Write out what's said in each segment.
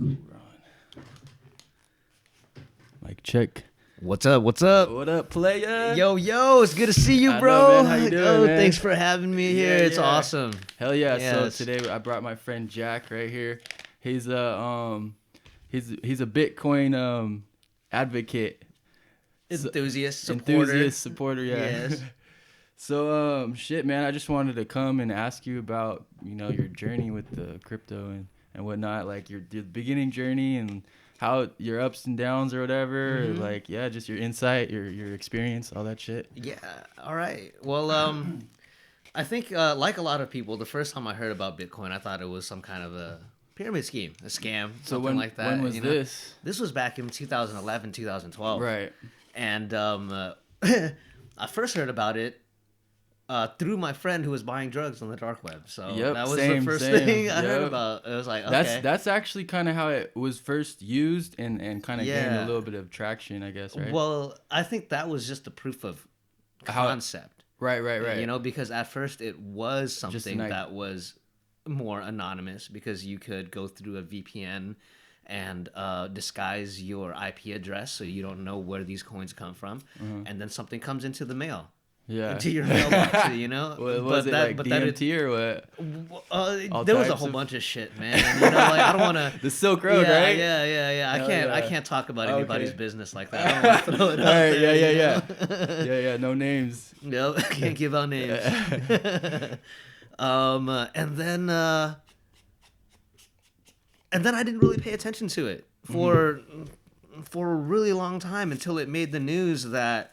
We're on. Mic check. What's up? What's up? What up, playa? Yo, it's good to see you, I bro. know, man. How you doing, man? Thanks for having me here. It's Yeah. awesome. Hell yeah! Yes. So today I brought my friend Jack right here. He's a he's a Bitcoin advocate, Enthusiast, supporter. Yeah. Yes. So shit, man. I just wanted to come and ask you about your journey with the crypto and whatnot, like your beginning journey and how your ups and downs or whatever, Mm-hmm. like just your insight, your experience, all that shit. Yeah. All right. Well, I think like a lot of people, the first time I heard about Bitcoin, I thought it was some kind of a pyramid scheme, a scam, So something like that. when was this? This was back in 2011, 2012. Right. And I first heard about it through my friend who was buying drugs on the dark web. So Yep, that was same, the first same. thing I heard Yep. about. It was like, okay. That's actually kind of how it was first used and kind of gained a Yeah. little bit of traction, I guess, right? Well, I think that was just the proof of How- concept. right. Because at first it was Just something an that was more anonymous because you could go through a VPN and disguise your IP address so you don't know where these coins come from, and then something comes into the mail. Yeah. Into your mailbox, Was it like DMT or what? There was a types whole of- bunch of shit, man. Like I don't want to. The Silk Road, right? Yeah. I Hell can't. I yeah. can't talk about Okay. anybody's business like that. I don't want to throw it out All right, there. yeah. No names. No, I can't give out names. And then I didn't really pay attention to it for a really long time until it made the news that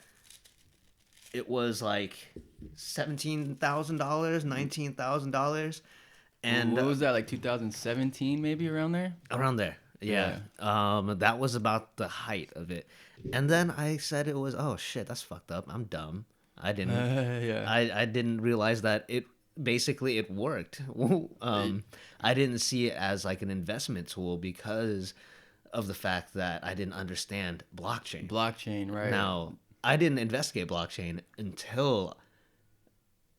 it was like $17,000, $19,000, and What was that, like 2017, maybe around there? around there. Yeah. That was about the height of it. And then I said it was, oh shit, that's fucked up. I'm dumb. I didn't. Yeah. I didn't realize that it worked. I didn't see it as like an investment tool because of the fact that I didn't understand blockchain. Blockchain, right? Now, I didn't investigate blockchain until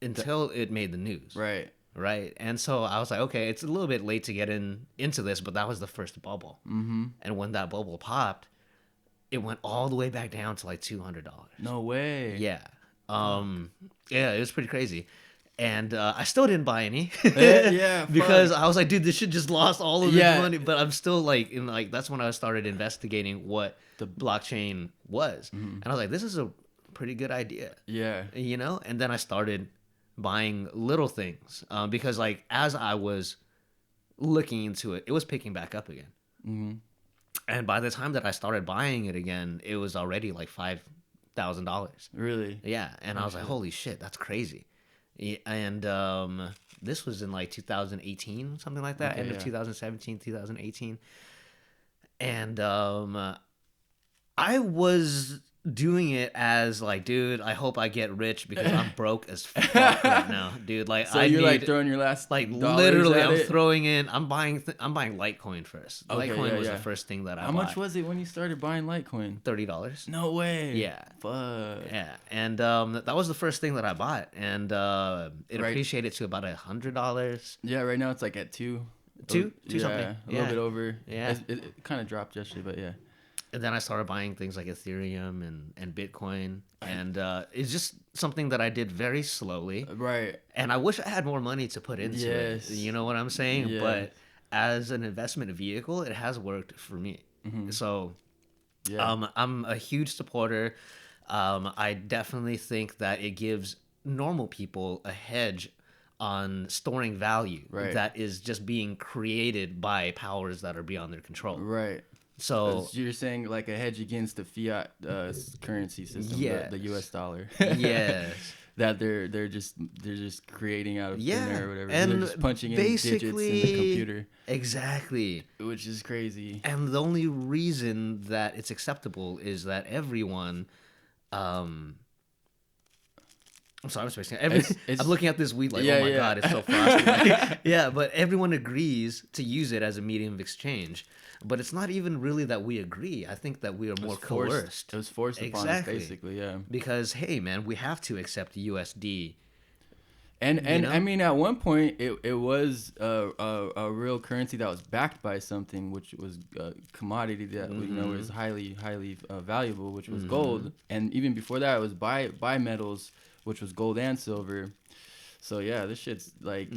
it made the news. Right. Right. And so I was like, okay, it's a little bit late to get into this, but that was the first bubble. Mm-hmm. And when that bubble popped, it went all the way back down to like $200. No way. Yeah. Yeah, it was pretty crazy. And I still didn't buy any. Yeah, because fuck. I was like, dude, this shit just lost all of Yeah. its money. But I'm still like, that's when I started investigating what the blockchain was. And I was like, this is a pretty good idea. Yeah. And then I started buying little things because like as I was looking into it, it was picking back up again. Mm-hmm. And by the time that I started buying it again, it was already like $5,000. Really? Yeah, and I was like, holy shit, that's crazy. Yeah, and this was in like 2018, something like that, Okay, end of yeah. 2017, 2018. And I was doing it as like, dude, I hope I get rich because I'm broke as fuck right now, dude. Like, So I you're need, like throwing your last like dollars literally, at I'm it? throwing in. I'm buying Litecoin first. Okay, Litecoin was yeah. the first thing that I How bought. much was it when you started buying Litecoin? $30. No way. Yeah. Fuck. Yeah, and that was the first thing that I bought, and it Right. appreciated to about $100. Yeah, right now it's like at two. Two Yeah, something. a little bit over. Yeah. It kind of dropped yesterday, but yeah. And then I started buying things like Ethereum and Bitcoin, and it's just something that I did very slowly. Right. And I wish I had more money to put into Yes. it. You know what I'm saying? Yeah. But as an investment vehicle, it has worked for me. So Yeah. I'm a huge supporter. I definitely think that it gives normal people a hedge on storing value Right. that is just being created by powers that are beyond their control. Right. So You're saying like a hedge against the fiat currency system, Yes. the U.S. dollar. yes. That they're just creating out of thin Yeah, air or whatever. and They're just punching in digits in the basically- computer, Exactly. which is crazy. And the only reason that it's acceptable is that everyone I'm sorry, I'm spacing. It's- I'm looking at this weed like, Yeah, oh my yeah. god, it's so frosty. Like, yeah, but everyone agrees to use it as a medium of exchange. But it's not even really that we agree. I think that we are more coerced. It was forced upon us, Exactly. basically. Yeah. Because hey, man, we have to accept USD And I know? mean, at one point, it was a real currency that was backed by something, which was a commodity that was highly valuable, which was gold. And even before that, it was by metals, which was gold and silver. So yeah, this shit's like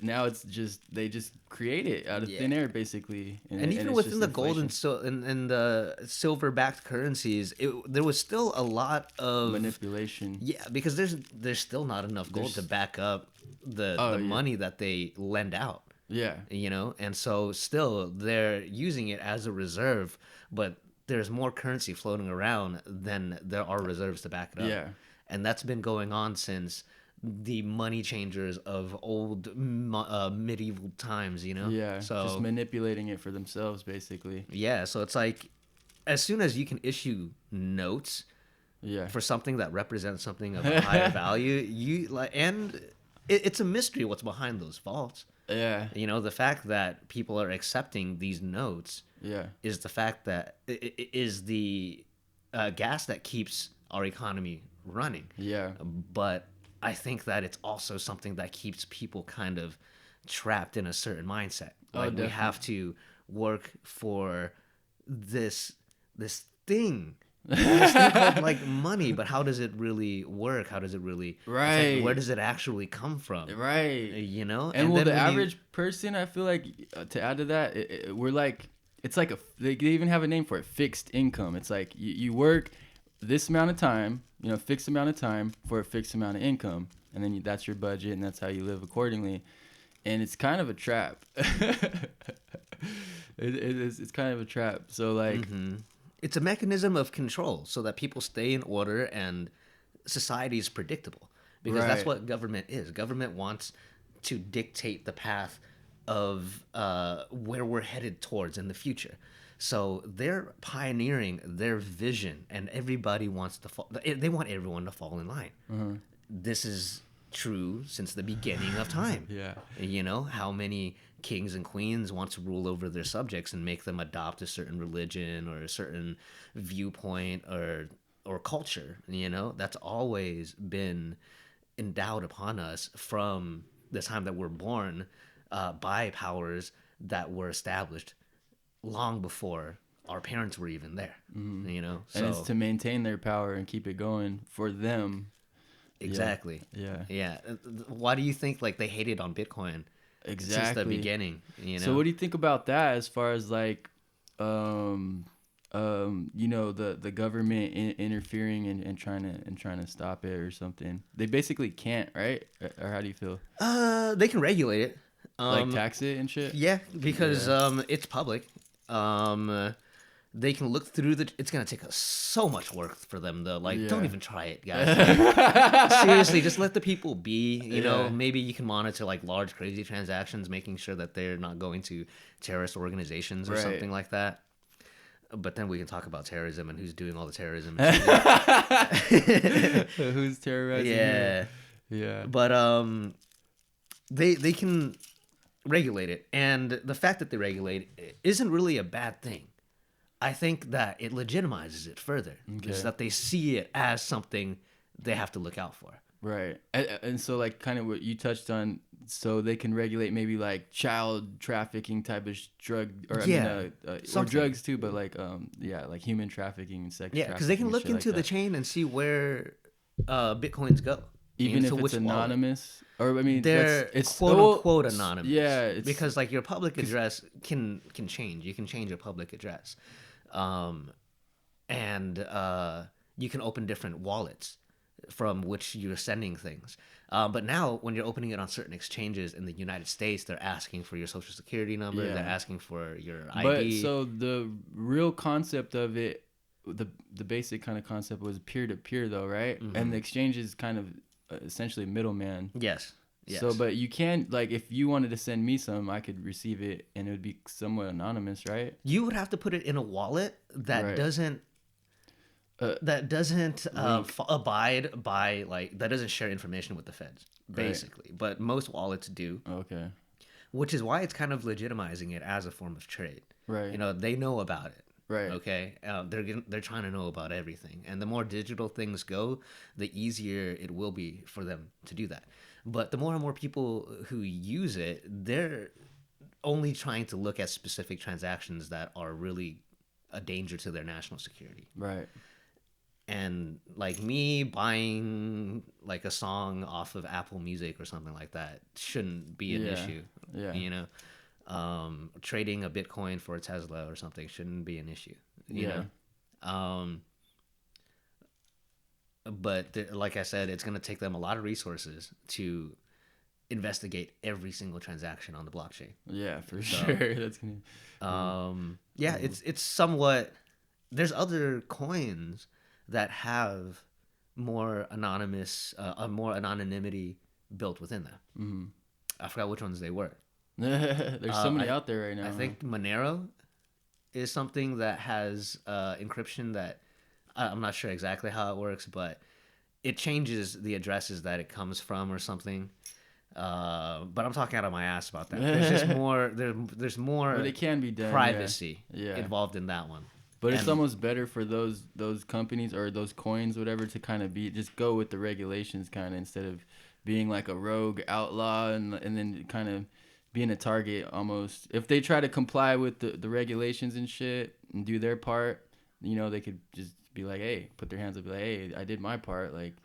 now it's just they just create it out of Yeah. thin air basically, And even it's within just the gold inflation. and the silver-backed currencies, there was still a lot of Manipulation. yeah, because there's still not enough gold to There's back up oh the yeah money that they lend out, yeah you know, and so still they're using it as a reserve, but there's more currency floating around than there are reserves to back it up, yeah and that's been going on since the money changers of old medieval times, you know. yeah just So manipulating it for themselves basically. yeah, so it's like as soon as you can issue notes Yeah. for something that represents something of a higher value, you like, and it's a mystery what's behind those vaults. Yeah. You know, the fact that people are accepting these notes Yeah. is the fact that is the gas that keeps our economy running. Yeah. But I think that it's also something that keeps people kind of trapped in a certain mindset. Oh, Like we definitely. have to work for this thing. This thing called like money, but how does it really work? How does it really affect, where Right. does it actually come from? Right. You know? And well, then the when you average person, I feel like, to add to that, we're like, it's like they even have a name for it, fixed income. It's like you work this amount of time, fixed amount of time for a fixed amount of income, and then that's your budget, and that's how you live accordingly. And it's kind of a trap. It's kind of a trap. So like, it's a mechanism of control so that people stay in order and society is predictable, because that's Right. what government is. Government wants to dictate the path of where we're headed towards in the future. So they're pioneering their vision, and everybody wants to fall. They want everyone to fall in line. This is true since the beginning of time. yeah. You know, how many kings and queens want to rule over their subjects and make them adopt a certain religion or a certain viewpoint or culture, you know? That's always been endowed upon us from the time that we're born, by powers that were established long before our parents were even there, you know? And it's So to maintain their power and keep it going for them. exactly. Yeah. Yeah. Why do you think like they hated on Bitcoin since the Exactly. beginning, you know? So what do you think about that as far as like the government interfering and trying to stop it or something? They basically can't, right? Or how do you feel? They can regulate it. Like tax it and shit? Yeah, because Yeah. it's public. They can look through the. It's gonna take us so much work for them though. Like, don't Yeah. even try it, guys. Like, seriously, just let the people be. You know, Yeah. maybe you can monitor like large, crazy transactions, making sure that they're not going to terrorist organizations or Right. something like that. But then we can talk about terrorism and who's doing all the terrorism. And shit. Who's terrorizing Yeah, who? Yeah. but they can regulate it, and the fact that they regulate it isn't really a bad thing. I think that it legitimizes it further, is Okay. that they see it as something they have to look out for. Right. And so like kind of what you touched on, so they can regulate maybe like child trafficking type of drug, or I Yeah, mean or something. drugs too, but like like human trafficking and sex Yeah, because they trafficking can and look shit like into the that. chain and see where bitcoins go, Even into if it's which wallet. anonymous, or I mean They're it's quote well, unquote anonymous. Yeah, it's because like your public address can change. You can change your public address, and you can open different wallets from which you're sending things. But now, when you're opening it on certain exchanges in the United States, they're asking for your social security number. Yeah. They're asking for your ID. But so the real concept of it, the basic kind of concept was peer to peer though, right? And the exchange is kind of essentially a middleman. Yes. Yes. So, but you can, like, if you wanted to send me some, I could receive it, and it would be somewhat anonymous, right? you would have to put it in a wallet that Right. doesn't abide by like that doesn't share information with the feds, basically. But most wallets do, Okay. which is why it's kind of legitimizing it as a form of trade. Right. You know, they know about it. Right. Okay. They're trying to know about everything, and the more digital things go, the easier it will be for them to do that. But the more and more people who use it, they're only trying to look at specific transactions that are really a danger to their national security. Right. And like me buying like a song off of Apple Music or something like that shouldn't be an Yeah. issue. Yeah. You know, trading a Bitcoin for a Tesla or something shouldn't be an issue. You Yeah. know, but like I said, it's going to take them a lot of resources to investigate every single transaction on the blockchain. Yeah, for sure. That's gonna. Yeah, it's somewhat. There's other coins that have more more anonymity built within them. Mm-hmm. I forgot which ones they were. There's so many out there right now. I think Monero is something that has encryption that I'm not sure exactly how it works, but it changes the addresses that it comes from or something. But I'm talking out of my ass about that. There's just more. There's more. But it can be done. Privacy Yeah. involved in that one. But it's almost better for those companies or those coins, whatever, to kind of just go with the regulations, kind of, instead of being like a rogue outlaw and then kind of being a target almost. If they try to comply with the regulations and shit and do their part, you know, they could just be like, hey, put their hands up, be like, hey, I did my part, like,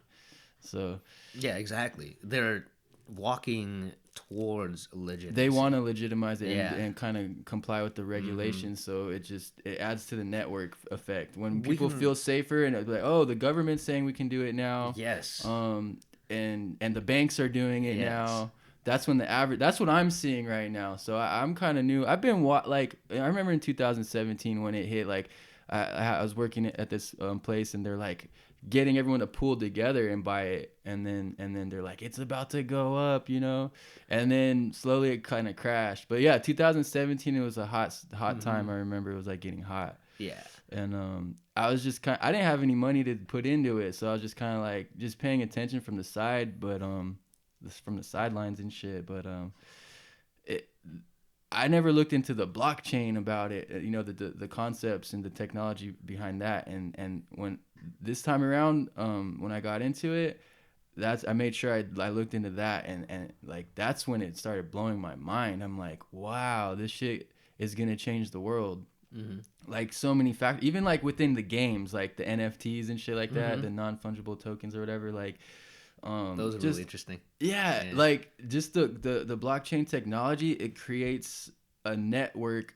so. Yeah, exactly. They're walking towards legitimacy. They want to legitimize it Yeah. and kind of comply with the regulations, so it adds to the network effect. When people feel safer and it's like, oh, the government's saying we can do it now. Yes. And the banks are doing it Yes. now. That's when that's what I'm seeing right now. So I'm kind of new. I've been like, I remember in 2017 when it hit, like I was working at this place and they're like getting everyone to pool together and buy it, and then they're like, it's about to go up, you know, and then slowly it kind of crashed. But yeah, 2017, it was a hot time. I remember it was like getting hot. Yeah. And I was just I didn't have any money to put into it, so I was just kind of like just paying attention from the side, but from the sidelines and shit. But I never looked into the blockchain about it, you know, the concepts and the technology behind that. And when this time around, when I got into it, I made sure I looked into that, and like that's when it started blowing my mind. I'm like, wow, this shit is gonna change the world. Mm-hmm. Like so many factors, even like within the games, like the NFTs and shit like that, the non-fungible tokens or whatever, like. Those are really interesting. Yeah, like just the blockchain technology, it creates a network,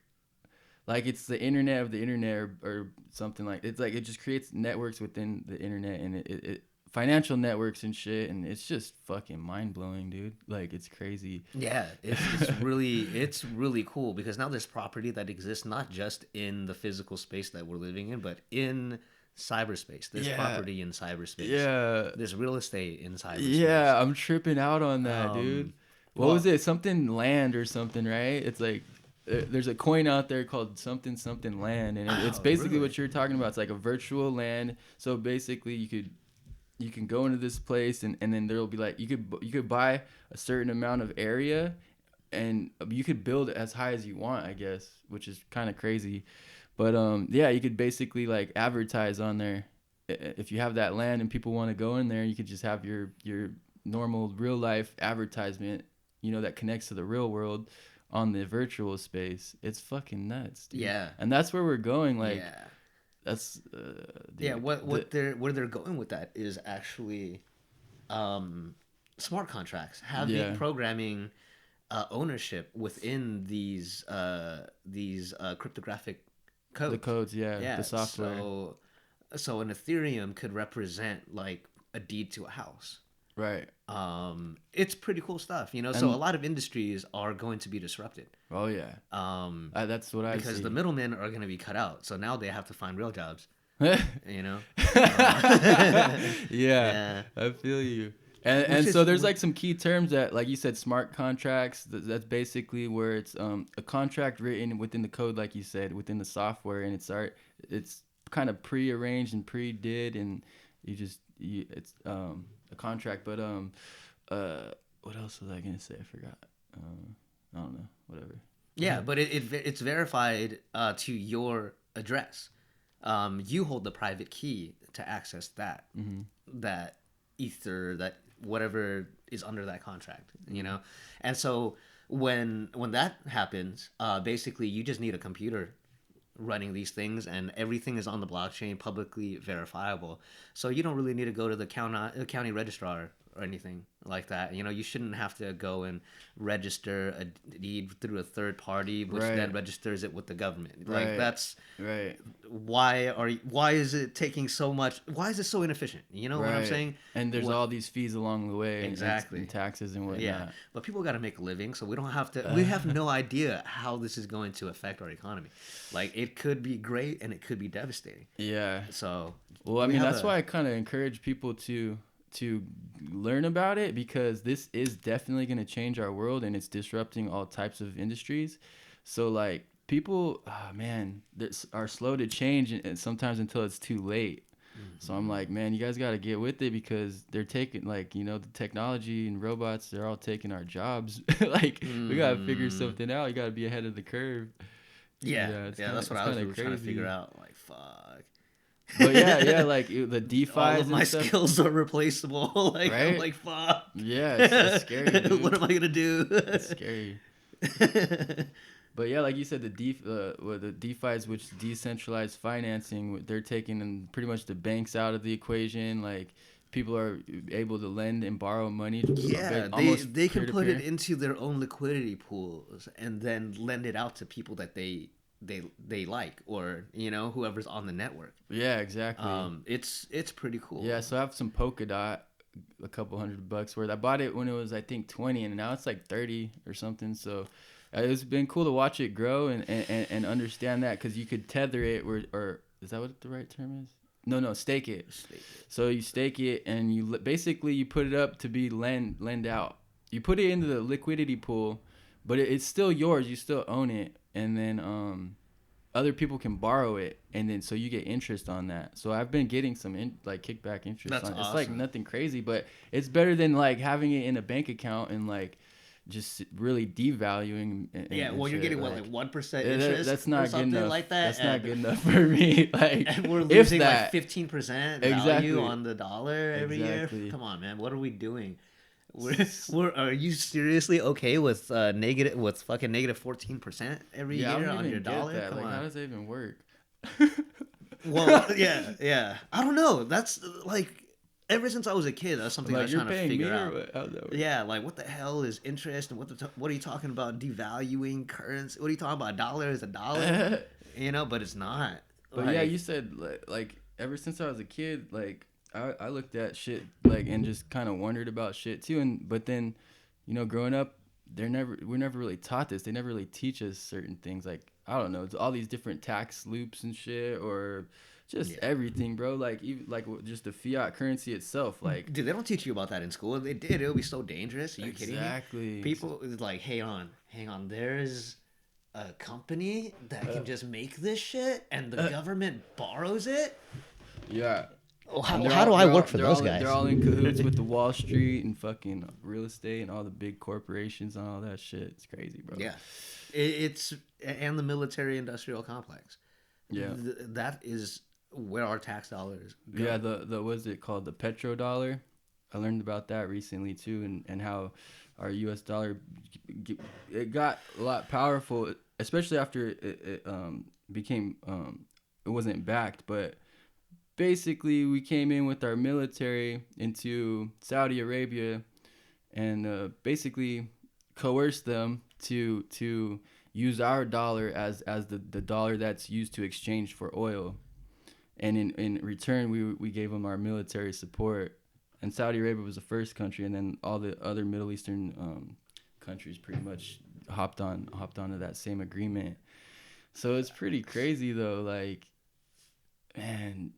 like it's the internet of the internet or something, like it's like it just creates networks within the internet, and it financial networks and shit, and it's just fucking mind-blowing, dude. Like it's crazy. Yeah, it's really cool because now there's property that exists not just in the physical space that we're living in, but in cyberspace. There's property in cyberspace. Yeah. There's real estate in cyberspace. Yeah, I'm tripping out on that, dude. What was it? Something land or something, right? It's like there's a coin out there called something land, and it's basically what you're talking about. It's like a virtual land. So basically, you can go into this place, and then there'll be like you could buy a certain amount of area, and you could build it as high as you want, I guess, which is kind of crazy. But yeah, you could basically like advertise on there. If you have that land and people want to go in there, you could just have your normal real life advertisement, you know, that connects to the real world on the virtual space. It's fucking nuts, dude. Yeah. And that's where we're going. Like, yeah. That's yeah. Where they're going with that is actually smart contracts having programming ownership within these cryptographic codes. The codes, the software. So an Ethereum could represent like a deed to a house. Right. It's pretty cool stuff, you know. So a lot of industries are going to be disrupted. Oh yeah. That's what I see. Because the middlemen are going to be cut out. So now they have to find real jobs. You know. Yeah, I feel you. And so there's like some key terms that, like you said, smart contracts. That's basically where it's a contract written within the code, like you said, within the software, and it's kind of pre-arranged and pre-did, and it's a contract. But what else was I gonna say? I forgot. I don't know. Whatever. Yeah, but it's verified to your address. You hold the private key to access that ether, that whatever is under that contract, you know. And so when that happens, basically you just need a computer running these things, and everything is on the blockchain, publicly verifiable. So you don't really need to go to the county registrar or anything like that. You know, you shouldn't have to go and register a deed through a third party, which Right. then registers it with the government. Right. Like that's Right. why is it taking so much? Why is it so inefficient? You know what I'm Right. saying? And there's What- all these fees along the way, Exactly. and taxes and whatnot. Yeah, but people got to make a living, so we don't have to. We have no idea how this is going to affect our economy. Like it could be great and it could be devastating. Yeah. So, Well, I we mean, have that's a- why I kind of encourage people to learn about it, because this is definitely going to change our world, and it's disrupting all types of industries. So like people, man, are slow to change, and sometimes until it's too late. So I'm like, man, you guys got to get with it, because they're taking, like, you know, the technology and robots, they're all taking our jobs. Like we got to figure something out. You got to be ahead of the curve. yeah, it's that's what it's I was kinda really trying to crazy. figure out. Like, fuck. But yeah, like the DeFi All of and my stuff. skills are replaceable. Like I'm Right? like, fuck. Yeah, it's scary, dude. What am I gonna do? It's scary. But yeah, like you said, the DeFi's, which decentralized financing, they're taking pretty much the banks out of the equation. Like people are able to lend and borrow money. Yeah, almost they can put it peer-to-peer. into their own liquidity pools and then lend it out to people that they like, or you know, whoever's on the network. Yeah, exactly. It's pretty cool. Yeah, so I have some Polkadot, a couple $100 worth. I bought it when it was, I think, 20, and now it's like 30 or something. So it's been cool to watch it grow and understand that, because you could tether it, or is that what the right term is? No, stake it. So you stake it, and you basically you put it up to be lend out. You put it into the liquidity pool, but it's still yours. You still own it, and then other people can borrow it, and then so you get interest on that. So I've been getting some like kickback interest. That's on it. It's like awesome. nothing crazy, but it's better than like having it in a bank account and like just really devaluing. Yeah, well, you're shit. getting what, like 1% that- interest that's or not good something enough. like that. That's not good enough for me. Like, And we're if losing that, like 15% Exactly. value on the dollar every Exactly. year. Come on, man, what are we doing? Are you seriously okay with fucking negative 14% every yeah, I year don't on even your get dollar? that. Come Like, on. how does that even work? Well, yeah. I don't know. That's like ever since I was a kid, that's something I Like, was you're trying to paying me, figure or out. what? How's that work? Yeah, like what the hell is interest, and what are you talking about devaluing currency? What are you talking about? A dollar is a dollar, you know, but it's not. But Like, yeah, you said like ever since I was a kid, like I looked at shit like and just kind of wondered about shit too. And but then, you know, growing up, we're never really taught this. They never really teach us certain things. Like, I don't know, it's all these different tax loops and shit, or just everything, bro. Like even like just the fiat currency itself. Like, dude, they don't teach you about that in school. If they did, it would be so dangerous. Are you kidding me? exactly. People is like, hang on. There's a company that can just make this shit, and the government borrows it. Yeah. How And they're do all- I they're work all- for they're those all- guys? They're all in cahoots with the Wall Street and fucking real estate and all the big corporations and all that shit. It's crazy, bro. Yeah, it's and the military industrial complex. Yeah. That is where our tax dollars go. Yeah, the what's it called? The petrodollar. I learned about that recently too, and how our U.S. dollar it got a lot powerful, especially after it became it wasn't backed, but basically we came in with our military into Saudi Arabia and basically coerced them to use our dollar as the dollar that's used to exchange for oil. And in return, we gave them our military support. And Saudi Arabia was the first country, and then all the other Middle Eastern countries pretty much hopped onto that same agreement. So it's pretty crazy though. Like, man,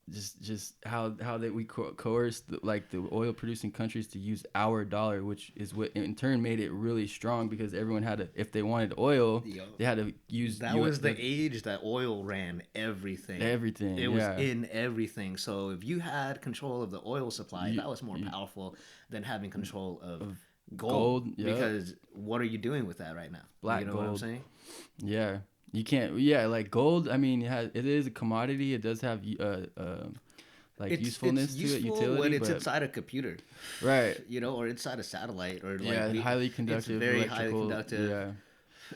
just how that we coerced the oil producing countries to use our dollar, which is what in turn made it really strong, because everyone had to, if they wanted oil, they had to use That was the age that oil ran everything. everything. It was in everything. So if you had control of the oil supply, that was more powerful than having control of gold. Yep. Because what are you doing with that right now? Black you know what I'm gold. saying? Yeah, you can't. Yeah, like gold. I mean, it is a commodity. It does have like usefulness it's to it, useful utility, when it's but inside a computer, right, you know, or inside a satellite, or yeah, highly it's conductive very highly electrical, conductive. yeah,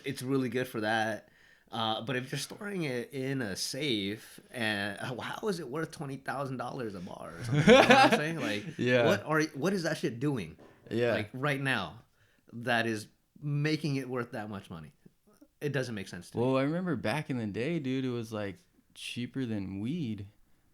It's really good for that. But if you're storing it in a safe, and how is it worth $20,000 a bar or something? You know what I'm saying? Like, yeah, what is that shit doing? yeah. Like right now, that is making it worth that much money. It doesn't make sense to me. Well, I remember back in the day, dude, it was like cheaper than weed.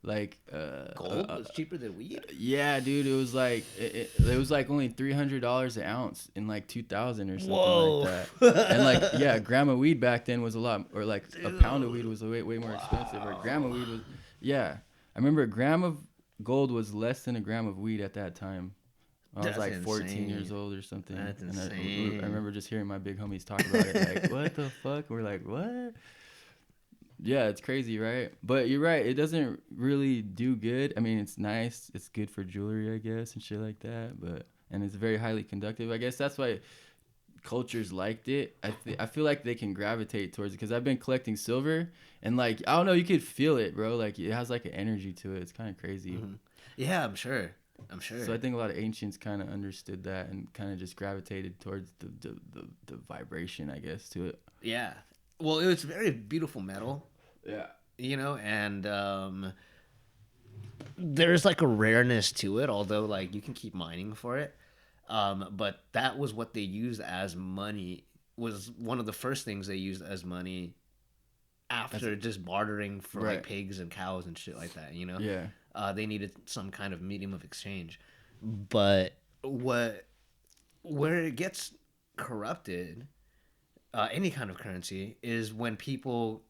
Like, Gold was cheaper than weed. yeah, dude, it was like it was like only $300 an ounce in like 2000 or something Whoa. like that. And like, yeah, a gram of weed back then was a lot, or like a pound of weed was way more expensive. Or a gram of weed was, yeah, I remember a gram of gold was less than a gram of weed at that time. I was That's like 14 insane. years old or something. That's And insane. I remember just hearing my big homies talk about it. Like, what the fuck? We're like, what? Yeah, it's crazy, right? But you're right. It doesn't really do good. I mean, it's nice. It's good for jewelry, I guess, and shit like that. But and it's very highly conductive. I guess that's why cultures liked it. I feel like they can gravitate towards it because I've been collecting silver and like I don't know, you could feel it, bro. Like it has like an energy to it. It's kind of crazy. Mm-hmm. Yeah, I'm sure. I'm sure. So I think a lot of ancients kind of understood that and kind of just gravitated towards the vibration, I guess, to it. Yeah. Well, it was very beautiful metal, Yeah. you know, and there's like a rareness to it, although like you can keep mining for it. But that was what they used as money. Was one of the first things they used as money after just bartering for Right. like pigs and cows and shit like that. You know, Yeah. they needed some kind of medium of exchange. But where it gets corrupted, any kind of currency, is when people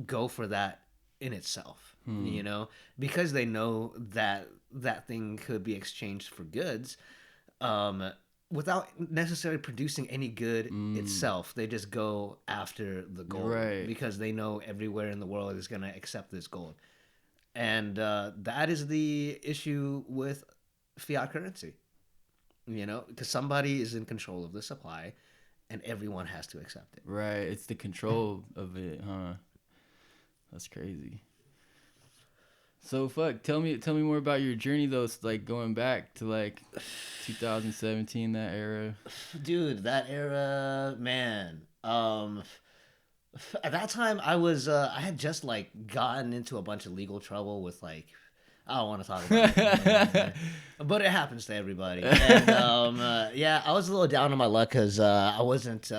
go for that in itself. You know, because they know that that thing could be exchanged for goods, without necessarily producing any good itself. They just go after the gold, Right. because they know everywhere in the world is going to accept this gold. And that is the issue with fiat currency, you know, because somebody is in control of the supply and everyone has to accept it. Right. It's the control of it, huh? That's crazy. So fuck, tell me more about your journey though. It's like going back to like 2017, that era. Dude, that era, man. At that time I had just like gotten into a bunch of legal trouble with like, I don't want to talk about it, but it happens to everybody. And yeah, I was a little down on my luck because I wasn't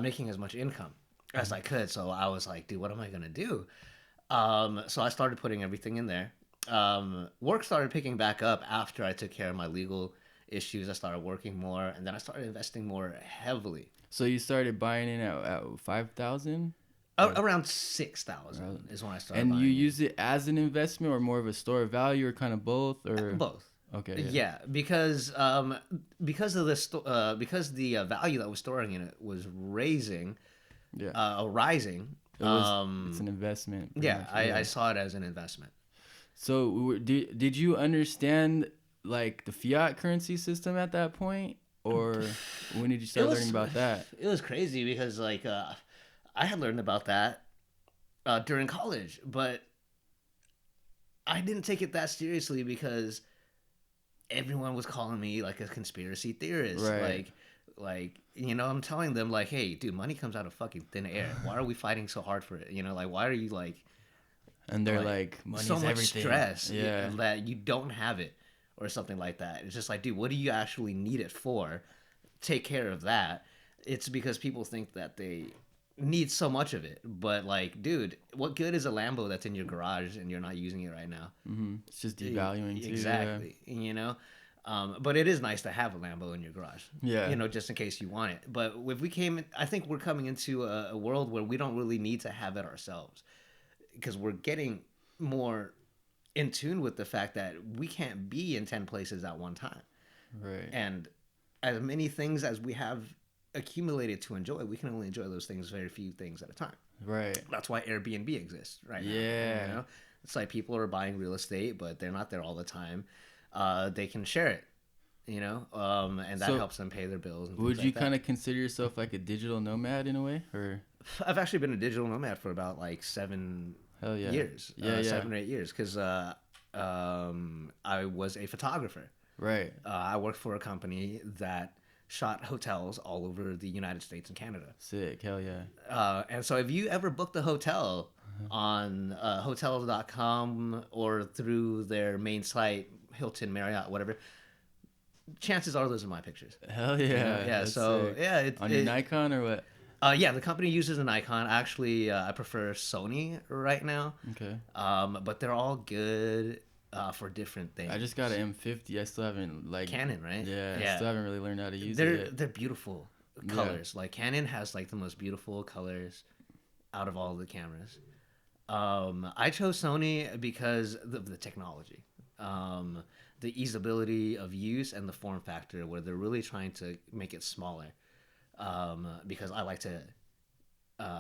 making as much income as I could. So I was like, dude, what am I gonna do? So I started putting everything in there. Work started picking back up after I took care of my legal issues. I started working more, and then I started investing more heavily. So you started buying in at 5,000? Around 6,000 is when I started. And buying you it. use it as an investment or more of a store of value or kind of both or Both. Okay. Yeah, because of the because the value that was storing in it was rising. It's an investment. pretty Yeah, much, I saw it as an investment. So did you understand like the fiat currency system at that point, or when did you start learning about that? It was crazy because like I had learned about that during college, but I didn't take it that seriously because everyone was calling me like a conspiracy theorist. Right. Like you know, I'm telling them like, hey, dude, money comes out of fucking thin air. Why are we fighting so hard for it? You know, like why are you like? And they're like money's so much everything. stress Yeah. that you don't have it or something like that. It's just like, dude, what do you actually need it for? Take care of that. It's because people think that they need so much of it, but like, dude, what good is a Lambo that's in your garage and you're not using it right now? It's just devaluing too. Exactly. You know, but it is nice to have a Lambo in your garage. Yeah. You know, just in case you want it. But if I think we're coming into a world where we don't really need to have it ourselves, because we're getting more in tune with the fact that we can't be in 10 places at one time. Right. And as many things as we have accumulated to enjoy, we can only enjoy those things, very few things at a time. Right. That's why Airbnb exists right now. Yeah. You know? It's like people are buying real estate, but they're not there all the time. They can share it, you know, and that helps them pay their bills. And would you kind of consider yourself like a digital nomad in a way, or? I've actually been a digital nomad for about like 7 Hell yeah. years. Yeah, 7 or 8 years, because I was a photographer. Right. I worked for a company that shot hotels all over the United States and Canada. Sick. Hell yeah. And so if you ever booked a hotel on hotels.com or through their main site, Hilton, Marriott, whatever, chances are those are my pictures. Hell yeah. You know? Yeah. That's So sick. yeah, On your Nikon or what? yeah, the company uses an Nikon. Actually, I prefer Sony right now. Okay. But they're all good for different things. I just got an M50. I still haven't like Canon, right? Yeah, I Yeah. still haven't really learned how to use They're it yet. they're beautiful colors. Like Canon has like the most beautiful colors out of all the cameras. I chose Sony because of the technology, the easeability of use, and the form factor, where they're really trying to make it smaller. Because I like to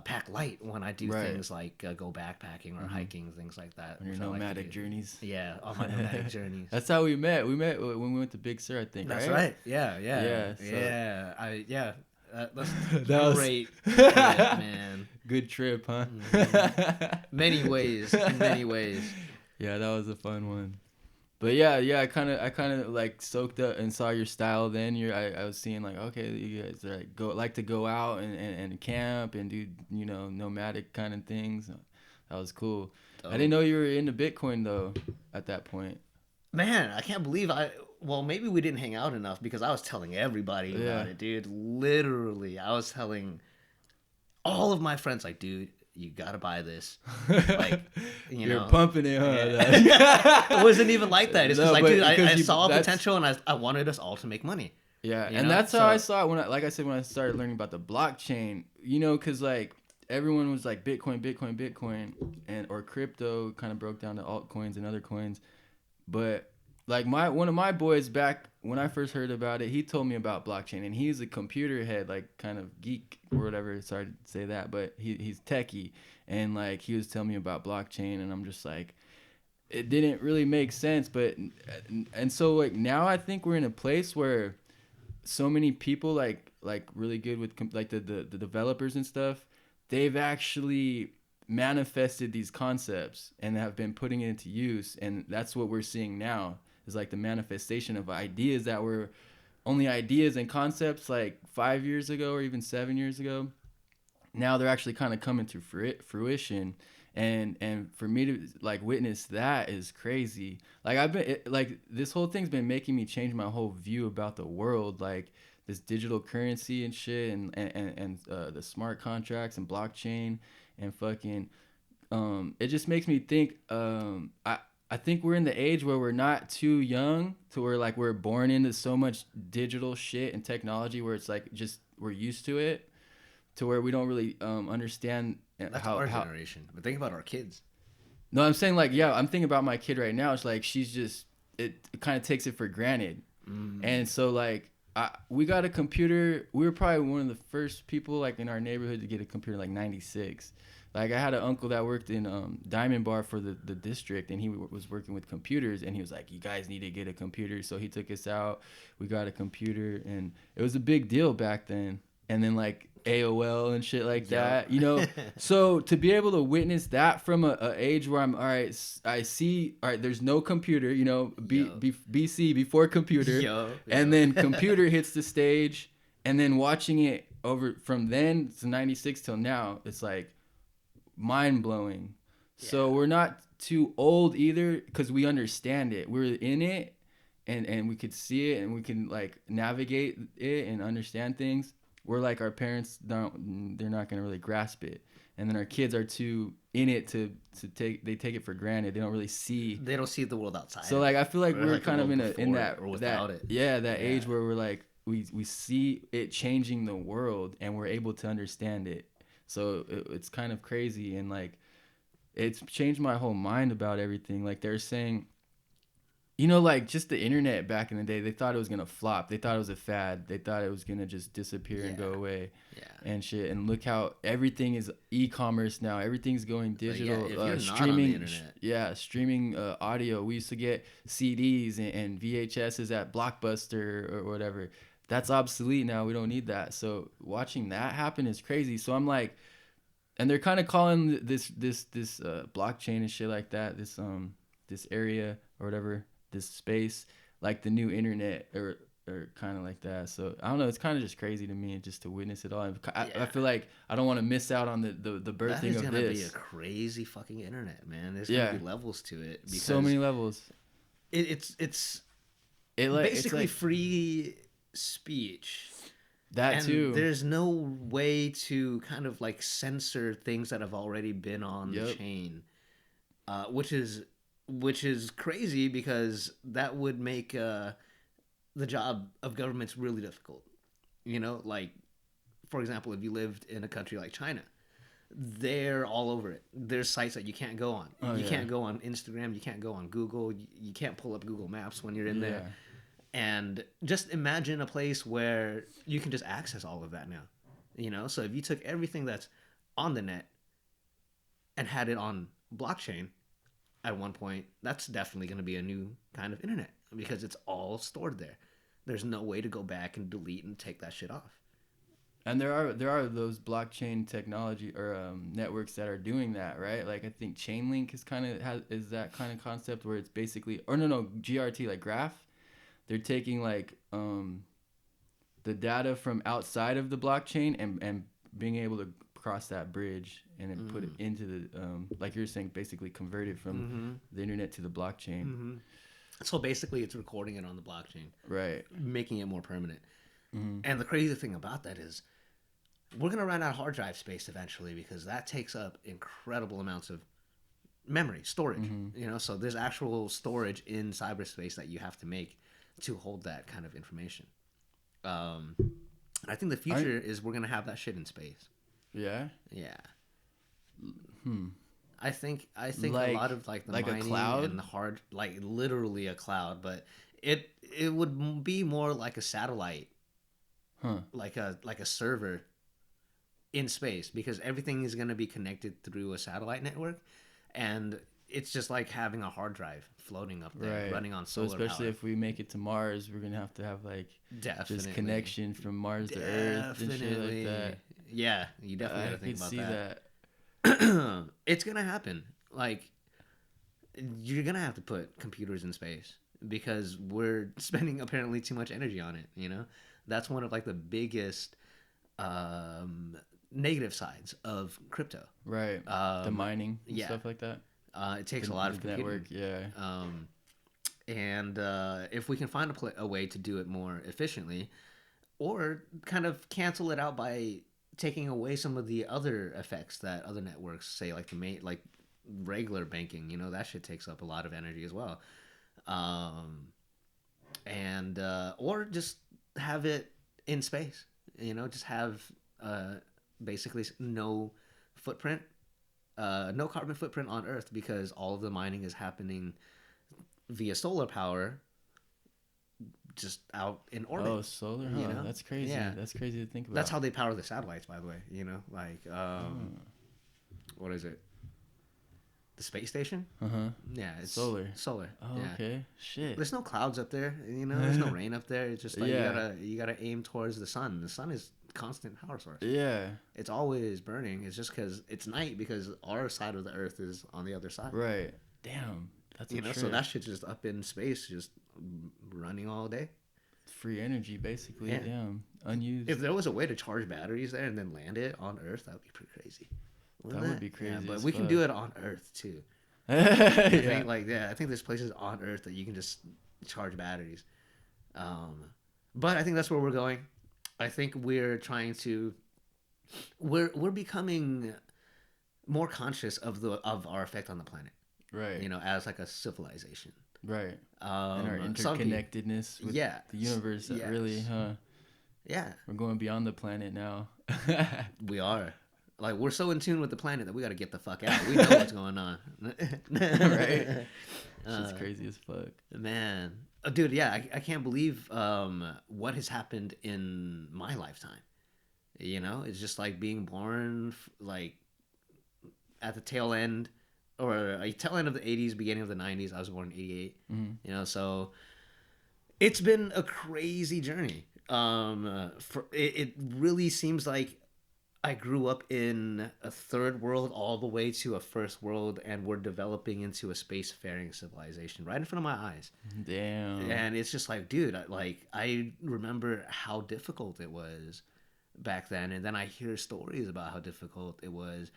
pack light when I do Right. things like go backpacking or hiking, things like that. On your which I like to nomadic do. journeys. Yeah, on my nomadic journeys. That's how we met. We met when we went to Big Sur, I think. That's right. Yeah, yeah, Yeah, so- yeah. That's That was- great, trip, man. Good trip, huh? Many ways, in many ways. Yeah, that was a fun one. But yeah, I kind of like soaked up and saw your style. Then I was seeing like, okay, you guys like to go out and camp and do nomadic kind of things. That was cool. I didn't know you were into Bitcoin though at that point. Man, I can't believe well, maybe we didn't hang out enough because I was telling everybody about it, dude. Literally, I was telling all of my friends, like, dude, you gotta buy this. Like, You're pumping it, huh? Yeah. It wasn't even like that. It's No, just like, but dude, I because saw that's- potential and I wanted us all to make money. Yeah, You and know? that's how So- I saw it when like I said, when I started learning about the blockchain, because like everyone was like Bitcoin, and or crypto kind of broke down to altcoins and other coins. But like one of my boys back when I first heard about it, he told me about blockchain, and he's a computer head, like kind of geek or whatever. Sorry to say that, but he's techie, and like he was telling me about blockchain, and I'm just like, it didn't really make sense. But and so like now I think we're in a place where so many people like really good with like the developers and stuff, they've actually manifested these concepts and have been putting it into use, and that's what we're seeing now is like the manifestation of ideas that were only ideas and concepts like 5 years ago or even 7 years ago. Now they're actually kind of coming to fruition, and for me to like witness that is crazy. Like like this whole thing's been making me change my whole view about the world, like this digital currency and shit, and the smart contracts and blockchain and fucking it just makes me think I think we're in the age where we're not too young to where like we're born into so much digital shit and technology where it's like just we're used to it, to where we don't really understand That's our generation. But think about our kids. No, I'm saying like, yeah, I'm thinking about my kid right now. It's like she's just it kind of takes it for granted. And so like we got a computer. We were probably one of the first people like in our neighborhood to get a computer, like 96. Like I had an uncle that worked in Diamond Bar for the district, and he was working with computers, and he was like, you guys need to get a computer. So he took us out. We got a computer, and it was a big deal back then. And then like AOL and shit like that, So to be able to witness that from a age where I'm all right, I see, all right, there's no computer, BC, before computer, and then computer hits the stage, and then watching it over from then to 96 till now, it's like mind blowing. So we're not too old either, because we understand it. We're in it, and we could see it, and we can like navigate it and understand things. We're like our parents they're not gonna really grasp it, and then our kids are too in it to take it for granted. They don't really see. They don't see the world outside. So like I feel like we're like kind of in that age where we're like we see it changing the world, and we're able to understand it. So it's kind of crazy, and like it's changed my whole mind about everything. Like they're saying, like just the internet back in the day, they thought it was gonna flop. They thought it was a fad. They thought it was gonna just disappear and go away, and shit. And look how everything is e-commerce now. Everything's going digital. Streaming, streaming audio. We used to get CDs and VHSs at Blockbuster or whatever. That's obsolete now. We don't need that. So watching that happen is crazy. So I'm like, and they're kind of calling this blockchain and shit like that. This this area or whatever, this space, like the new internet or kind of like that. So I don't know. It's kind of just crazy to me just to witness it all. I feel like I don't want to miss out on the That birthing is of gonna be a this. crazy fucking internet, man. There's Yeah, gonna be levels to it so because many levels. it's It's basically like free speech, that and too. there's no way to kind of like censor things that have already been on the Yep. chain, which is crazy because that would make the job of governments really difficult. Like for example, if you lived in a country like China, they're all over it. There's sites that you can't go on. Oh You yeah. can't go on Instagram. You can't go on Google. You can't pull up Google Maps when you're in Yeah. there. And just imagine a place where you can just access all of that now. So if you took everything that's on the net and had it on blockchain at one point, that's definitely going to be a new kind of internet because it's all stored there. There's no way to go back and delete and take that shit off. And there are those blockchain technology or networks that are doing that, right? Like I think Chainlink is that kind of concept where it's basically, or no, GRT, like graph. They're taking like the data from outside of the blockchain and being able to cross that bridge and then put it into the like you're saying, basically convert it from the internet to the blockchain. So basically, it's recording it on the blockchain, Right. making it more permanent. And the crazy thing about that is we're going to run out of hard drive space eventually because that takes up incredible amounts of memory storage. So there's actual storage in cyberspace that you have to make to hold that kind of information. I think the future is we're going to have that shit in space. Yeah. Yeah. I think Like- a lot of like the like a mining cloud? and the hard, like literally a cloud, but it would be more like a satellite, Huh. like a server in space because everything is going to be connected through a satellite network, and it's just like having a hard drive floating up there, Right. running on So solar especially power. if we make it to Mars, we're gonna have like Definitely. just connection from Mars to Earth and shit like that. Yeah, you definitely got to I think could about see that. that. It's gonna happen. Like you're gonna have to put computers in space because we're spending apparently too much energy on it. That's one of like the biggest negative sides of crypto. Right. The mining and yeah. stuff like that. It takes a lot of The computing. network. Yeah. And if we can find a way to do it more efficiently, or kind of cancel it out by taking away some of the other effects that other networks say, like like regular banking, that shit takes up a lot of energy as well. And or just have it in space, just have basically no footprint, no carbon footprint on Earth because all of the mining is happening via solar power just out in orbit. Oh, solar. Huh. That's crazy. Yeah. That's crazy to think about. That's how they power the satellites, by the way. Like what is it? The space station? Yeah, it's Solar. Solar. Oh, yeah. okay. Shit. There's no clouds up there. There's no rain up there. It's just like Yeah. you gotta aim towards the sun. The sun is constant power source. Yeah. It's always burning. It's just because it's night because our side of the Earth is on the other side. Right. Damn. That's a So trip. that shit's just up in space, just running all day. Free energy, basically. Yeah. Damn. Unused. If there was a way to charge batteries there and then land it on Earth, that would be pretty crazy. That would be crazy Yeah, but as we can fuck. do it on Earth too. Yeah. I think there's places on Earth that you can just charge batteries. But I think that's where we're going. I think we're trying to. We're becoming more conscious of our effect on the planet. Right. As like a civilization. Right. And our some people- interconnectedness with Yeah. the universe. Yes. Really, huh? Yeah, We're going beyond the planet now. we are. Like we're so in tune with the planet that we got to get the fuck out. We know what's going on. Right. Shit's crazy as fuck. Man, dude, yeah, I can't believe what has happened in my lifetime. It's just like being born like at the tail end or a tail end of the 80s, beginning of the 90s. I was born in 88. So it's been a crazy journey. It really seems like I grew up in a third world all the way to a first world, and we're developing into a spacefaring civilization right in front of my eyes. Damn. And it's just like, dude, I remember how difficult it was back then, and then I hear stories about how difficult it was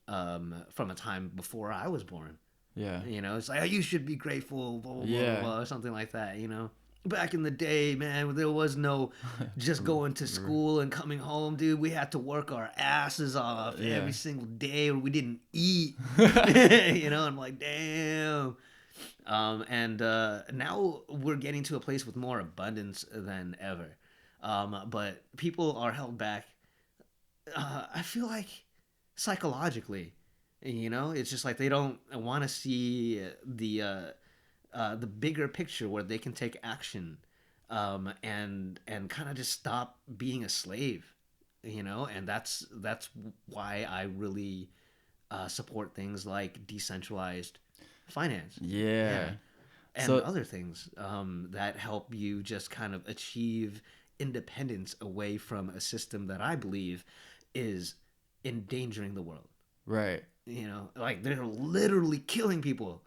from a time before I was born. Yeah. You know, it's like, oh, you should be grateful, blah, blah, blah, Yeah. blah, or something like that, you know? Back in the day, man, there was no just going to school and coming home, dude. We had to work our asses off Yeah. every single day, or we didn't eat. You know, I'm like, damn. And now we're getting to a place with more abundance than ever. But people are held back, I feel like, psychologically. You know, it's just like they don't want to see the bigger picture where they can take action, and kind of just stop being a slave. You know, and that's why I really support things like decentralized finance. Yeah. And So other things that help you just kind of achieve independence away from a system that I believe is endangering the world. right. You know, like they're literally killing people,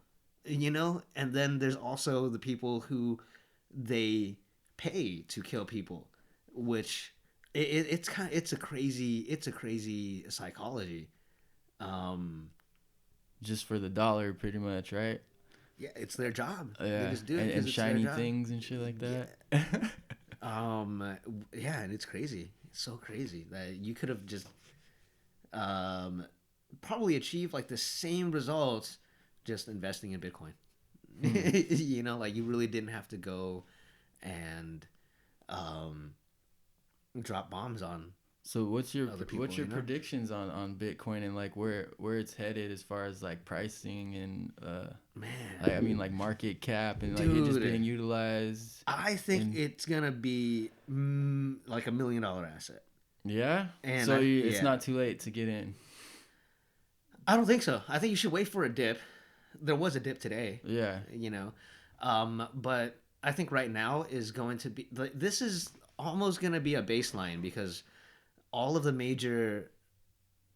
you know? And then there's also the people who they pay to kill people, which it's a crazy psychology. Um, Just for the dollar, pretty much, right? yeah, it's their job. They Yeah. just do it And, because and it's their shiny job. things and shit like Yeah. that. Yeah, and it's crazy. It's so crazy that you could have just um, probably achieved like the same results just investing in Bitcoin. You know, like you really didn't have to go and um, drop bombs on So other people. what's your You know, predictions on Bitcoin and like where it's headed as far as like pricing and like I man, mean like market cap and like it just dude, being utilized I think and it's gonna be like $1 million asset. yeah. And So it's yeah, not too late to get in. I don't think so. I think you should wait for a dip. There was a dip today, Yeah. you know, but I think right now is going to be like this is almost going to be a baseline because all of the major,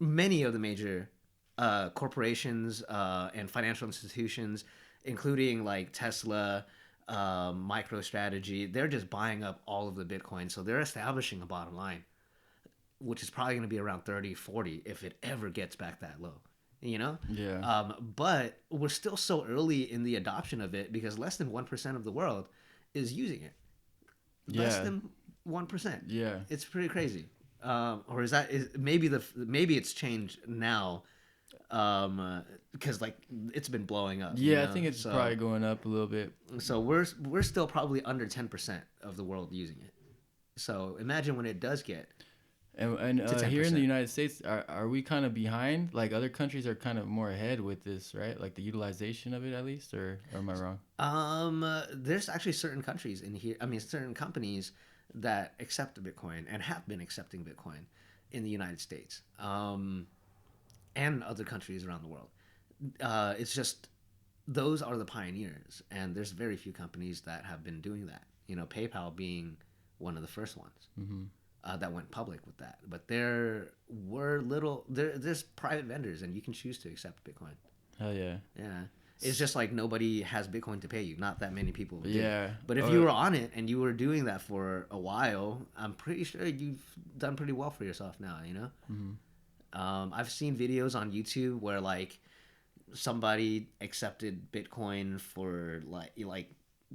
many of the major corporations and financial institutions, including like Tesla, MicroStrategy, they're just buying up all of the Bitcoin. So they're establishing a bottom line, which is probably going to be around 30, 40 if it ever gets back that low, you know? Yeah. But we're still so early in the adoption of it because less than 1% of the world is using it. Less Yeah. than 1%. Yeah. It's pretty crazy. Or maybe it's changed now because like it's been blowing up, you Yeah, I know? think it's So probably going up a little bit. we're still probably under 10% of the world using it. So imagine when it does get And to here in the 10%. United States, are we kind of behind? Like other countries are kind of more ahead with this, right? Like the utilization of it, at least, or am I wrong? There's actually certain countries in here. I mean, certain companies that accept Bitcoin and have been accepting Bitcoin in the United States, and other countries around the world. It's just those are the pioneers, and there's very few companies that have been doing that. You know, PayPal being one of the first ones that went public with that. But there's private vendors, and you can choose to accept Bitcoin. Hell yeah. Yeah. It's just like nobody has Bitcoin to pay you. Not that many people do. Yeah. But if you were on it and you were doing that for a while, I'm pretty sure you've done pretty well for yourself now, you know? I've seen videos on YouTube where like somebody accepted Bitcoin for like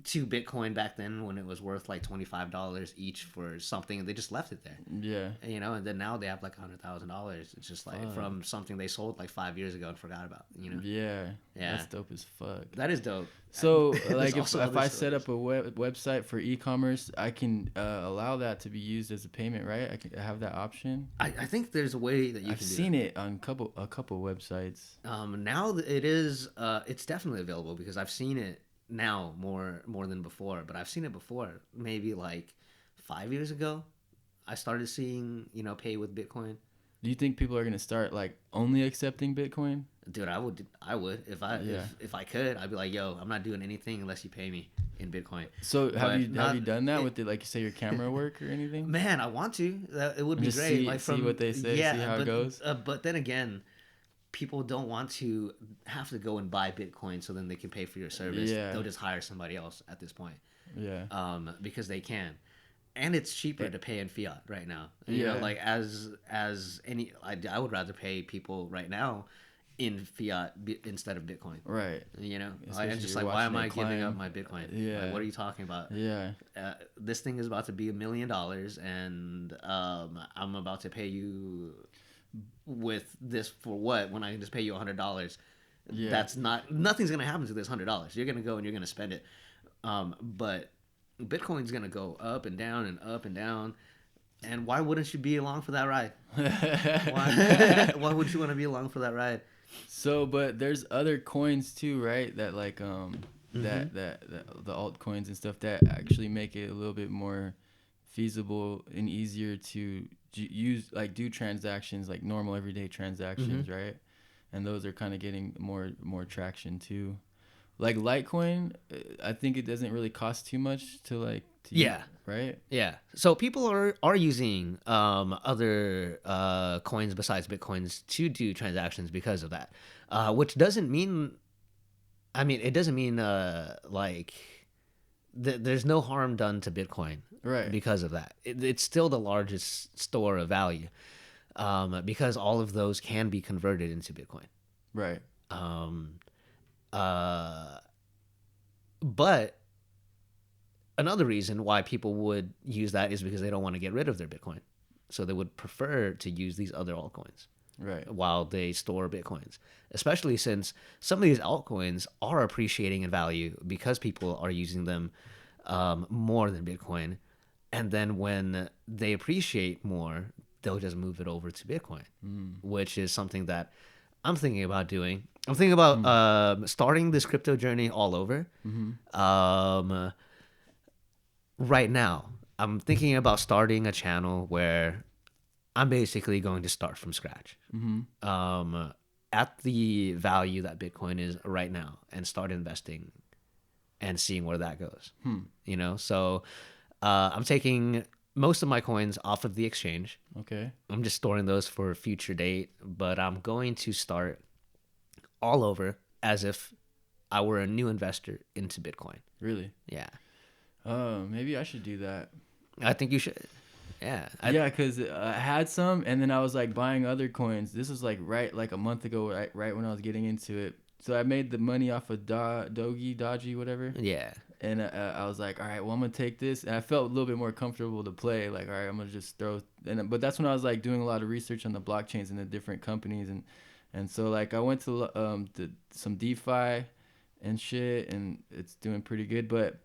2 Bitcoin back then when it was worth like $25 each for something, and they just left it there. Yeah. You know, and then now they have like $100,000. It's just like Fuck. from something they sold like 5 years ago and forgot about. You know, Yeah. Yeah. That's dope as fuck. that is dope. So, There's like, if also if other I set stories. up a website for e-commerce, I can allow that to be used as a payment, right? I can have that option. I think there's a way that you I've can do seen it on a couple websites. Now it is. It's definitely available because I've seen it now more than before. But I've seen it before, maybe like 5 years ago. I started seeing pay with Bitcoin. Do you think people are gonna start like only accepting Bitcoin? Dude, I would if I Yeah. if I could, I'd be like, yo, I'm not doing anything unless you pay me. in Bitcoin. So have you Not, done that with like you say your camera work or anything? man, I want to. It would be Just great. see Like see what they say, see how it goes. But then again, people don't want to have to go and buy Bitcoin so then they can pay for your service. Yeah. They'll just hire somebody else at this point. Yeah. Because they can. And it's cheaper to pay in fiat right now. You know, Yeah. like as any, I would rather pay people right now in fiat instead of Bitcoin. Right. You know, Especially I'm just you're like, why am watching I it giving up climb. my Bitcoin? Yeah. Like, what are you talking about? Yeah. This thing is about to be $1 million, and I'm about to pay you with this for what? When I can just pay you $100. Yeah. That's nothing's gonna happen to this $100. You're gonna go and you're gonna spend it. But Bitcoin's gonna go up and down and up and down. And why wouldn't you be along for that ride? Why would you want to be along for that ride? So, but there's other coins too, right? That like that the altcoins and stuff that actually make it a little bit more feasible and easier to use, like do transactions like normal everyday transactions, right? And those are kind of getting more traction too. Like Litecoin, I think it doesn't really cost too much to like to use, right? Yeah. So people are using other coins besides Bitcoins to do transactions because of that, which doesn't mean, I mean, it doesn't mean like there's no harm done to Bitcoin, right? Because of that. It's still the largest store of value, because all of those can be converted into Bitcoin, right? But another reason why people would use that is because they don't want to get rid of their Bitcoin. So they would prefer to use these other altcoins, right, while they store Bitcoins, especially since some of these altcoins are appreciating in value because people are using them more than Bitcoin. And then when they appreciate more, they'll just move it over to Bitcoin, which is something that I'm thinking about doing. I'm thinking about starting this crypto journey all over. Right now, I'm thinking about starting a channel where I'm basically going to start from scratch, at the value that Bitcoin is right now, and start investing and seeing where that goes. You know, so I'm taking most of my coins off of the exchange. Okay. I'm just storing those for a future date, but I'm going to start all over as if I were a new investor into Bitcoin. Really? Yeah. Maybe I should do that. I think you should. Yeah. Yeah, because I had some, and then I was like buying other coins. This was like like a month ago, right when I was getting into it. So I made the money off of Doji, whatever. Yeah. And I was like, all right, well, I'm going to take this. And I felt a little bit more comfortable to play. Like, all right, I'm going to just throw. But that's when I was like doing a lot of research on the blockchains and the different companies. And so like I went to some DeFi and shit, and it's doing pretty good. But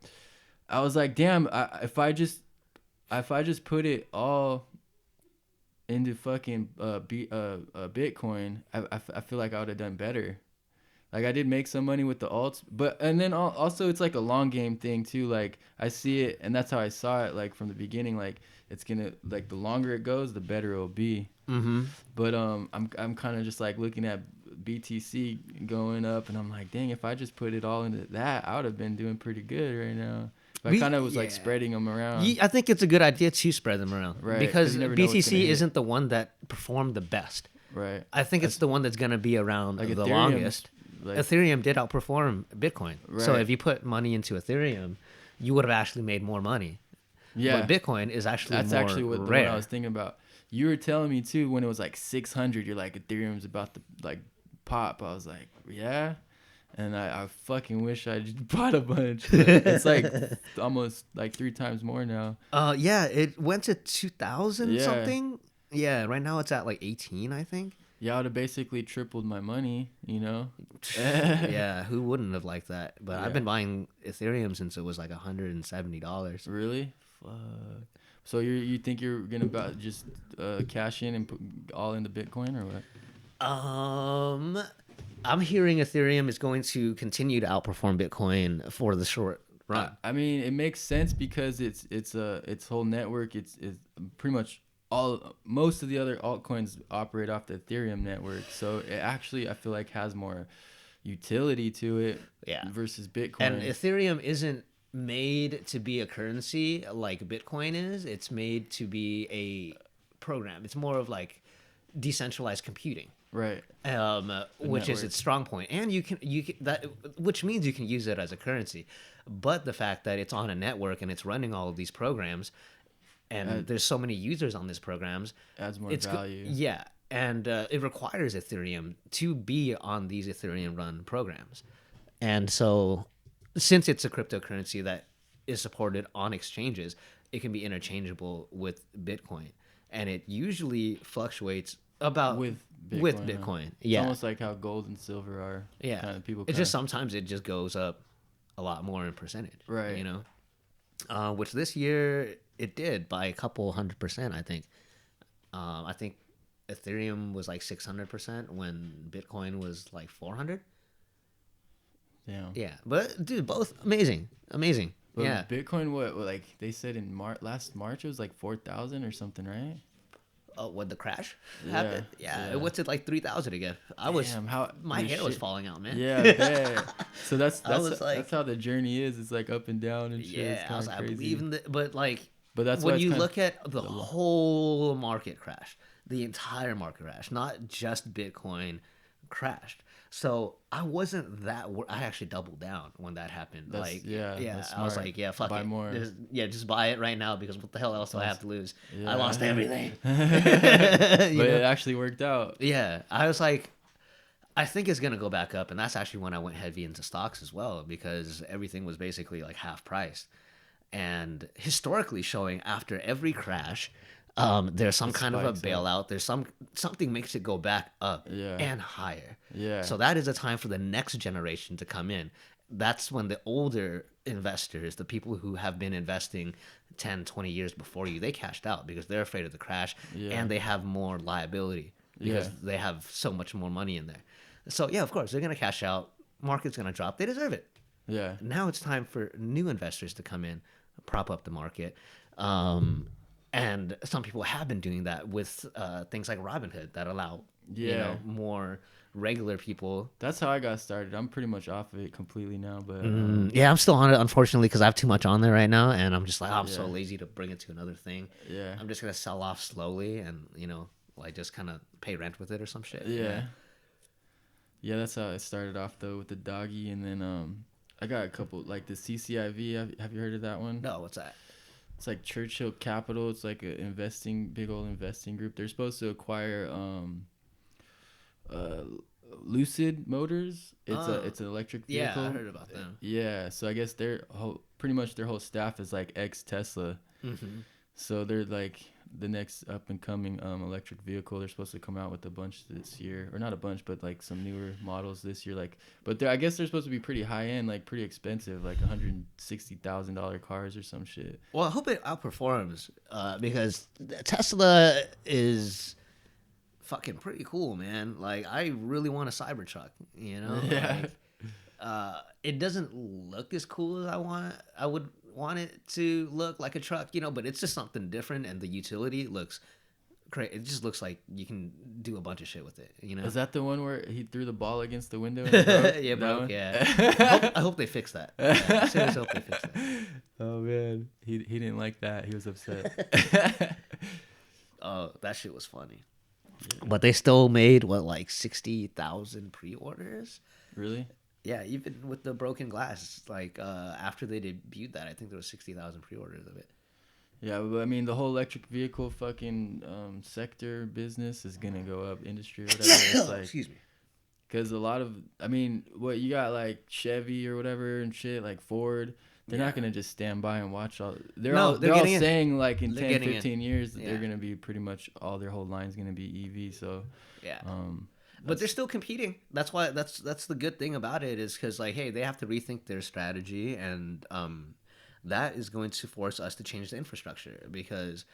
I was like, damn, if I just put it all into fucking Bitcoin, I feel like I would have done better. Like I did make some money with the alts, and then also it's like a long game thing too. Like I see it, and that's how I saw it. Like from the beginning, like it's gonna, like the longer it goes, the better it'll be. But I'm kind of just like looking at BTC going up, and I'm like, dang, if I just put it all into that, I would have been doing pretty good right now. But I kind of was like spreading them around. I think it's a good idea to spread them around, right? Because BTC isn't the one that performed the best. Right. I think it's the one that's gonna be around like the Ethereum, longest. like, Ethereum did outperform Bitcoin. Right. So if you put money into Ethereum, you would have actually made more money. Yeah. But Bitcoin is actually That's more actually what rare. I was thinking about. You were telling me too when it was like 600, you're like Ethereum's about to like pop. I was like, yeah. And I fucking wish I just bought a bunch. It's like almost like 3 times more now. Yeah, it went to 2000 Yeah. something. Yeah, right now it's at like 18, I think. Yeah, I would have basically tripled my money, you know? Yeah, who wouldn't have liked that? But Yeah. I've been buying Ethereum since it was like $170. Really? Fuck. So you think you're going to just cash in and put all into Bitcoin or what? I'm hearing Ethereum is going to continue to outperform Bitcoin for the short run. I mean, it makes sense because its whole network, it's pretty much most of the other altcoins operate off the Ethereum network, so it actually I feel like has more utility to it, Yeah. versus Bitcoin. And Ethereum isn't made to be a currency like Bitcoin is. It's made to be a program. It's more of like decentralized computing, Right. which is network. its strong point, and you can that which means you can use it as a currency. But the fact that it's on a network and it's running all of these programs, and Add, there's so many users on these programs, adds more value. yeah, and it requires Ethereum to be on these Ethereum run programs, and so since it's a cryptocurrency that is supported on exchanges, it can be interchangeable with Bitcoin, and it usually fluctuates about With Bitcoin. with Huh? Bitcoin. It's Yeah, almost like how gold and silver are. yeah. Kind of people. It's Kinda, just sometimes it just goes up a lot more in percentage. Right. You know, which this year it did by a couple 100%. I think Ethereum was like 600% when Bitcoin was like 400. Damn. Yeah, but dude, both amazing, amazing. But Yeah. Bitcoin, what like they said in last March, it was like 4,000 or something, right? Oh, when the crash Yeah, happened, yeah, yeah. it went to like 3,000 again. Damn, how My this hair was shit- falling out, man. Yeah, I bet. So I was like, that's how the journey is. It's like up and down and shit. It's yeah, I kind was of like, I crazy. believe in it, but like But that's why when it's you kind look at the the lo- whole market crash, the entire market crash, not just Bitcoin crashed. So I wasn't that. I actually doubled down when that happened. That's- like, yeah, yeah, that's I was smart. like, yeah, fuck Buy it, more. just buy it right now because what the hell else do I have to lose? Yeah. I lost everything. but You know? it actually worked out. Yeah, I was like, I think it's gonna go back up, and that's actually when I went heavy into stocks as well because everything was basically like half priced, and historically showing after every crash, there's some It kind of a spikes up. bailout. There's something makes it go back up Yeah. and higher. Yeah. So that is a time for the next generation to come in. That's when the older investors, the people who have been investing 10, 20 years before you, they cashed out because they're afraid of the crash Yeah. and they have more liability because Yeah. they have so much more money in there. So yeah, of course, they're going to cash out. Market's going to drop. They deserve it. Yeah. Now it's time for new investors to come in, prop up the market. And some people have been doing that with things like Robinhood that allow Yeah. more regular people. That's how I got started. I'm pretty much off of it completely now, but Yeah, I'm still on it, unfortunately, because I have too much on there right now, and I'm just like, I'm so Yeah. lazy to bring it to another thing. yeah. I'm just gonna sell off slowly, and like just kind of pay rent with it or some shit. Yeah. Yeah, that's how it started off though with the doggy, and then I got a couple like the CCIV. Have you heard of that one? No, what's that? It's like Churchill Capital. It's like a big old investing group. They're supposed to acquire Lucid Motors. It's an electric Yeah, vehicle. I heard about them. Yeah, so I guess pretty much their whole staff is like ex Tesla. Mm-hmm. So they're like the next up and coming electric vehicle. They're supposed to come out with a bunch this year, or not a bunch, but like some newer models this year. Like, but I guess they're supposed to be pretty high end, like pretty expensive, like $160,000 cars or some shit. Well, I hope it outperforms because Tesla is fucking pretty cool, man. Like, I really want a Cybertruck, Yeah. Like, it doesn't look as cool as I would want it to look like a truck, but it's just something different, and the utility looks great. It just looks like you can do a bunch of shit with it, Is that the one where he threw the ball against the window? And it broke? Yeah, That bro. one? Yeah. I hope they fix that. Yeah, I seriously hope they fix that. Oh man, he didn't like that. He was upset. Oh, that shit was funny. But they still made like 60,000 pre-orders. Really? Yeah, even with the broken glass, like after they debuted that, I think there was 60,000 pre-orders of it. Yeah, but I mean, the whole electric vehicle fucking sector business is gonna go up. Industry, or whatever. It's like, Excuse me. because a lot of, I mean, what you got like Chevy or whatever and shit, like Ford. They're not gonna just stand by and watch all. They're all getting in. saying like in They're 10, getting 15 years that Yeah. they're gonna be pretty much all their whole line's gonna be EV. So Yeah. um, But they're still competing. That's why that's the good thing about it is because like, hey, they have to rethink their strategy, and that is going to force us to change the infrastructure because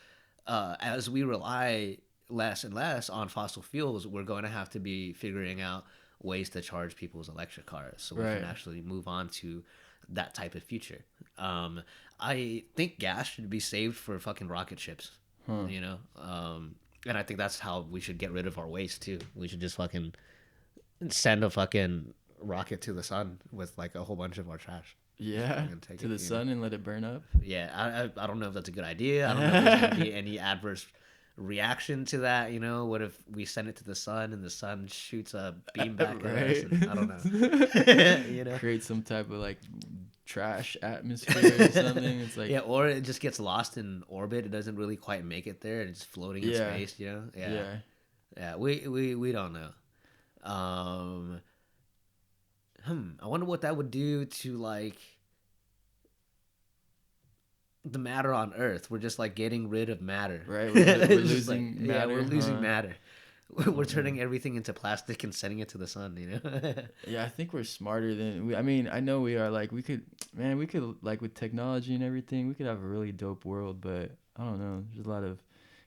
as we rely less and less on fossil fuels, we're going to have to be figuring out ways to charge people's electric cars so we Right. can actually move on to that type of future. I think gas should be saved for fucking rocket ships, and I think that's how we should get rid of our waste too. We should just fucking send a fucking rocket to the sun with like a whole bunch of our trash. Yeah, I'm gonna take to it, the sun and let it burn up. Yeah, I don't know if that's a good idea. I don't know if there's gonna be any adverse reaction to that. What if we send it to the sun and the sun shoots a beam back at us? Right. And I don't know. Create some type of like trash atmosphere or something. It's like, Yeah, or it just gets lost in orbit. It doesn't really quite make it there. It's floating in yeah, space. Yeah, yeah. yeah. We don't know. Um, I wonder what that would do to like the matter on Earth. We're just like getting rid of matter. Right, we're It's just losing like, yeah, matter, we're losing huh? matter. I We're don't know. turning everything into plastic and sending it to the sun. Yeah, I think we're smarter than we. I mean, I know we are. Like, we could, man, we could like with technology and everything, we could have a really dope world. But I don't know. There's a lot of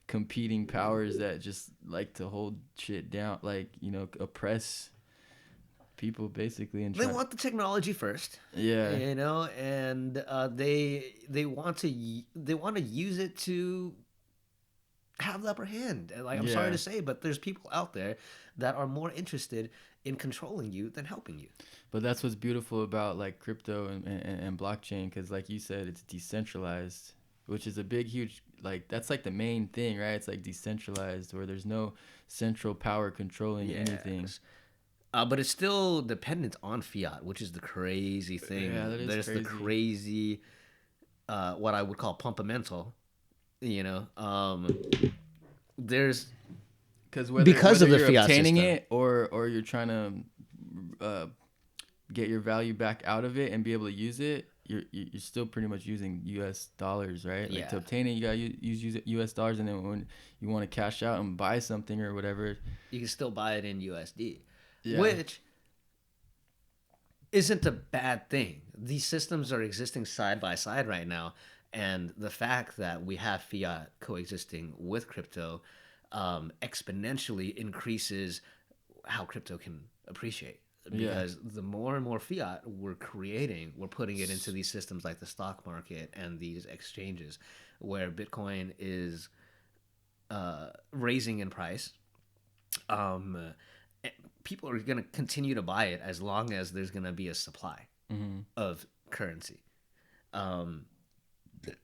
competing powers that just like to hold shit down, like oppress people basically and They try. want the technology first, Yeah, and they want to use it to have the upper hand. And, like, I'm sorry yeah. to say, but there's people out there that are more interested in controlling you than helping you. But that's what's beautiful about like crypto and blockchain, because like you said, it's decentralized, which is a big, huge, like that's like the main thing, right? It's like decentralized where there's no central power controlling anything. Yes. But it's still dependent on fiat, which is the crazy Yeah, thing. that is There's the crazy. crazy, what I would call pumpamental. You know, there's Because because whether of the you're fiat obtaining system. it or you're trying to get your value back out of it and be able to use it, you're still pretty much using U.S. dollars, right? Like Yeah, to obtain it, you gotta use U.S. dollars, and then when you want to cash out and buy something or whatever, you can still buy it in USD, yeah, which isn't a bad thing. These systems are existing side by side right now, and the fact that we have fiat coexisting with crypto exponentially increases how crypto can appreciate. yeah, Because the more and more fiat we're creating, we're putting it into these systems like the stock market and these exchanges, where Bitcoin is raising in price. Um, People are going to continue to buy it as long as there's going to be a supply mm-hmm. of currency. Um,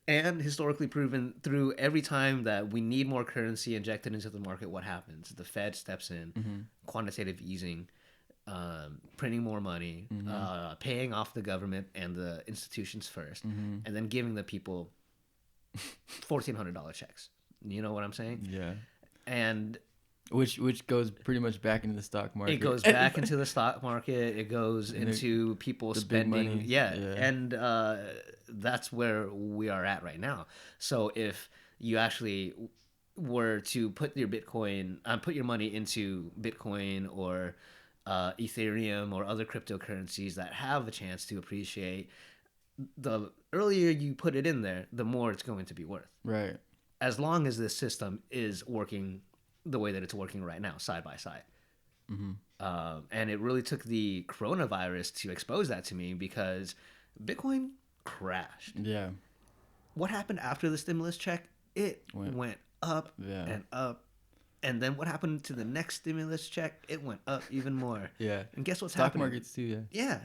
and historically proven through every time that we need more currency injected into the market, what happens? The Fed steps in, Mm-hmm. quantitative easing, printing more money, Mm-hmm. paying off the government and the institutions first, Mm-hmm. and then giving the people $1,400 checks. You know what I'm saying? Yeah. And Which goes pretty much back into the stock it market. goes back into the stock market. It goes And into people the big spending. money. Yeah, Yeah. and that's where we are at right now. So if you actually were to put your put your money into Bitcoin or Ethereum or other cryptocurrencies that have a chance to appreciate, the earlier you put it in there, the more it's going to be worth. Right. As long as this system is working the way that it's working right now, side by side. Mm-hmm. And it really took the coronavirus to expose that to me because Bitcoin crashed. Yeah. What happened after the stimulus check? It Went- went up Yeah. and up. And then what happened to the next stimulus check? It went up even more. Yeah. And guess what's Stock happening? markets too. Yeah. Yeah.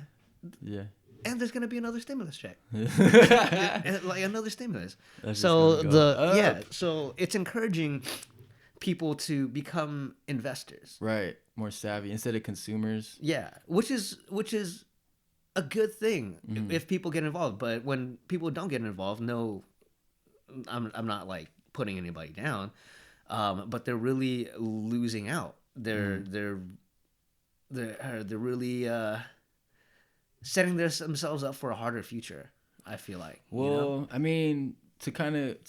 Yeah. And there's going to be another stimulus check. That's And, like another stimulus. just So gonna go up. so it's encouraging people to become investors. Right. More savvy instead of consumers. Yeah, which is a good thing Mhm. if people get involved. But when people don't get involved, no, I'm not like putting anybody down, but they're really losing out. They're really setting themselves up for a harder future. I feel like. Well, I mean, to kind of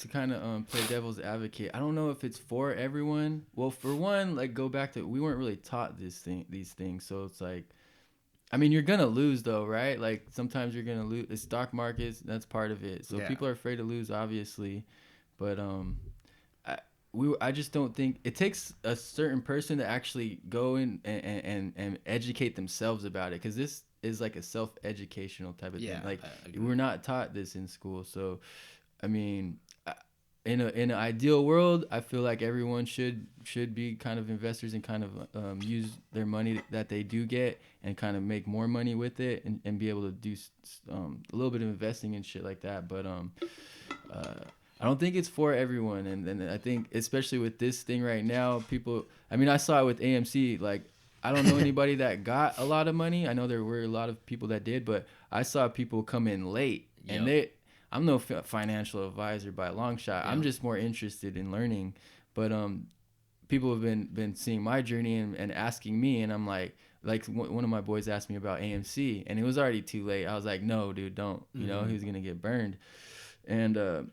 play devil's advocate, I don't know if it's for everyone. Well, for one, like go back to we weren't really taught these things, so it's like, I mean, you're gonna lose though, right? Like sometimes you're gonna lose. The stock markets, that's part of it. So Yeah. people are afraid to lose, obviously, but I just don't think it takes a certain person to actually go in and educate themselves about it, because this is like a self-educational type of Yeah, thing. Like I agree. we're not taught this in school, so I mean, in an ideal world, I feel like everyone should be kind of investors and kind of use their money that they do get and kind of make more money with it and be able to do a little bit of investing and shit like that. But uh, I don't think it's for everyone, and I think especially with this thing right now, people. I mean, I saw it with AMC. Like, I don't know anybody that got a lot of money. I know there were a lot of people that did, but I saw people come in late, and I'm no financial advisor by a long shot. I'm just more interested in learning, but people have been seeing my journey and asking me, and I'm like one of my boys asked me about AMC, and it was already too late. I was like, no, dude, don't. You know, he was gonna get burned, and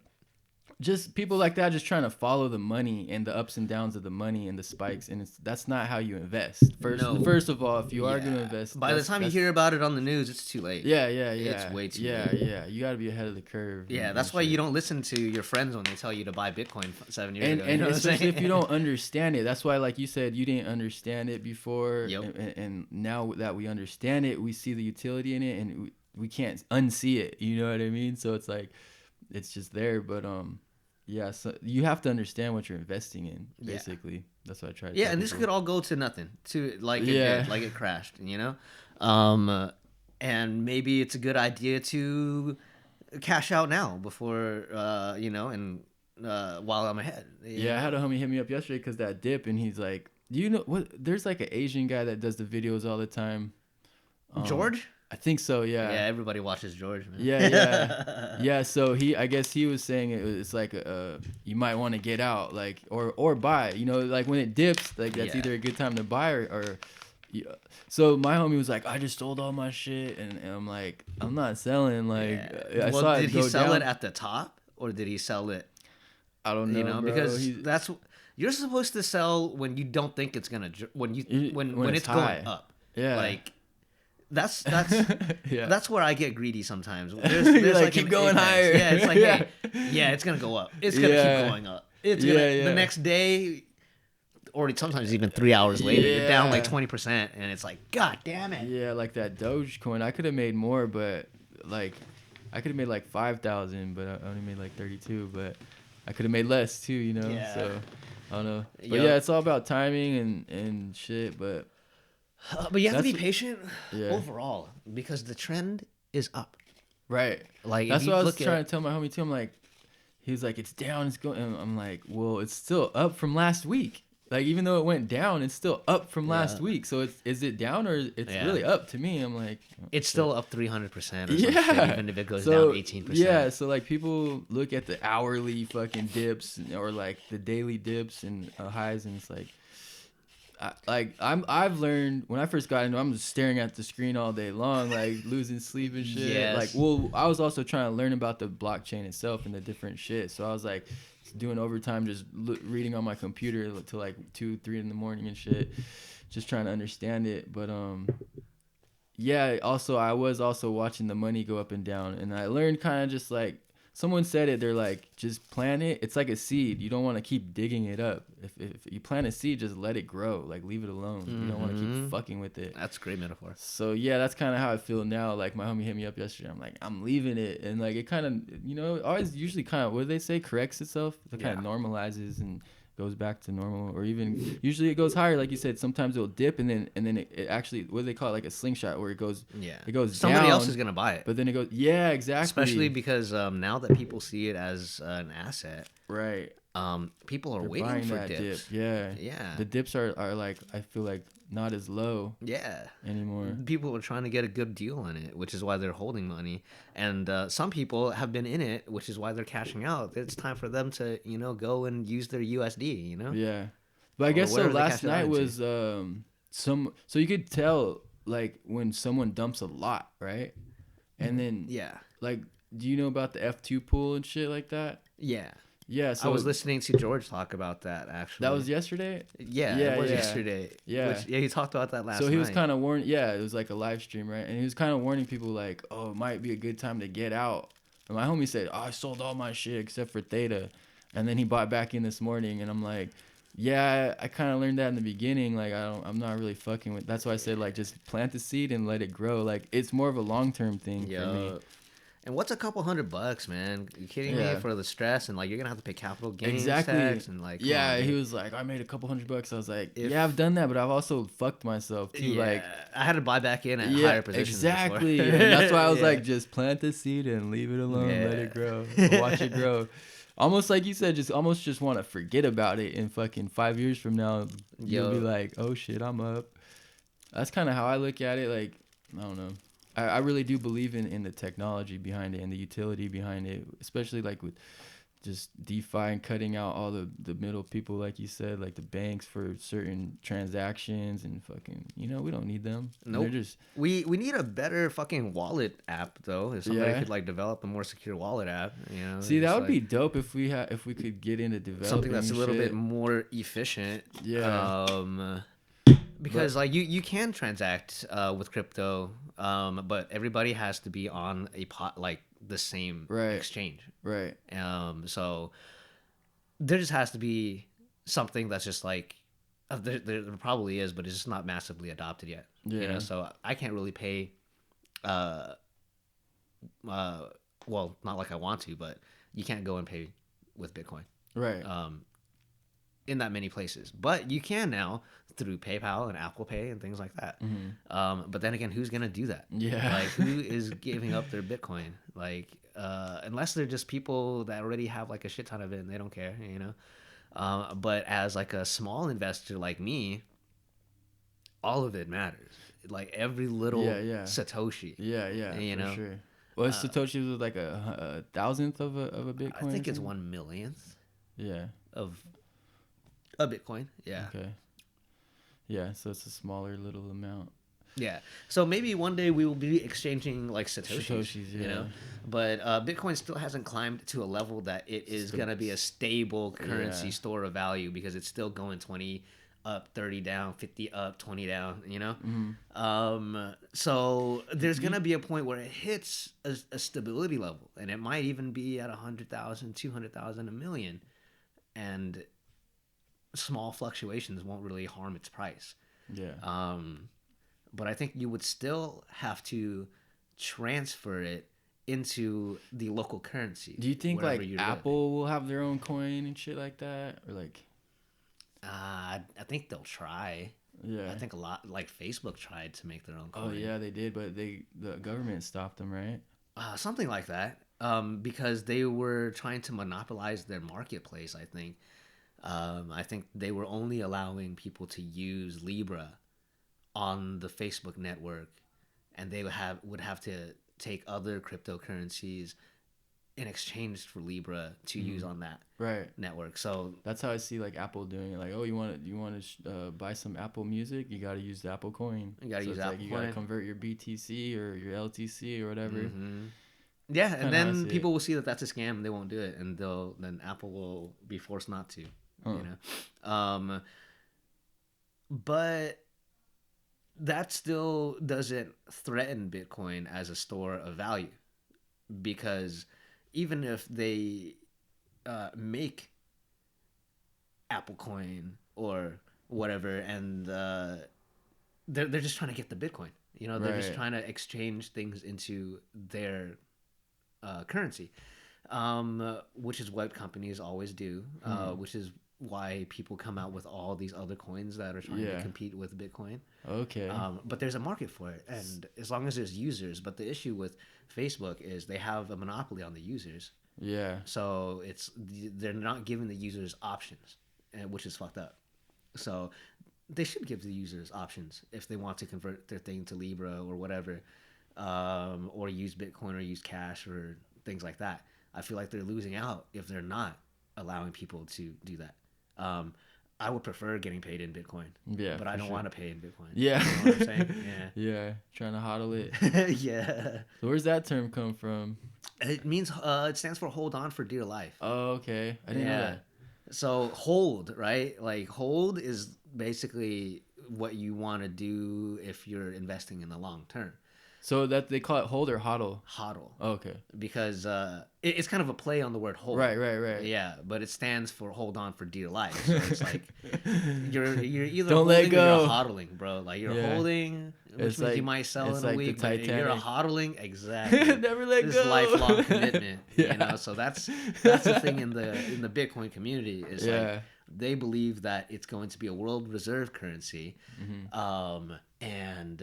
just people like that just trying to follow the money and the ups and downs of the money and the spikes, and that's not how you invest. First of all, if you are gonna invest, by the time you hear about it on the news, it's too late. Yeah. It's way too late. Yeah. You got to be ahead of the curve. Yeah, that's why you don't listen to your friends when they tell you to buy Bitcoin 7 years ago. And especially if you don't understand it. That's why, like you said, you didn't understand it before. Yep. And now that we understand it, we see the utility in it, and we can't unsee it. You know what I mean? So it's like, it's just there. But yeah, so you have to understand what you're investing in, basically. Yeah. That's what I try to and this could all go to nothing, like it crashed, you know? And maybe it's a good idea to cash out now before, you know, and while I'm ahead. Yeah, I had a homie hit me up yesterday because that dip, and he's like, do you know what? There's like an Asian guy that does the videos all the time. George? I think so, yeah. Yeah, everybody watches George, man. Yeah. So I guess he was saying it's like you might want to get out, like or buy. You know, like when it dips, like that's either a good time to buy or So my homie was like, I just sold all my shit, and I'm like, I'm not selling. Like, I saw it did go he sell down. It at the top, or did he sell it? I don't know, you know, bro. because that's you're supposed to sell when you don't think it's gonna when it's going up. Yeah, like. That's yeah. That's where I get greedy sometimes. There's like keep going higher. Yeah, it's like, hey, it's gonna go up. It's gonna keep going up. It's gonna the next day, or sometimes even 3 hours later, you're down like 20%, and it's like, God damn it. Yeah, like that Dogecoin, I could have made more, but like I could have made like 5,000, but I only made like 32. But I could have made less too, you know. Yeah. So I don't know. But yeah, it's all about timing and shit. But you have to be patient overall because the trend is up. Right. Like that's what I was trying to tell my homie too. I'm like, he was like, it's down, it's going. And I'm like, well, it's still up from last week. Like even though it went down, it's still up from last week. So is it down or it's really up to me? I'm like, it's still up 300%. Even if it goes down 18%. Yeah. So like people look at the hourly fucking dips or like the daily dips and highs, and it's like. I've learned when I first got into it, I'm just staring at the screen all day long, like losing sleep and shit. Yes. Like, well, I was also trying to learn about the blockchain itself and the different shit. So I was like doing overtime, just reading on my computer till like 2-3 in the morning and shit, just trying to understand it. But yeah. Also, I was also watching the money go up and down, and I learned kind of just like. Someone said it, they're like, just plant it. It's like a seed. You don't want to keep digging it up. If you plant a seed, just let it grow. Like, leave it alone. You don't want to keep fucking with it. That's a great metaphor. So, yeah, that's kind of how I feel now. Like, my homie hit me up yesterday. I'm like, I'm leaving it. And, like, it kind of, you know, always usually kind of, what do they say, corrects itself? It kind of normalizes and goes back to normal, or even usually it goes higher, like you said. Sometimes it'll dip and then it actually, what do they call it, like a slingshot, where it goes somebody down, else is gonna buy it, but then it goes exactly, especially because now that people see it as an asset, right? People are waiting for dips. The dips are like, I feel like not as low anymore. People are trying to get a good deal on it, which is why they're holding money, and some people have been in it, which is why they're cashing out. It's time for them to go and use their USD, but I guess so last night was so you could tell like when someone dumps a lot, right? And then like, do you know about the F2 pool and shit like that? Yeah, so I was listening to George talk about that, actually. That was yesterday? It was yesterday. He talked about that last night. So he was kind of warning, it was like a live stream, right? And he was kind of warning people like, oh, it might be a good time to get out. And my homie said, oh, I sold all my shit except for Theta. And then he bought back in this morning, and I'm like, yeah, I kind of learned that in the beginning. Like, I'm not really fucking with. That's why I said, like, just plant the seed and let it grow. Like, it's more of a long-term thing for me. And what's a couple $100, man? You kidding me? Yeah. For the stress and like you're gonna have to pay capital gains Exactly. tax and like come Yeah, on, he dude. was like, I made a couple $100. I was like, If yeah, I've done that, but I've also fucked myself too. yeah, Like, I had to buy back in at yeah, higher positions exactly. before. And that's why I was Yeah. like, just plant the seed and leave it alone, let it grow, Yeah. watch it grow. Almost like you said, just want to forget about it. And fucking 5 years from now, you'll be Yo, like, oh shit, I'm up. That's kind of how I look at it. Like, I don't know. I really do believe in the technology behind it and the utility behind it, especially like with just DeFi and cutting out all the middle people, like you said, like the banks for certain transactions and fucking, we don't need them. nope. They're just, We need a better fucking wallet app though. If somebody yeah. could like develop a more secure wallet app, See, that just, would like, be dope if we could get into developing something that's a little shit. bit more efficient. Yeah. Because like you can transact with crypto, but everybody has to be on a pot like the same Right. exchange. Right. So there just has to be something that's just like there probably is, but it's just not massively adopted yet. Yeah. So I can't really pay. Well, not like I want to, but you can't go and pay with Bitcoin. Right. In that many places, but you can now through PayPal and Apple Pay and things like that. But then again, who's gonna do that? Yeah. Like, who is giving up their Bitcoin? Like, unless they're just people that already have like a shit ton of it and they don't care, But as like a small investor like me, all of it matters. Like every little Yeah. Satoshi. Yeah. You For know? sure. Well, Satoshi was like a thousandth of a Bitcoin. I think or it's something? 1/millionth Yeah. of a Bitcoin. Yeah. Okay. Yeah, so it's a smaller little amount. Yeah. So maybe one day we will be exchanging like Satoshis, yeah. But Bitcoin still hasn't climbed to a level that it is going to be a stable currency store of value because it's still going 20 up, 30 down, 50 up, 20 down, So there's going to be a point where it hits a stability level and it might even be at 100,000, 200,000, a million. And small fluctuations won't really harm its price. Yeah. But I think you would still have to transfer it into the local currency. Do you think wherever like you live. Apple will have their own coin and shit like that, or like? I think they'll try. Yeah. I think a lot like Facebook tried to make their own coin. Oh yeah, they did, but the government stopped them, right? Something like that. Because they were trying to monopolize their marketplace. I think they were only allowing people to use Libra on the Facebook network, and they would have to take other cryptocurrencies in exchange for Libra to use on that network. So that's how I see like Apple doing it. Like, oh, you want to buy some Apple Music? You got to use the Apple coin. You got to use Apple coin. You got to convert your BTC or your LTC or whatever. Mm-hmm. Yeah, and then people will see that that's a scam and they won't do it, and then Apple will be forced not to. But that still doesn't threaten Bitcoin as a store of value, because even if they make Apple Coin or whatever, and they're just trying to get the Bitcoin, they're just trying to exchange things into their currency, which is what companies always do, which is why people come out with all these other coins that are trying to compete with Bitcoin. Okay. But there's a market for it, and as long as there's users. But the issue with Facebook is they have a monopoly on the users. Yeah. So they're not giving the users options, which is fucked up. So they should give the users options if they want to convert their thing to Libra or whatever, or use Bitcoin or use cash or things like that. I feel like they're losing out if they're not allowing people to do that. I would prefer getting paid in Bitcoin. Yeah, but I don't want to pay in Bitcoin. Yeah. You know what I'm saying? Yeah. Yeah. Trying to hodl it. Yeah. So where's that term come from? It means it stands for hold on for dear life. Oh, okay. I didn't know that. So hold, right? Like hold is basically what you want to do if you're investing in the long term. So that they call it hold or hodl. HODL. Oh, okay. Because it's kind of a play on the word hold. Right. Yeah, but it stands for hold on for dear life. So it's like you're either Don't let holding or you're go. hodling, bro. Like you're Yeah. holding, which It's means you like might sell it's in a like the week, but you're Titanic. hodling exactly. Never let This go. lifelong commitment, Yeah. you know. So that's the thing in the Bitcoin community is like Yeah. they believe that it's going to be a world reserve currency, Mm-hmm. and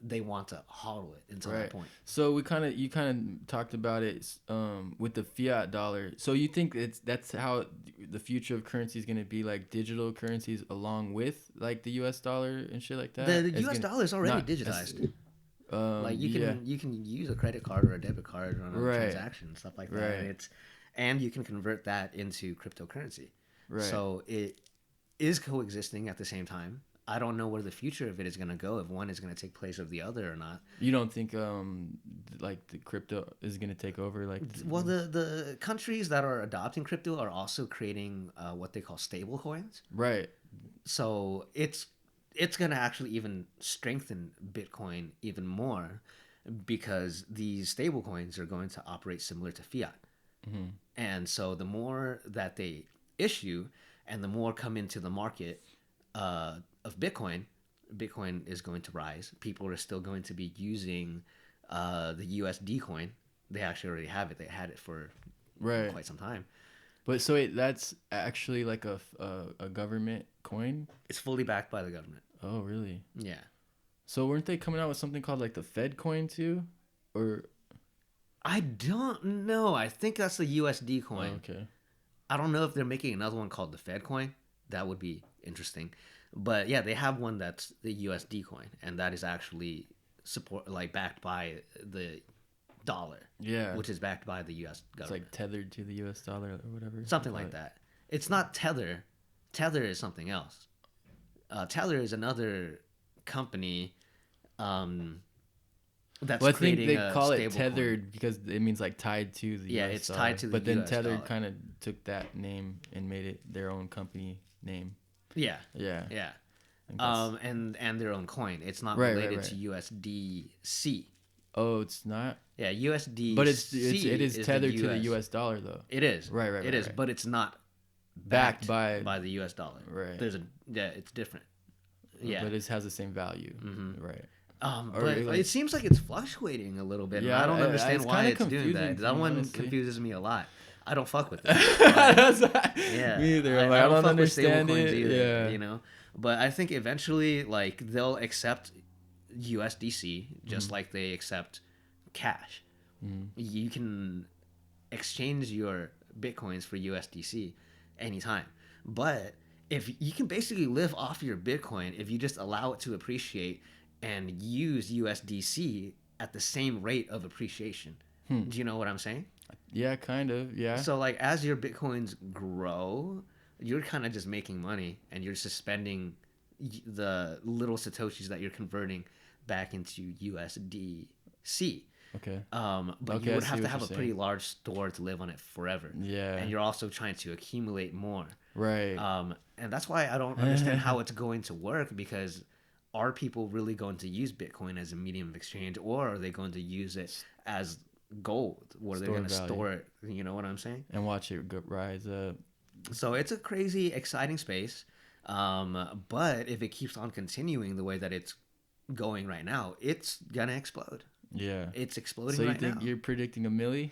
they want to hodl it until Right. that point. So you kind of talked about it with the fiat dollar. So you think that's how the future of currency is going to be, like digital currencies along with like the U.S. dollar and shit like that? The It's U.S. gonna- dollar is already not- digitized. Like yeah. you can use a credit card or a debit card on a Right. transaction and stuff like that. Right. And you can convert that into cryptocurrency. Right. So it is coexisting at the same time. I don't know where the future of it is going to go, if one is going to take place of the other or not. You don't think like the crypto is going to take over like Well, the countries that are adopting crypto are also creating what they call stable coins. right. So it's going to actually even strengthen Bitcoin even more because these stable coins are going to operate similar to fiat. Mm-hmm. And so the more that they issue and the more come into the market of Bitcoin, Bitcoin is going to rise. People are still going to be using the USD coin. They actually already have it. They had it for Right. quite some time. But so that's actually like a government coin? It's fully backed by the government. Oh, really? Yeah. So weren't they coming out with something called like the Fed coin too? Or I don't know. I think that's the USD coin. oh, okay. I don't know if they're making another one called the Fed coin. That would be interesting. But yeah, they have one that's the USD coin, and that is actually backed by the dollar. Yeah. Which is backed by the U.S. It's government. like tethered to the US dollar or whatever. Something like that. It's not Tether. Tether is something else. Tether is another company that's Well, I think creating they call it stable tethered coin. because it means like tied to the Yeah, US it's dollar. tied to the But then US tethered dollar. kind of took that name and made it their own company name. Yeah. Yeah. Yeah. I think that's- And their own coin. It's not Right, related right. to USDC. Oh, it's not. Yeah, USDC. But it is tethered to the US. US dollar though. It is. Right. It is, Right. but it's not Backed by the US dollar. right. It's different. Yeah. But it has the same value. Right. Or But like- it seems like it's fluctuating a little bit. Yeah, and I don't understand it's why kinda it's doing confusing that. to That me, one honestly. confuses me a lot. I don't fuck with it. That's not, Yeah, me either. I Like, I don't fuck with understand stablecoins it. either. Yeah. You know, but I think eventually, like they'll accept USDC just like they accept cash. You can exchange your bitcoins for USDC anytime, but if you can basically live off your Bitcoin if you just allow it to appreciate and use USDC at the same rate of appreciation. Do you know what I'm saying? Yeah, kind of. Yeah. So like as your Bitcoins grow, you're kind of just making money and you're suspending the little satoshis that you're converting back into USDC. Okay. But Okay, you I would see have to what have a you're pretty saying. large store to live on it forever. Yeah. And you're also trying to accumulate more. Right. And that's why I don't understand how it's going to work, because are people really going to use Bitcoin as a medium of exchange, or are they going to use it as gold where they're Store going to value. store it? You know what I'm saying? And watch it rise up. So it's a crazy, exciting space. But if it keeps on continuing the way that it's going right now, it's going to explode. Yeah. It's exploding So you right think now. you're predicting a milli?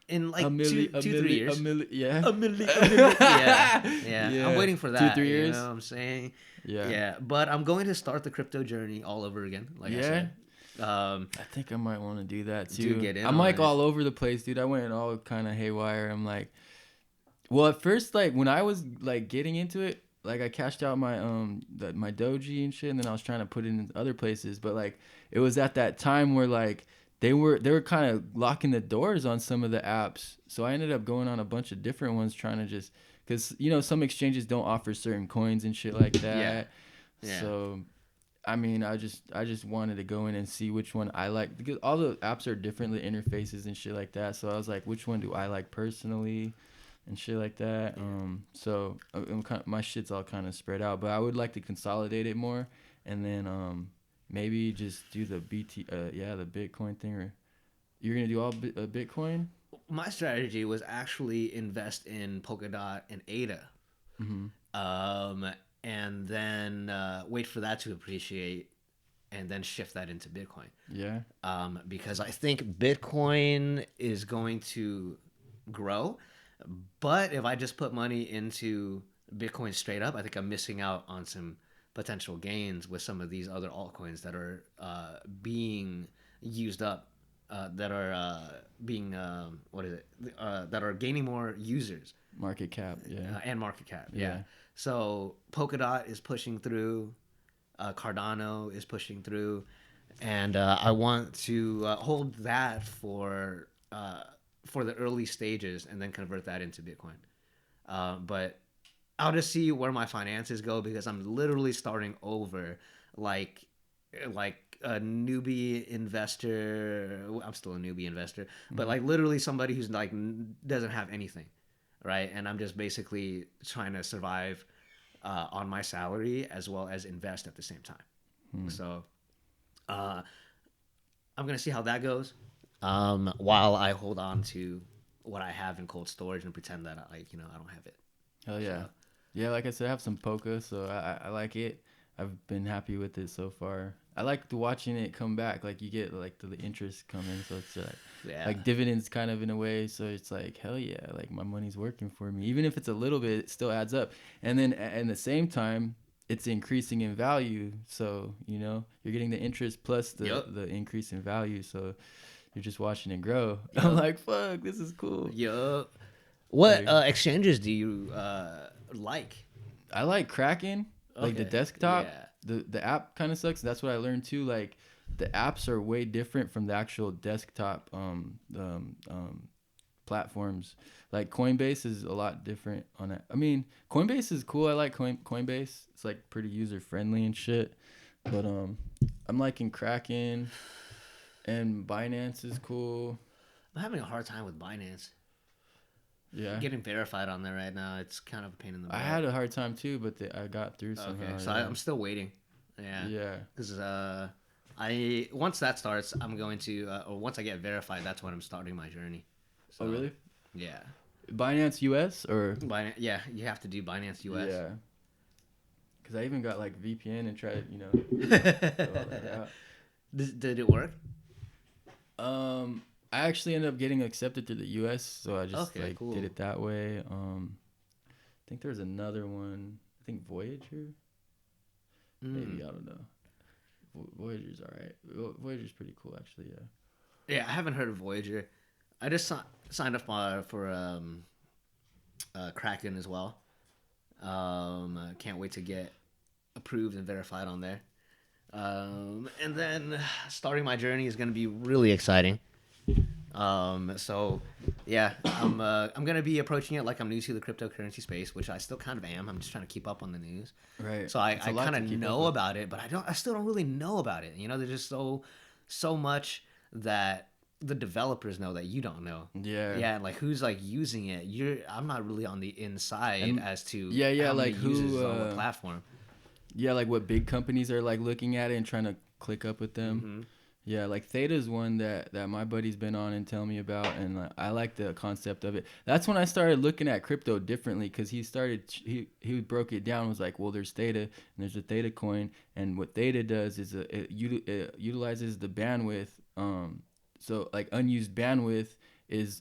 In like a milli, 3 years. yeah. Yeah. I'm waiting for that. 2-3 years. You know what I'm saying? Yeah. Yeah. But I'm going to start the crypto journey all over again, like I Yeah? said. I think I might want to do that too. Dude, get in I'm on like it. all over the place, dude. I went all kind of haywire. I'm like, well, at first, like when I was like getting into it, like I cashed out my my doji and shit, and then I was trying to put it in other places, but like it was at that time where like they were kind of locking the doors on some of the apps, so I ended up going on a bunch of different ones trying to just because some exchanges don't offer certain coins and shit like that. Yeah. So I mean, I just wanted to go in and see which one I like, because all the apps are different, the interfaces and shit like that. So I was like, which one do I like personally and shit like that. So my shit's all kind of spread out, but I would like to consolidate it more and then maybe just do the the Bitcoin thing, or you're gonna do all Bitcoin? My strategy was actually invest in Polkadot and ADA, Mm-hmm. um, and then wait for that to appreciate, and then shift that into Bitcoin. Yeah. Because I think Bitcoin is going to grow, but if I just put money into Bitcoin straight up, I think I'm missing out on some potential gains with some of these other altcoins that are being used up, that are being what is it? That are gaining more users Market cap. Yeah. and market cap. Yeah. Yeah. So Polkadot is pushing through. Cardano is pushing through, and I want to hold that for the early stages and then convert that into Bitcoin. But I'll just see where my finances go because I'm literally starting over, like a newbie investor. I'm still a newbie investor, but like literally somebody who's like doesn't have anything, right? And I'm just basically trying to survive on my salary as well as invest at the same time. So uh, I'm gonna see how that goes. While I hold on to what I have in cold storage and pretend that I don't have it. Hell yeah. So Yeah, like I said, I have some Poca, so I like it. I've been happy with it so far. I like watching it come back. Like you get like the interest coming, so it's yeah, like dividends kind of in a way. So it's like hell yeah, like my money's working for me. Even if it's a little bit, it still adds up. And then at the same time, it's increasing in value. So you're getting the interest plus yep, the increase in value. So you're just watching it grow. I'm yep, like, fuck, this is cool. yep. What Like exchanges do you like? I like Kraken, like the Okay, desktop. yeah, The app kind of sucks. That's what I learned too. Like the apps are way different from the actual desktop platforms. Like Coinbase is a lot different on it. I mean, Coinbase is cool. I like Coinbase. It's like pretty user friendly and shit. But I'm liking Kraken, and Binance is cool. I'm having a hard time with Binance. Yeah. Getting verified on there right now, it's kind of a pain in the I butt. had a hard time too, but I got through Okay, somehow. so Yeah. I'm still waiting. Yeah, Yeah. because I once that starts, I'm going to or once I get verified, that's when I'm starting my journey. So, Oh really? Yeah. Binance US or Yeah, you have to do Binance US. yeah, because I even got like VPN and tried fill all that out. Did it work? I actually ended up getting accepted to the US, so I just Okay, cool. did it that way. I think there's another one. I think Voyager. Maybe I don't know. Voyager's alright. Voyager's pretty cool actually. Yeah. Yeah, I haven't heard of Voyager. I just signed up for Kraken as well. Can't wait to get approved and verified on there. And then starting my journey is going to be really exciting. So yeah, I'm gonna be approaching it like I'm new to the cryptocurrency space, which I still kind of am. I'm just trying to keep up on the news. Right. So I It's a kind lot to of keep up know with. about it, but I still don't really know about it. There's just so much that the developers know that you don't know. Yeah. Yeah, and like who's like using it. I'm not really on the inside And as to yeah, how many like users who is on what platform. yeah, like what big companies are like looking at it and trying to click up with them. Mm-hmm. Yeah, like Theta's one that my buddy's been on and telling me about, and I like the concept of it. That's when I started looking at crypto differently because he broke it down. Was like, well, there's Theta and there's a Theta coin, and what Theta does is it utilizes the bandwidth. So like unused bandwidth is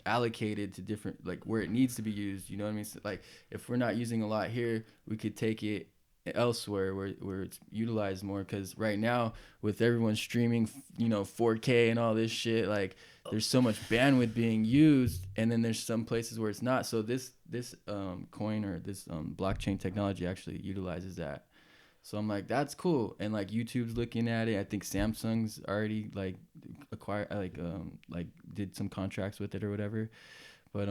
allocated to different like where it needs to be used. You know what I mean? So, like if we're not using a lot here, we could take it elsewhere where it's utilized more, because right now with everyone streaming 4K and all this shit, like there's so much bandwidth being used, and then there's some places where it's not. So this coin or this blockchain technology actually utilizes that. So I'm like, that's cool. And like YouTube's looking at it. I think Samsung's already like acquired like did some contracts with it or whatever. But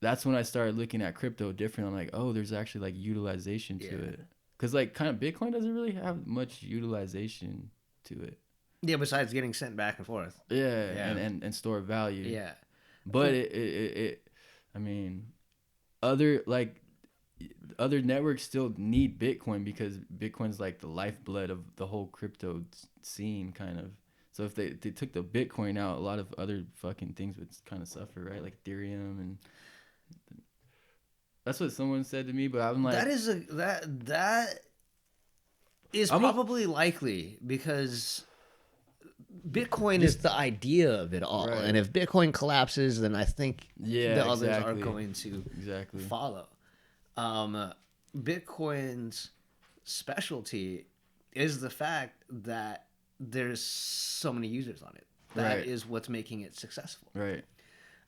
that's when I started looking at crypto different. I'm like, oh, there's actually like utilization to it. Because like kind of Bitcoin doesn't really have much utilization to it. Yeah, besides getting sent back and forth. Yeah, Yeah. and store value. Yeah. But it I mean, other like other networks still need Bitcoin because Bitcoin's like the lifeblood of the whole crypto scene, kind of. So if they took the Bitcoin out, a lot of other fucking things would kind of suffer, right? Like Ethereum, and that's what someone said to me. But I'm like, that is I'm a, probably likely because Bitcoin is just the idea of it all, right. and if Bitcoin collapses, then I think Yeah, the others are exactly. going to Exactly. follow. Bitcoin's specialty is the fact that there's so many users on it. That Right. is what's making it successful. Right.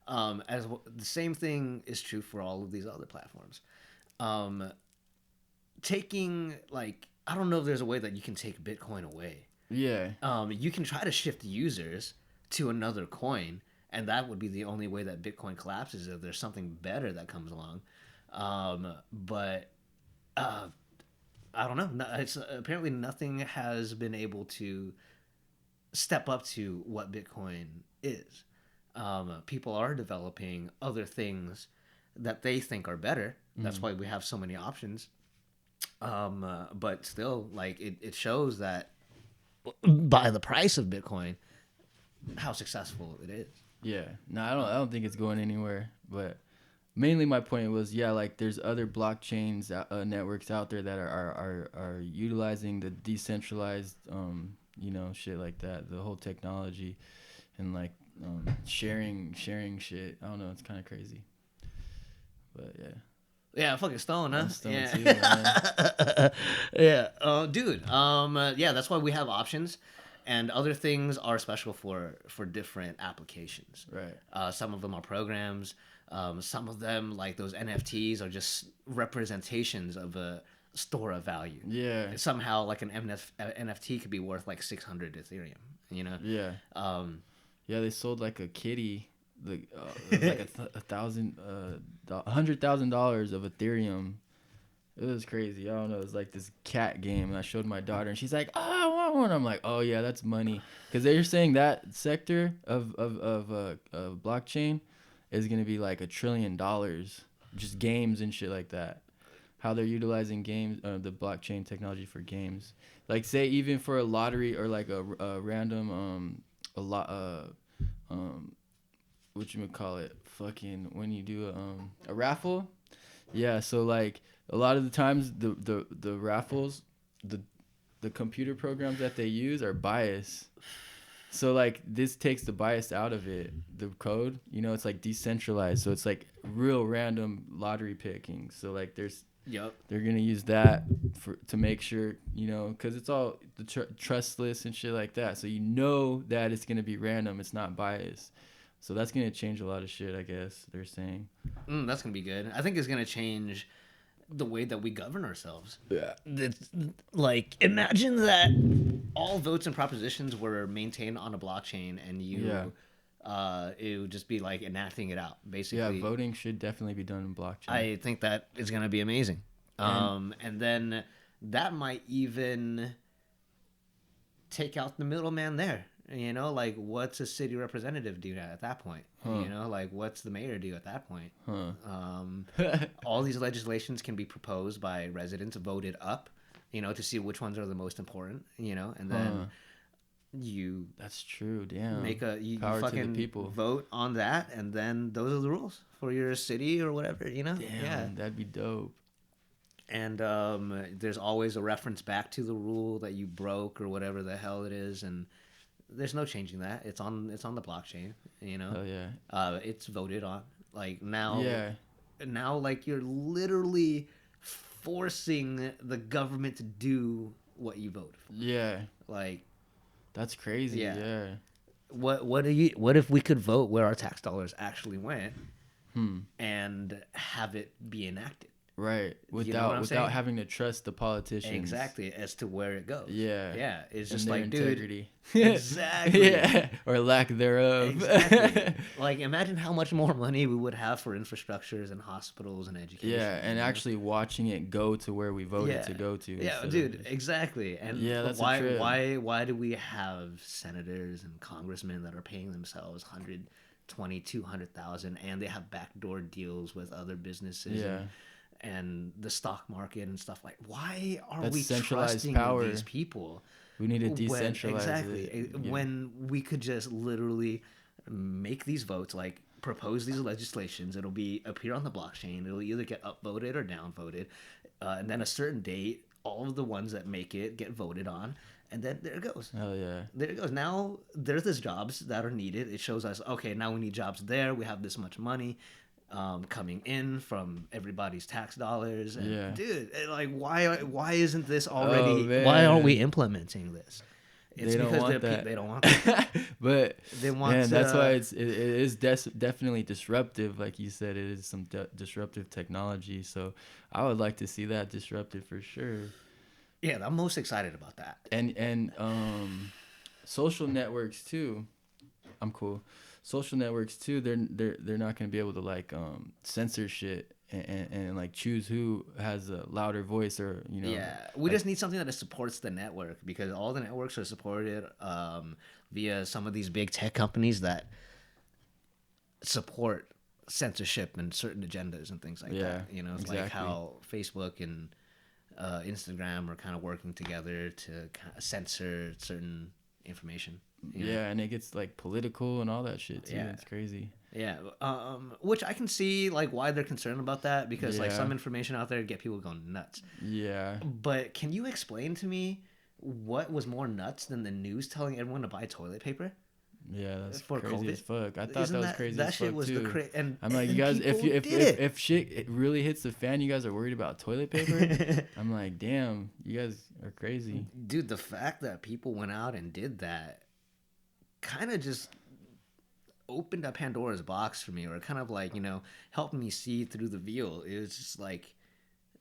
The same thing is true for all of these other platforms. Um, taking like I don't know if there's a way that you can take Bitcoin away. Yeah. You can try to shift users to another coin, and that would be the only way that Bitcoin collapses if there's something better that comes along. But I don't know. It's apparently nothing has been able to step up to what Bitcoin is. People are developing other things that they think are better. That's why we have so many options. But still, like it shows that by the price of Bitcoin, how successful it is. Yeah. No, I don't think it's going anywhere. But mainly my point was, yeah, like there's other blockchains networks out there that are utilizing the decentralized shit like that, the whole technology, and like sharing shit. I don't know, it's kind of crazy. But yeah. Yeah, fucking Stone, huh? I'm stoned Yeah, too, man. yeah, dude. Yeah, that's why we have options, and other things are special for different applications. Right. Some of them are programs. Some of them, like those NFTs, are just representations of a store of value. Yeah. Somehow, like an NFT could be worth like 600 Ethereum. You know. Yeah. Um, Yeah, they sold like a kitty, like it was like $100,000 of Ethereum. It was crazy. I don't know. It was like this cat game, and I showed my daughter, and she's like, "Oh, I want one." I'm like, "Oh yeah, that's money," because they're saying that sector of blockchain is gonna be like $1 trillion, just games and shit like that. How they're utilizing games, the blockchain technology for games. Like say even for a lottery or like a random a lot what you would call it, fucking when you do a raffle. Yeah, so like a lot of the times the raffles, the the computer programs that they use are biased. So like this takes the bias out of it. The code, it's like decentralized. So it's like real random lottery picking. So like Yep. they're gonna use that to make sure, because it's all the trustless and shit like that. So that it's gonna be random. It's not biased. So that's gonna change a lot of shit. I guess they're saying. That's gonna be good. I think it's gonna change the way that we govern ourselves. Yeah. Like, imagine that all votes and propositions were maintained on a blockchain, and it would just be like enacting it out, basically. Yeah, voting should definitely be done in blockchain. I think that is gonna be amazing. And then that might even take out the middleman there. Like what's a city representative do at that point? Like what's the mayor do at that point? All these legislations can be proposed by residents, voted up, to see which ones are the most important, and then you That's true. Damn. you Power to the fucking people. vote on that, and then those are the rules for your city or whatever, Damn, yeah. that'd be dope. And there's always a reference back to the rule that you broke or whatever the hell it is, and there's no changing that. It's on the blockchain, Oh yeah. it's voted on. Like now, Yeah. like you're literally forcing the government to do what you voted for. Yeah. Like That's crazy. Yeah. Yeah. what if we could vote where our tax dollars actually went Hmm. and have it be enacted? Right. You know what I'm saying? Without having to trust the politicians. Exactly, as to where it goes. Yeah. Yeah. It's And just their like, integrity. dude. Exactly. Yeah. Or lack thereof. Exactly. Like, imagine how much more money we would have for infrastructures and hospitals and education. Yeah, and actually watching it go to where we voted to go to. Yeah, instead dude, of- exactly. And Yeah, that's a trip. why do we have senators and congressmen that are paying themselves 120, 200,000, and they have backdoor deals with other businesses? Yeah. and the stock market and stuff. Like, why are That's we centralized trusting power. these people We need to when decentralize it. Yeah. when we could just literally make these votes, like propose these legislations? It'll be appear on the blockchain. It'll either get upvoted or downvoted, and then a certain date, all of the ones that make it get voted on, and then there it goes. Hell yeah. There it goes. Now there's this jobs that are needed. It shows us, okay, now we need jobs there. We have this much money coming in from everybody's tax dollars. And Yeah. dude, like why isn't this Oh, already? Why aren't we man. implementing this? It's They don't because want that. they don't want that. But They want. man, that's why it is definitely disruptive. Like you said, it is some disruptive technology. So I would like to see that disrupted for sure. Yeah, I'm most excited about that. And social networks too. I'm cool. Social networks too. They're not gonna be able to like censor shit and like choose who has a louder voice or Yeah, we just need something that supports the network, because all the networks are supported via some of these big tech companies that support censorship and certain agendas and things like that. It's exactly. like how Facebook and Instagram are kind of working together to kind of censor certain information. Yeah, and it gets like political and all that shit too. Yeah. It's crazy. Yeah, which I can see like why they're concerned about that, because like Yeah. some information out there get people going nuts. Yeah. But can you explain to me what was more nuts than the news telling everyone to buy toilet paper? Yeah, that's For crazy COVID? as fuck. I thought Isn't that was crazy that as shit fuck was too. the and I'm like, you and guys, people if did it. if shit it really hits the fan, you guys are worried about toilet paper. I'm like, damn, you guys are crazy. Dude, the fact that people went out and did that kind of just opened up Pandora's box for me, or kind of like, helped me see through the veil. It was just like,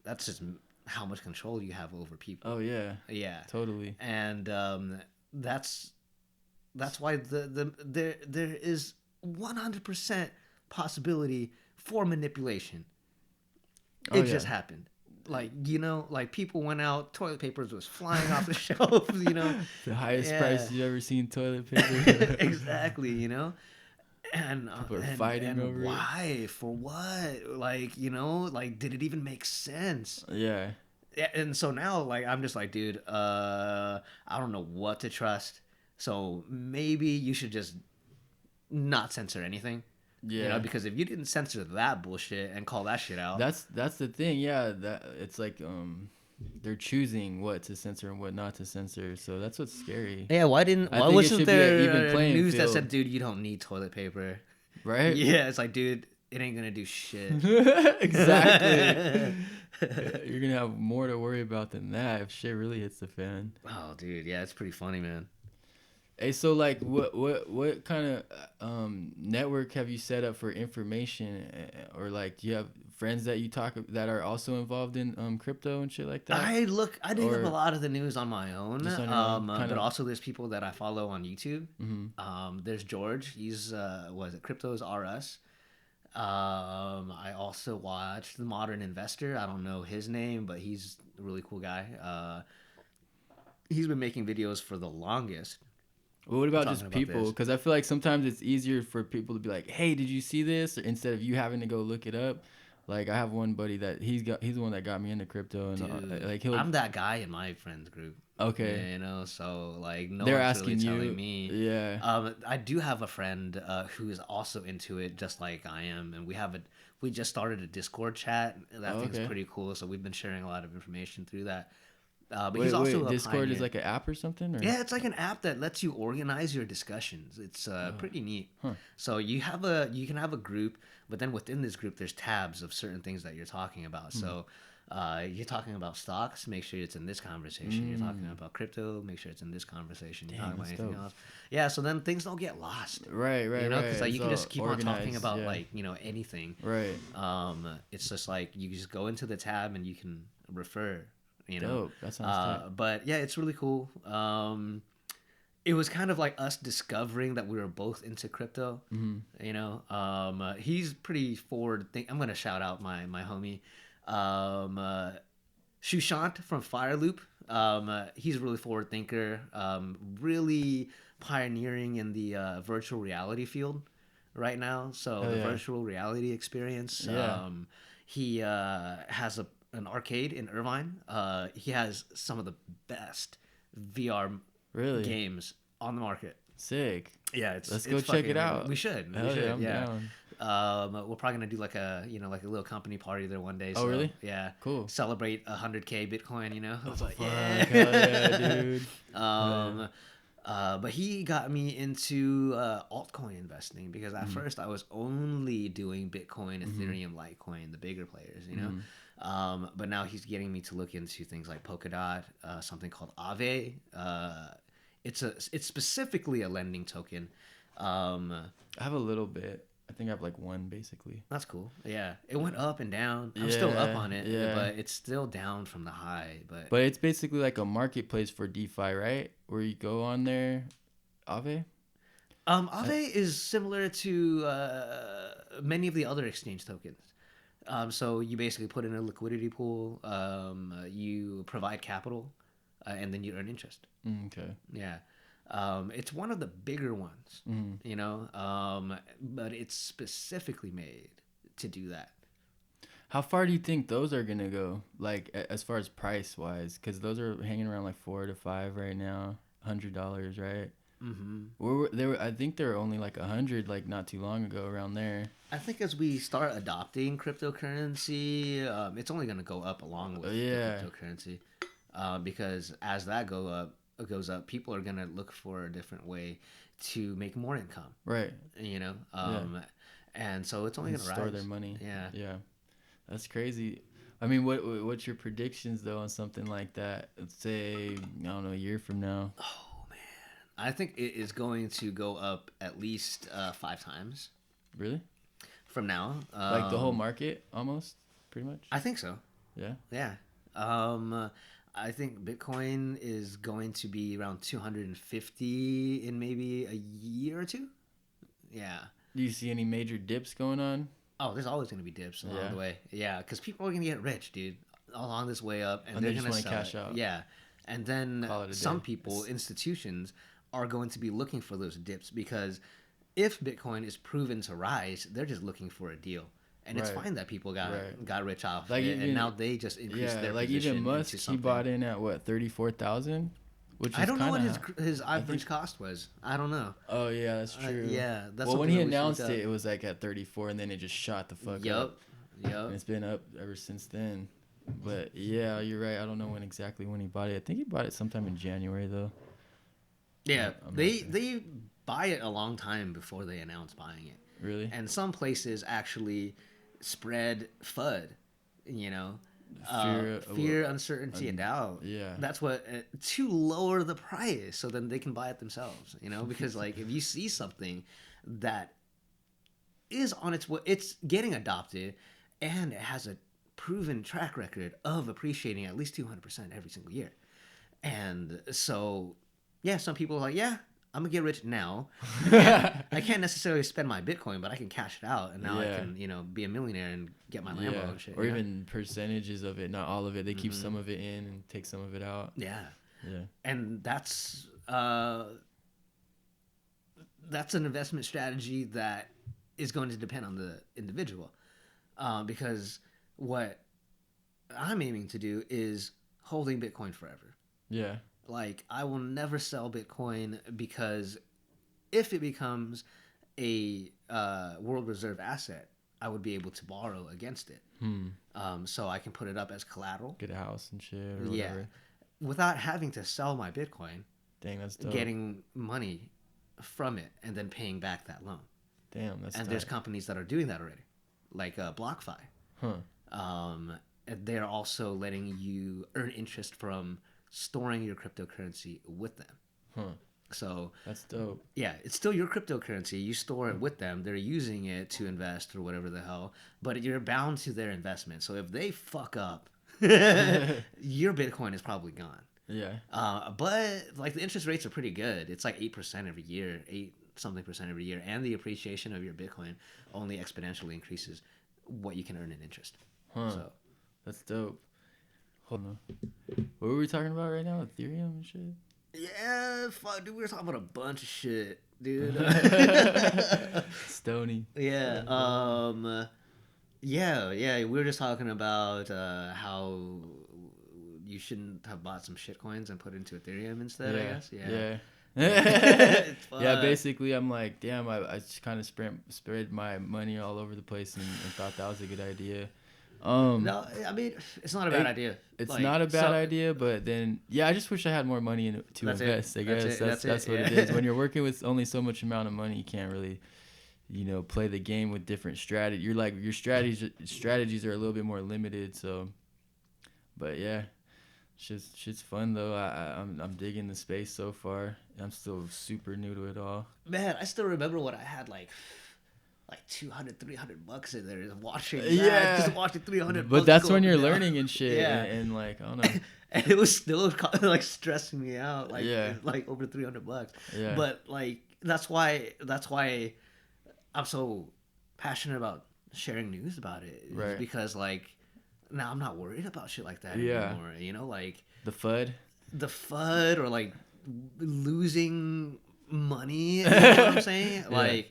that's just how much control you have over people. Oh yeah, Yeah. totally. And that's why there is 100% possibility for manipulation. Oh, It just yeah. happened. Like, like people went out, toilet papers was flying off the shelves, The highest Yeah. price you've ever seen toilet paper. Exactly, and People are fighting over it. why, for what, like, like, did it even make sense? Yeah. Yeah, and so now, like, I'm just like, dude, I don't know what to trust. So maybe you should just not censor anything. Yeah. Because if you didn't censor that bullshit and call that shit out, That's the thing. Yeah, that it's like they're choosing what to censor and what not to censor. So that's what's scary. yeah, why I think it wasn't should be an there even playing news that field. said, dude, you don't need toilet paper? Right? Yeah, it's like, dude, it ain't gonna do shit. Exactly. You're gonna have more to worry about than that if shit really hits the fan. Oh, dude, yeah, it's pretty funny, man. Hey, so like, what kind of network have you set up for information, or like, do you have friends that you talk that are also involved in crypto and shit like that? I dig Or- up a lot of the news on my own, Just on your own, kind but of. also there's people that I follow on YouTube. Mm-hmm. There's George. He's was it Cryptos R Us. I also watched The Modern Investor. I don't know his name, but he's a really cool guy. He's been making videos for the longest. Well, what about talking just about people? this. Because I feel like sometimes it's easier for people to be like, "Hey, did you see this?" Instead of you having to go look it up. Like I have one buddy that he's the one that got me into crypto, and Dude, like he'll I'm that guy in my friends group. okay. So like no They're one's asking really you, telling me. yeah. I do have a friend who is also into it, just like I am, and we just started a Discord chat. That Oh, thing's okay. pretty cool. So we've been sharing a lot of information through that. But he's also a Discord pioneer. is like an app or something, or Yeah, it's like an app that lets you organize your discussions. It's pretty neat. Huh. So you can have a group, but then within this group, there's tabs of certain things that you're talking about. So you're talking about stocks, make sure it's in this conversation. You're talking about crypto, make sure it's in this conversation. You're Damn, talking about that's anything dope. else. Yeah, so then things don't get lost. right, Right. Because like, It's you can just all keep on talking organized, about yeah. like anything. right. It's just like you just go into the tab and you can refer. Dope. That sounds tight. But yeah, it's really cool. It was kind of like us discovering that we were both into crypto. He's pretty forward. I'm gonna shout out my homie, Shushant from Fireloop. He's a really forward thinker. Really pioneering in the virtual reality field right now. So Oh, the yeah. virtual reality experience. Yeah. He has an arcade in Irvine. He has some of the best VR Really? games on the market. Sick. Yeah, Let's it's go check fucking it out. We should. Hell We should. yeah, I'm Yeah. down. We're probably gonna do like a like a little company party there one day. Oh, So, really? yeah. Cool. Celebrate 100K Bitcoin. I was like, Fuck, yeah. hell yeah, dude. um, but he got me into altcoin investing because at first I was only doing Bitcoin, Ethereum, Litecoin, the bigger players. But now he's getting me to look into things like Polkadot, something called Aave. It's specifically a lending token. I have a little bit. I think I have like one basically. That's cool. Yeah, it went up and down. I'm still up on it, Yeah. but it's still down from the high. But it's basically like a marketplace for DeFi, right? Where you go on there, Aave. Aave is similar to many of the other exchange tokens. So you basically put in a liquidity pool, you provide capital, and then you earn interest. Okay. Yeah. It's one of the bigger ones, but it's specifically made to do that. How far do you think those are gonna go? Like as far as price wise, because those are hanging around like $4 to $5 right now, $100, right? Mm-hmm. I think they were only like 100 like not too long ago around there. I think as we start adopting cryptocurrency, it's only going to go up along with the cryptocurrency, because as that goes up, people are going to look for a different way to make more income. Right. And so it's only going to store rise. their money. Yeah. Yeah. That's crazy. I mean, what's your predictions though on something like that? Let's say I don't know, a year from now. Oh man, I think it is going to go up at least 5 times. Really? From now, Like the whole market, almost, pretty much. I think so. Yeah. Yeah. I think Bitcoin is going to be around 250 in maybe a year or two. Yeah. Do you see any major dips going on? Oh, there's always going to be dips along the way. Yeah, because people are going to get rich, dude, along this way up, and they're going to sell cash it. out. Yeah, and then some people, It's... institutions, are going to be looking for those dips because if Bitcoin is proven to rise, they're just looking for a deal. And it's fine that people got rich off it, and now they just increased their like position even Musk, into he bought in at what 34,000, which is I don't know what kinda, his average cost was. I don't know. Oh yeah, that's true. Yeah, that's well when he something that we announced should look it was like at 34, and then it just shot the fuck Yup. up. And it's been up ever since then. But yeah, you're right. I don't know when he bought it. I think he bought it sometime in January though. Yeah, they buy it a long time before they announce buying it. Really? And some places actually spread FUD, fear, uncertainty, and doubt. Yeah. That's what to lower the price, so then they can buy it themselves. Because like if you see something that is on its way, it's getting adopted, and it has a proven track record of appreciating at least 200% every single year, and so yeah, some people are like, yeah, I'm gonna get rich now. I can't necessarily spend my Bitcoin, but I can cash it out, and now I can, be a millionaire and get my Lambo and shit. Or even percentages of it, not all of it. They keep some of it in and take some of it out. Yeah. Yeah. And that's an investment strategy that is going to depend on the individual, because what I'm aiming to do is holding Bitcoin forever. Yeah. Like, I will never sell Bitcoin because if it becomes a world reserve asset, I would be able to borrow against it. So I can put it up as collateral. Get a house and shit or whatever. Without having to sell my Bitcoin. Dang, that's dope. Getting money from it and then paying back that loan. Damn, that's And tight. there's companies that are doing that already, like BlockFi. They're also letting you earn interest from storing your cryptocurrency with them. So that's dope. Yeah, it's still your cryptocurrency. You store it with them. They're using it to invest or whatever the hell, but you're bound to their investment. So if they fuck up, your Bitcoin is probably gone. Yeah. But like the interest rates are pretty good. It's like 8% every year, 8% every year, and the appreciation of your Bitcoin only exponentially increases what you can earn in interest. So that's dope. Hold on. What were we talking about right now? Ethereum and shit? Yeah, fuck, dude. We were talking about a bunch of shit, dude. Stony. Yeah. Yeah. We were just talking about how you shouldn't have bought some shit coins and put into Ethereum instead. I Yeah, guess. Yeah. yeah. It's Yeah, fun. basically, I'm like, damn, I just kind of spread my money all over the place and thought that was a good idea. Um, No, I mean it's not a bad it, idea. it's Like not a bad so, idea, but then, yeah, I just wish I had more money to that's it. invest. I That's guess it. That's it. that's what it is. Yeah. When you're working with only so much amount of money, you can't really, play the game with different strategy. You're like your strategies are a little bit more limited. So, but yeah, shit's fun though. I'm digging the space so far. I'm still super new to it all. Man, I still remember when I had like 200, $300 in there, just watching that, Yeah, just watching 300 but bucks that's go when up you're and down. learning and shit, Yeah. and like I don't know. And it was still like stressing me out, Yeah, like over $300. yeah, But like that's why I'm so passionate about sharing news about it, is right. because like now I'm not worried about shit like that Yeah, anymore. Like the FUD. the FUD or like losing money. You know what I'm saying? Yeah,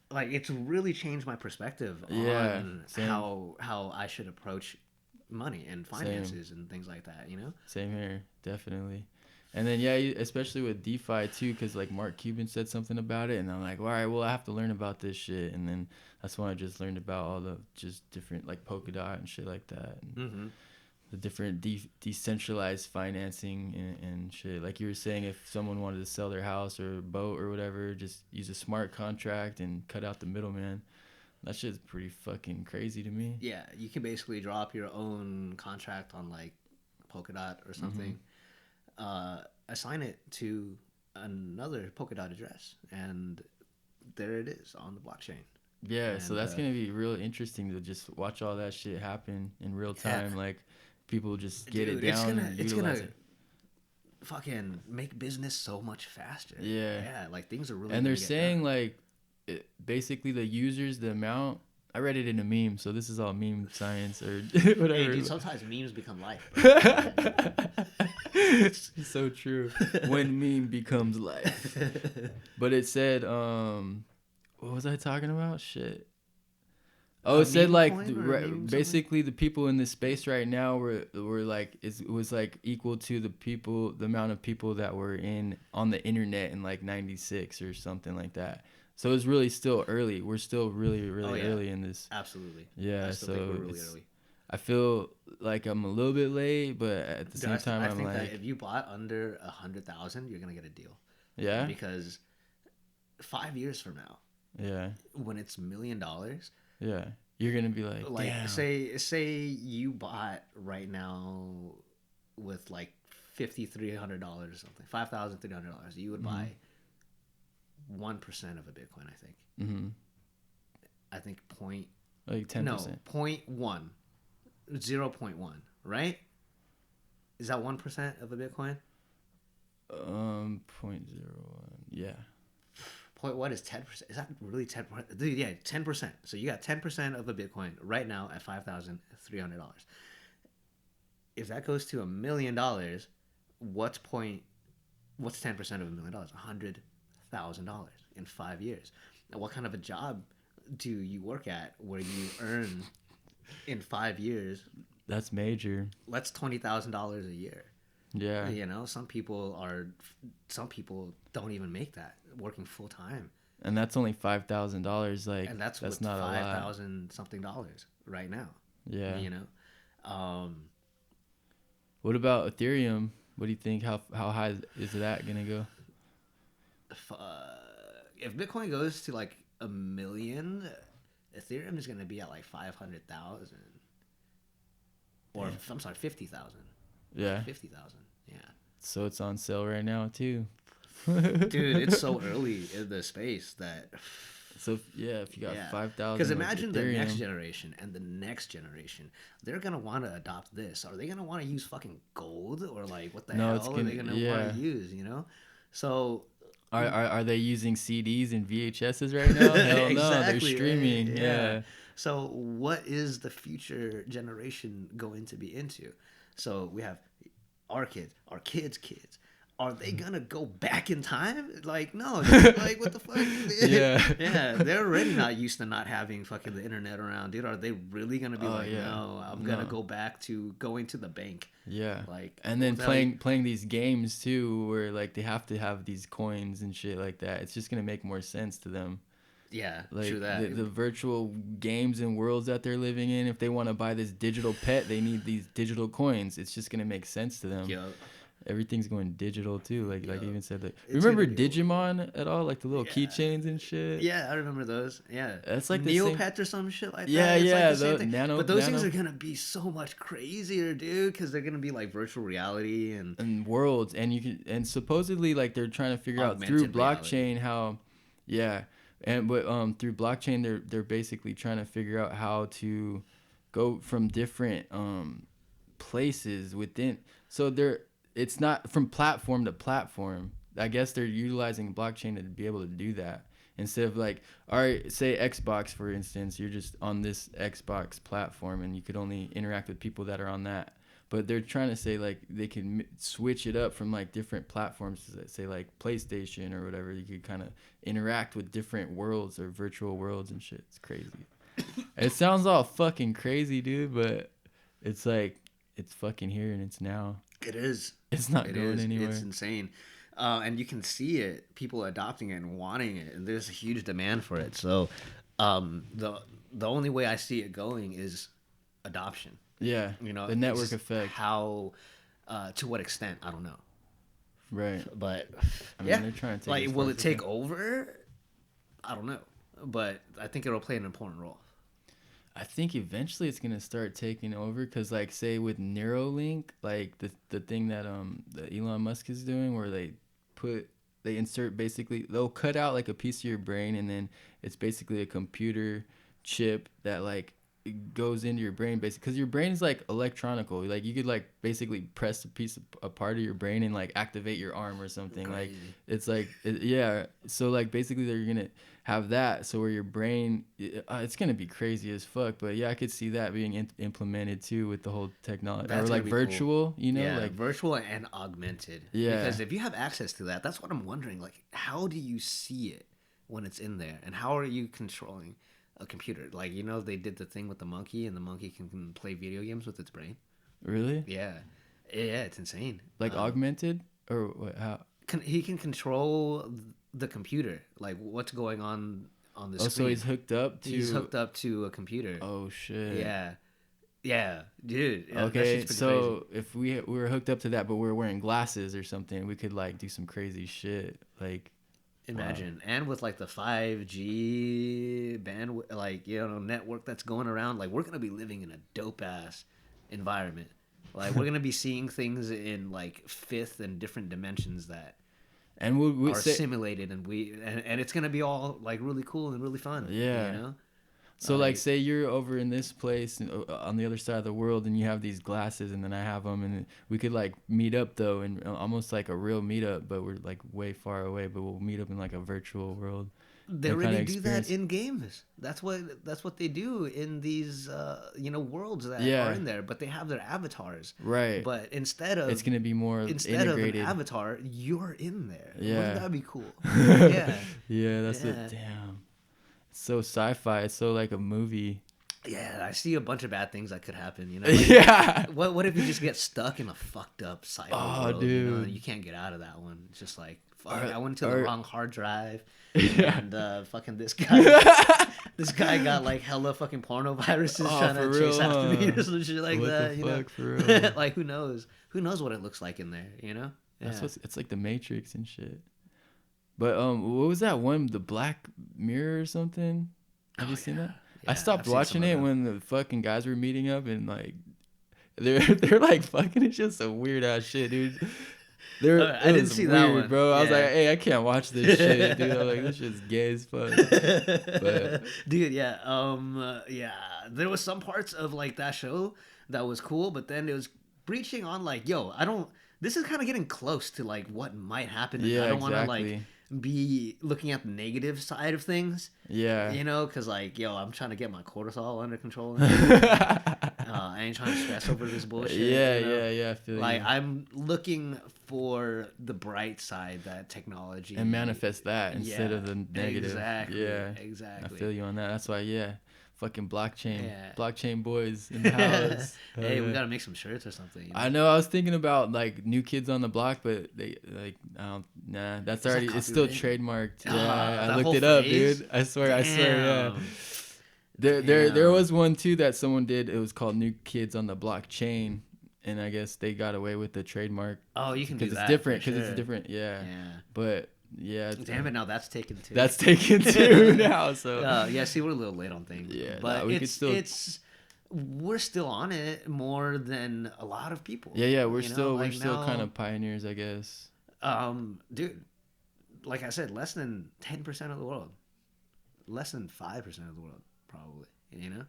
Like it's really changed my perspective yeah, on same, how I should approach money and same. finances and things like that. Same here, definitely. And then yeah, especially with DeFi too, because like Mark Cuban said something about it, and I'm like, all right, well I have to learn about this shit. And then that's when I just learned about all the just different like Polkadot and shit like that, and Hmm. the different decentralized financing and shit. Like you were saying, if someone wanted to sell their house or boat or whatever, just use a smart contract and cut out the middleman. That shit's pretty fucking crazy to me. Yeah, you can basically drop your own contract on like Polkadot or Hmm. something, assign it to another Polkadot address, and there it is on the blockchain. Yeah, so And that's gonna be real interesting to just watch all that shit happen in real yeah, time. Like people just get it dude, it's down gonna and it's utilize gonna it. fucking make business so much faster. Yeah, Yeah, like things are really and they're gonna get done. saying like, basically the users, the amount. I read it in a meme, so this is all meme science or Hey, whatever. dude, sometimes memes become life, bro. So true. When meme becomes life. But it said, what was I talking about? Shit. Oh, A it said meme like coin or a meme something? basically the people in this space right now were like it was like equal to the amount of people that were in on the internet in like '96 or something like that. So it's really still early. We're still really Oh really yeah, early in this. absolutely. I Yeah, still think we're so really it's early. I feel like I'm a little bit late, but at the Dude, same time I I'm think that if like, you bought under 100,000, you're gonna get a deal yeah, because 5 years from now, yeah, when it's $1 million, yeah. You're gonna be like, like damn. say you bought right now with like $5,300 or something, $5,300, you would Mm-hmm. buy 1% of a Bitcoin. Mm-hmm. I think point Like no 10%. point one, 0.1, right? Is that 1% of a Bitcoin? 0.01. Yeah. Point what is 10%? Is that really 10%? Dude, yeah, 10%. So you got 10% of a Bitcoin right now at $5,300. If that goes to $1 million, what's point? What's 10% of $1 million? $100,000 in 5 years. Now, what kind of a job do you work at where you earn in 5 years? That's major. That's $20,000 a year. Yeah. Some people don't even make that working full time, And that's only $5,000. Like, and that's that's with not a five lot. thousand something dollars right now. Yeah. You know, What about Ethereum? What do you think? How high is that gonna go? if Bitcoin goes to like a million, Ethereum is going to be at like 500,000, or Yeah. I'm sorry, 50,000. Yeah. 50,000. Yeah. So it's on sale right now too. Dude, it's so early in the space that So yeah, if you got yeah. 5,000 Because with imagine the next Ethereum, generation and the next generation. They're going to want to adopt this. Are they going to want to use fucking gold, or like what the no, it's hell are gonna they going to want yeah. to use, So Are they using CDs and VHSs right now? Hell no, they're exactly, right? streaming. Yeah. Yeah. So what is the future generation going to be into? So we have our kids, are they gonna go back in time? Like, no, dude, like what the fuck? Yeah. Yeah, they're already not used to not having fucking the internet around, dude. Are they really gonna be Oh like, yeah. no, I'm gonna No. go back to going to the bank? Yeah. Like, And then without it- playing these games too, where like they have to have these coins and shit like that. It's just gonna make more sense to them. yeah, Like true that. the virtual games and worlds that they're living in. If they want to buy this digital pet, they need these digital coins. It's just gonna make sense to them. Yo, Everything's going digital too. Like Yo, I even said that. it's Remember gonna be Digimon at all? Like the little Yeah. keychains and shit. Yeah, I remember those. Yeah, That's like the same. Neopets or some shit like Yeah, that. It's yeah, like the same the thing. nano- But those things nano- are gonna be so much crazier, dude, because they're gonna be like virtual reality and And worlds, and you can, and supposedly like they're trying to figure out through Augmented reality. blockchain how, yeah, and but through blockchain they're basically trying to figure out how to go from different places within. So they're it's not from platform to platform. I guess they're utilizing blockchain to be able to do that. Instead of like, all right, say Xbox for instance, you're just on this Xbox platform and you could only interact with people that are on that. But they're trying to say like they can switch it up from like different platforms, say like PlayStation or whatever. You could kind of interact with different worlds or virtual worlds and shit. It's crazy. It sounds all fucking crazy, dude, but it's like it's fucking here and it's now. it is. It's not It going is. anywhere. It's insane. And you can see it, people adopting it and wanting it, and there's a huge demand for it. So, the only way I see it going is adoption. Yeah, You know, the network just effect. How, to what extent, I don't know. Right. But I mean, yeah, they're trying to take like, as will far it as they take can. over? I don't know, but I think it'll play an important role. I think eventually it's gonna start taking over because, like, say with Neuralink, like the thing that that Elon Musk is doing, where they insert basically they'll cut out like a piece of your brain and then it's basically a computer chip that like it goes into your brain basically because your brain is like electronical. Like you could like basically press a part of your brain and like activate your arm or something. Like Crazy. it's like yeah. So like basically they're gonna have that so where your brain it's gonna be crazy as fuck. But yeah, I could see that being implemented too with the whole technology That's or gonna like be cool. virtual. You know, Yeah, like virtual and augmented. Yeah. Because if you have access to that, that's what I'm wondering. Like, how do you see it when it's in there, and how are you controlling a computer? Like, you know, they did the thing with the monkey, and the monkey can play video games with its brain. really Yeah, yeah, it's insane. like augmented or what? How? He can control the computer, like what's going on the Oh, screen. so he's hooked up to. He's hooked up to a computer. Oh shit. Yeah, yeah, dude. Yeah, that Okay, shit's pretty so if we were hooked up to that, but we're wearing glasses or something, we could like do some crazy shit. Like, Imagine, and with like the 5G bandwidth, like, you know, network that's going around, like we're gonna be living in a dope ass environment. Like we're gonna be seeing things in like fifth and different dimensions that and we are say simulated, and and it's gonna be all like really cool and really fun. Yeah. you know. so like say you're over in this place and, on the other side of the world, and you have these glasses, and then I have them, and we could like meet up though, and almost like a real meetup, but we're like way far away, but we'll meet up in like a virtual world. They and already kinda do that experience- in games. That's what they do in these you know, worlds that Yeah. are in there. But they have their avatars. Right. But instead of It's gonna be more instead of integrated. an avatar, you're in there. Yeah. Wouldn't that be cool? Yeah. Yeah, that's Yeah. it. Damn. It's so sci-fi. It's so like a movie. Yeah, I see a bunch of bad things that could happen, you know. Like, Yeah. what if you just get stuck in a fucked up cyber world, you know, dude. and you can't get out of that one? It's just like, fuck, Or- I went to the or- wrong hard drive, Yeah. and fucking this guy got like hella fucking porno viruses Oh, trying to for chase real, after me huh? or some shit like What that, the you know. fuck, for real? Like who knows? Who knows what it looks like in there, you know? That's Yeah. what's it's like the Matrix and shit. But what was that one? The Black Mirror or something? Have you seen that? Yeah, I I've stopped seen some watching of it them. when the fucking guys were meeting up and like they're like fucking. It's just some weird ass shit, dude. I didn't see that one. bro. I was Yeah. like, hey, I can't watch this shit, dude. I'm like, this shit's gay as fuck. But Dude, yeah, yeah. There was some parts of like that show that was cool, but then it was breaching on like, yo, I don't. This is kind of getting close to like what might happen. And Yeah, I don't want to like exactly. be looking at the negative side of things, yeah, you know, because like, yo, I'm trying to get my cortisol under control. I ain't trying to stress over this bullshit. Yeah, you know? yeah. I feel Like you. I'm looking for the bright side that technology And manifest that instead Yeah, of the negative. exactly, Yeah, I exactly. feel you on that. That's why, yeah, fucking Yeah. blockchain boys in the house. Hell Hey, we yeah. gotta make some shirts or something. You know? I know. I was thinking about like New Kids on the Block, but they like I don't. Nah, that's Is that already. It's still copyrighted? trademarked. Ah, Yeah, I that looked whole it up, phrase. dude. I swear. Yeah. Damn. There Damn. was one too that someone did. It was called New Kids on the Blockchain, and I guess they got away with the trademark Oh, you can do because it's that for different. Because it's sure. different. Yeah. Yeah. But yeah, Damn it! Now that's taken too. that's taken too now. So Yeah. See, we're a little late on things, yeah, but nah, we could still. we're still on it more than a lot of people. Yeah, You know, we're like still kind now, of pioneers, I guess. dude. Like I said, less than 10% of the world, less than 5% of the world, probably. You know,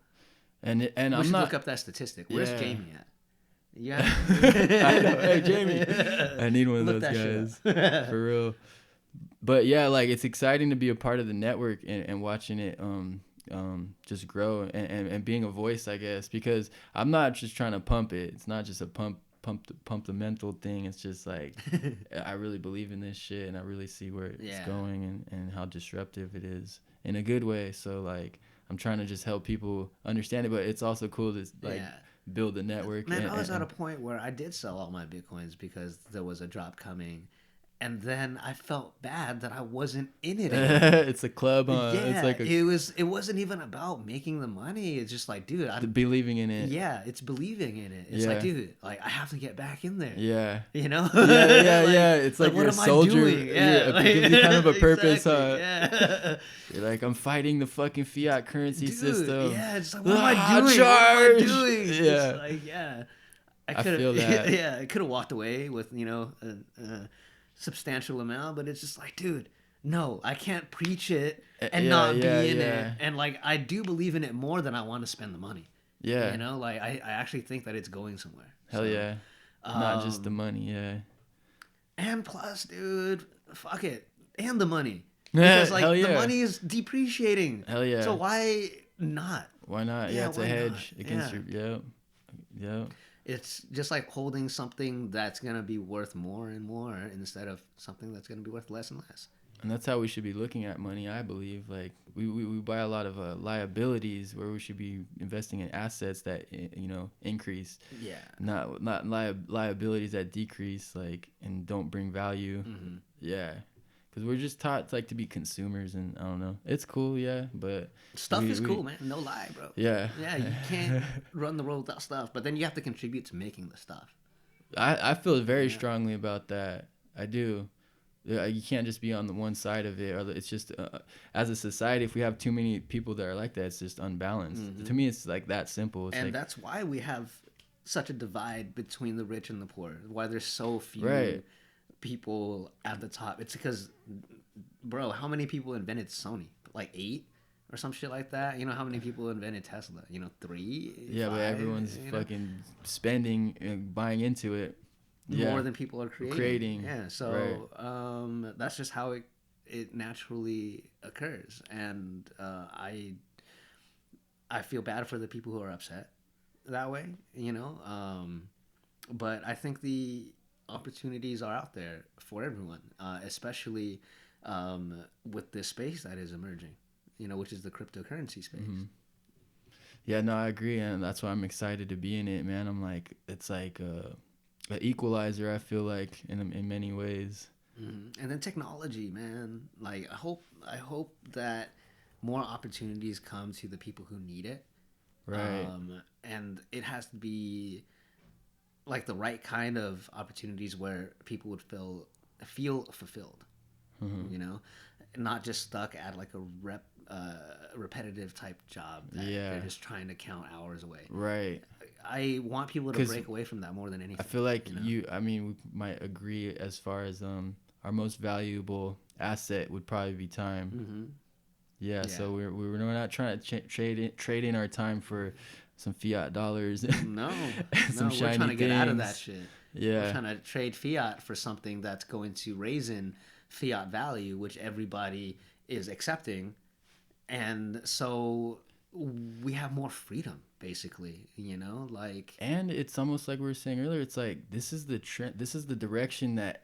And we I'm should not. look up that statistic. Where's Yeah. Jamie at? Yeah. I know. Hey, Jamie. I need one of Look those that shit guys. up. For real. But yeah, like it's exciting to be a part of the network and watching it just grow and being a voice, I guess, because I'm not just trying to pump it. It's not just a pump the mental thing. It's just like I really believe in this shit and I really see where it's Yeah. going and how disruptive it is in a good way. So like I'm trying to just help people understand it, but it's also cool to like Yeah. build a network. Man, I was at a point where I did sell all my bitcoins because there was a drop coming, and then I felt bad that I wasn't in it anymore. It's a club, huh? Yeah, It's like it wasn't even about making the money. It's just like, dude, believing in it. yeah, it's believing in it. It's Yeah. like, dude, like I have to get back in there. Yeah. You know? Yeah. Like, Yeah. It's like what you're a am I soldier. doing? Yeah, It gives you kind of a purpose, exactly, huh? Yeah. You're like, I'm fighting the fucking fiat currency Dude, system. yeah, it's like, what am I doing? Charge! What am I doing? Yeah. It's like, yeah. I feel could that. yeah, I could have walked away with, a substantial amount, but it's just like, dude, no, I can't preach it and not be in it. And like, I do believe in it more than I want to spend the money. Yeah. You know, like I actually think that it's going somewhere. Hell So, yeah. Not just the money, yeah. And plus, dude, fuck it. And the money. Because like Hell the yeah. money is depreciating. Hell yeah. So why not? Why not? Yeah, Yeah, it's a why hedge not? against Yeah. your. Yep. It's just like holding something that's gonna be worth more and more instead of something that's gonna be worth less and less. And that's how we should be looking at money, I believe. Like we buy a lot of liabilities where we should be investing in assets that increase, Yeah. not liabilities that decrease, like and don't bring value. Mm-hmm. Yeah, because we're just taught like to be consumers, and I don't know. It's cool, yeah, but Stuff is cool, man. No lie, bro. Yeah. Yeah, you can't run the world without stuff, but then you have to contribute to making the stuff. I feel very strongly about that. I do. You can't just be on the one side of it, or it's just as a society, if we have too many people that are like that, it's just unbalanced. Mm-hmm. To me, it's like that simple. It's And like, that's why we have such a divide between the rich and the poor. Why there's so few Right. people at the top. It's because, bro, how many people invented Sony? Like 8 or some shit like that? You know how many people invented Tesla? 3? yeah, 5, but everyone's fucking spending and buying into it. Yeah. More than people are creating. Yeah, so that's just how it naturally occurs, and I feel bad for the people who are upset that way, but I think the opportunities are out there for everyone, especially with this space that is emerging, which is the cryptocurrency space. Mm-hmm. Yeah, no, I agree, and that's why I'm excited to be in it, man. I'm like, it's like an equalizer. I feel like in many ways. Mm-hmm. And then technology, man. Like I hope that more opportunities come to the people who need it. Right. And it has to be like the right kind of opportunities where people would feel fulfilled. Mm-hmm. Not just stuck at like a repetitive type job that they're just trying to count hours away. Right. I want people to break away from that more than anything. I feel like we might agree as far as our most valuable asset would probably be time. Mm-hmm. Yeah, so we're not trying to trade in our time for some fiat dollars. No, some we're shiny trying to get out of things. that shit. Yeah, we're trying to trade fiat for something that's going to raise in fiat value, which everybody is accepting. And so we have more freedom, basically, like. And it's almost like we were saying earlier. It's like this is the trend. This is the direction that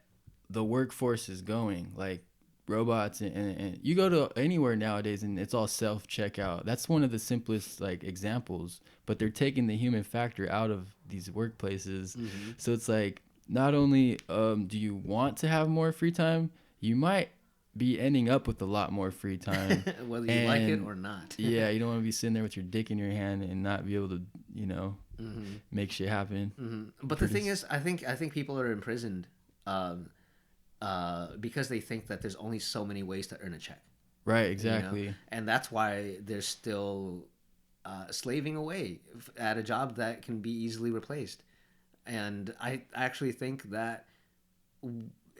the workforce is going. Like robots, and you go to anywhere nowadays, and it's all self checkout. That's one of the simplest like examples. But they're taking the human factor out of these workplaces. Mm-hmm. So it's like not only do you want to have more free time, you might be ending up with a lot more free time. Whether you like it or not. Yeah, you don't want to be sitting there with your dick in your hand and not be able to, Mm-hmm. make shit happen. Mm-hmm. But the thing is, I think people are imprisoned, because they think that there's only so many ways to earn a check. Right, exactly. And that's why they're still slaving away at a job that can be easily replaced. And I actually think that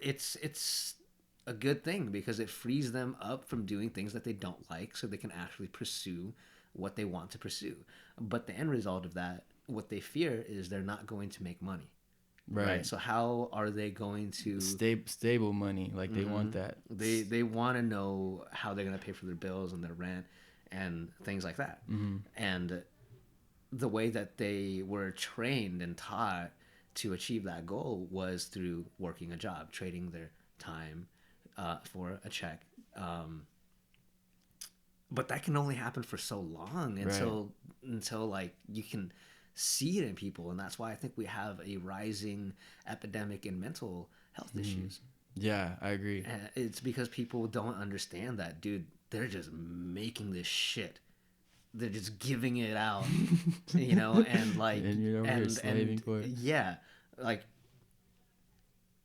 it's a good thing because it frees them up from doing things that they don't like, so they can actually pursue what they want to pursue. But the end result of that, what they fear, is they're not going to make money. Right. So how are they going to Stable money? Like they want that. They want to know how they're going to pay for their bills and their rent and things like that. Mm-hmm. And the way that they were trained and taught to achieve that goal was through working a job, trading their time for a check. But that can only happen for so long until like you can see it in people, and that's why I think we have a rising epidemic in mental health issues. Yeah, I agree. And it's because people don't understand that, dude. They're just making this shit. They're just giving it out, and like, and you're over here slaving for it. Yeah, like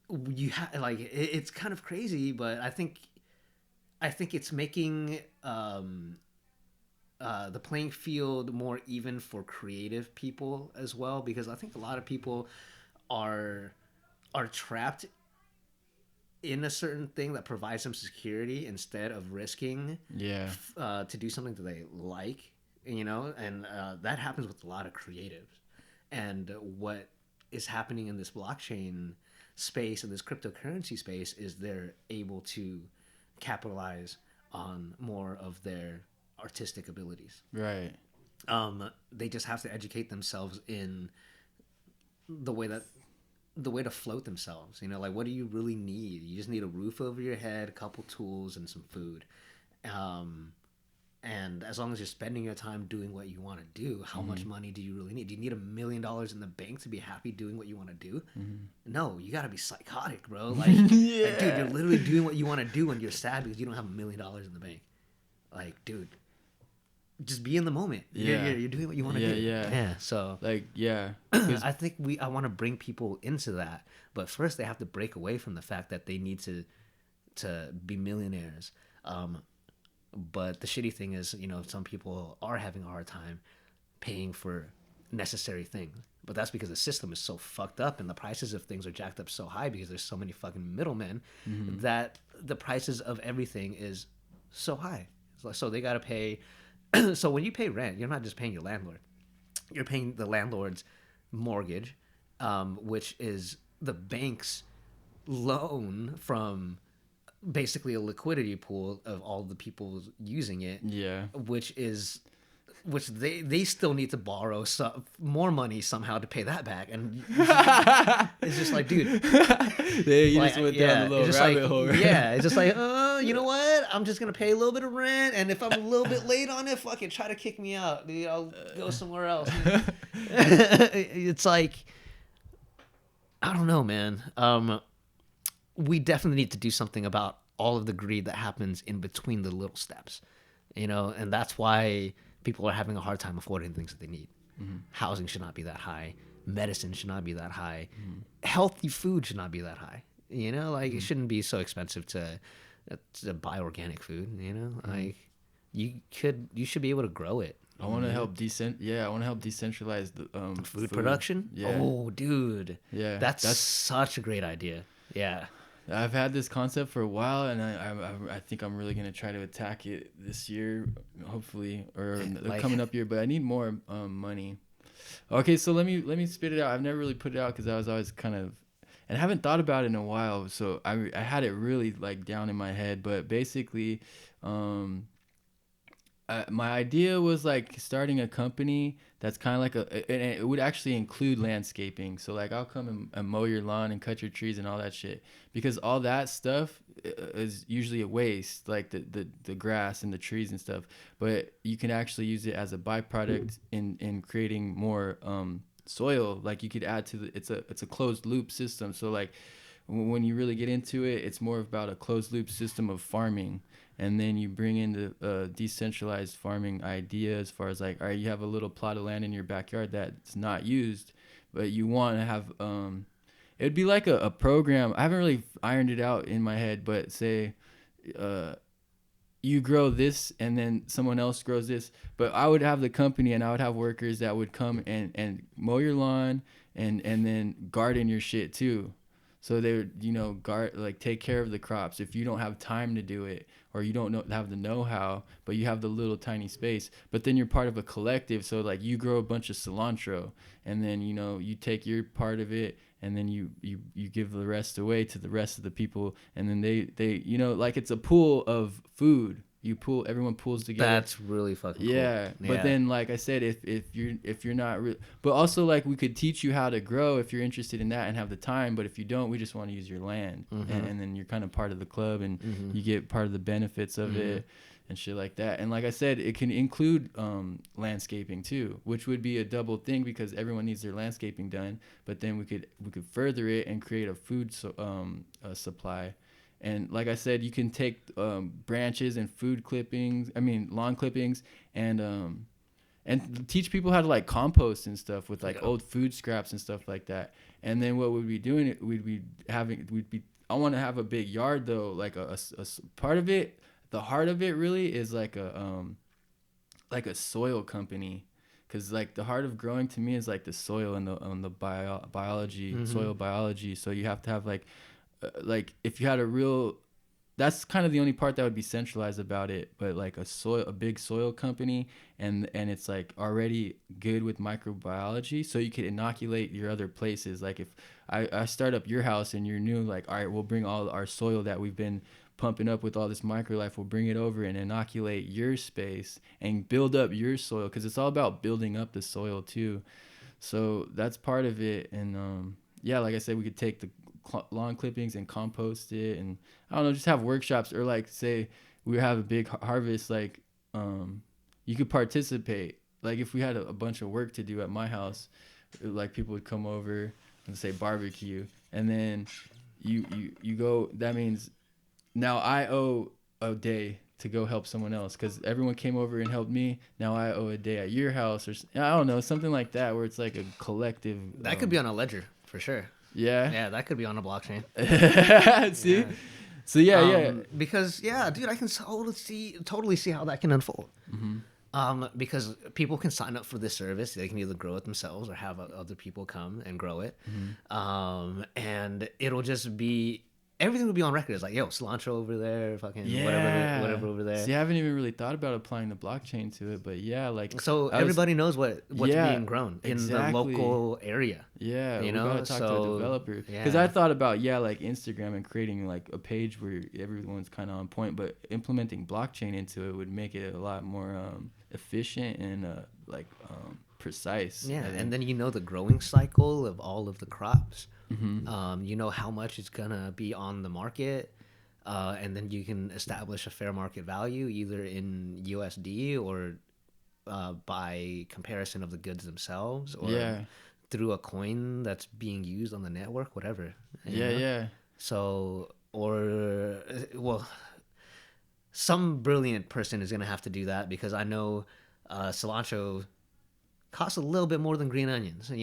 you have like it's kind of crazy, but I think it's making the playing field more even for creative people as well, because I think a lot of people are trapped in a certain thing that provides them security instead of risking to do something that they like, and that happens with a lot of creatives. And what is happening in this blockchain space and this cryptocurrency space is they're able to capitalize on more of their artistic abilities. Right. They just have to educate themselves in the way to float themselves. Like, what do you really need? You just need a roof over your head, a couple tools, and some food. And as long as you're spending your time doing what you want to do, how much money do you really need? Do you need $1 million in the bank to be happy doing what you want to do? No, you got to be psychotic, bro. Like, like, dude, you're literally doing what you want to do when you're sad because you don't have $1 million in the bank. Like, dude, just be in the moment. You're doing what you want to do. Yeah. So, like, yeah. I think I want to bring people into that, but first they have to break away from the fact that they need to be millionaires. But the shitty thing is, some people are having a hard time paying for necessary things. But that's because the system is so fucked up and the prices of things are jacked up so high because there's so many fucking middlemen that the prices of everything is so high. So they got to pay. So when you pay rent, you're not just paying your landlord. You're paying the landlord's mortgage, which is the bank's loan from basically a liquidity pool of all the people using it. Yeah. Which they still need to borrow some more money somehow to pay that back, and it's just like, dude, you just went down the little rabbit hole. Right? Yeah, it's just like, you know what? I'm just gonna pay a little bit of rent, and if I'm a little bit late on it, fucking try to kick me out, dude. I'll go somewhere else. It's like, I don't know, man. We definitely need to do something about all of the greed that happens in between the little steps, and that's why people are having a hard time affording things that they need. Housing should not be that high. Medicine should not be that high. Healthy food should not be that high. It shouldn't be so expensive to buy organic food. Like you should be able to grow it. I want to help decentralize the food production. Yeah. Oh, dude. Yeah. That's such a great idea. Yeah. I've had this concept for a while, and I think I'm really gonna try to attack it this year, hopefully, or the coming up year. But I need more money. Okay, so let me spit it out. I've never really put it out because I was always kind of, and I haven't thought about it in a while. So I had it really like down in my head. But basically, my idea was like starting a company that's kind of like and it would actually include landscaping. So like I'll come and mow your lawn and cut your trees and all that shit, because all that stuff is usually a waste, like the grass and the trees and stuff. But you can actually use it as a byproduct in creating more soil. Like you could add to the, it's a closed loop system. So like when you really get into it, it's more about a closed loop system of farming. And then you bring in the decentralized farming idea, as far as like, all right, you have a little plot of land in your backyard that's not used, but you want to have, it'd be like a program. I haven't really ironed it out in my head, but say, you grow this and then someone else grows this, but I would have the company and I would have workers that would come and mow your lawn and then garden your shit too. So they would, guard, like take care of the crops if you don't have time to do it, or you don't have the know-how, but you have the little tiny space. But then you're part of a collective, so like you grow a bunch of cilantro, and then you take your part of it, and then you give the rest away to the rest of the people, and then they like it's a pool of food. Everyone pools together. That's really fucking cool. Yeah, but then like I said, if you're not but also like we could teach you how to grow if you're interested in that and have the time. But if you don't, we just want to use your land, and then you're kind of part of the club, and you get part of the benefits of it and shit like that. And like I said, it can include landscaping too, which would be a double thing because everyone needs their landscaping done. But then we could further it and create a food supply. And like I said, you can take branches and lawn clippings, and teach people how to like compost and stuff with like old food scraps and stuff like that. And then what we'd be doing, I want to have a big yard though, like a part of it, the heart of it really is like a soil company. Cause like the heart of growing to me is like the soil and the biology, soil biology. So you have to have like if you had that's kind of the only part that would be centralized about it, but like a big soil company, and it's like already good with microbiology, so you could inoculate your other places. Like if I start up your house and you're new, like, all right, we'll bring all our soil that we've been pumping up with all this microlife, we'll bring it over and inoculate your space and build up your soil, because it's all about building up the soil too. So that's part of it. And yeah, like I said, we could take the lawn clippings and compost it, and I don't know, just have workshops, or like say we have a big harvest, like you could participate. Like if we had a bunch of work to do at my house, like people would come over and say barbecue, and then you go, that means now I owe a day to go help someone else, because everyone came over and helped me. Now I owe a day at your house, or I don't know, something like that, where it's like a collective. That could be on a ledger for sure. Yeah, that could be on a blockchain. See, yeah. So yeah, because dude, I can totally see how that can unfold. Because people can sign up for this service. They can either grow it themselves or have other people come and grow it. And it'll just be, everything will be on record. It's like, yo, cilantro over there, fucking whatever over there. See, I haven't even really thought about applying the blockchain to it, but yeah, like so everybody knows what's being grown in the local area. Yeah, we gotta talk to a developer, because I thought about like Instagram and creating like a page where everyone's kind of on point, but implementing blockchain into it would make it a lot more efficient and precise. Yeah, and then the growing cycle of all of the crops. How much it's gonna be on the market, and then you can establish a fair market value either in USD or by comparison of the goods themselves, or through a coin that's being used on the network, whatever. So, some brilliant person is gonna have to do that, because I know cilantro costs a little bit more than green onions, so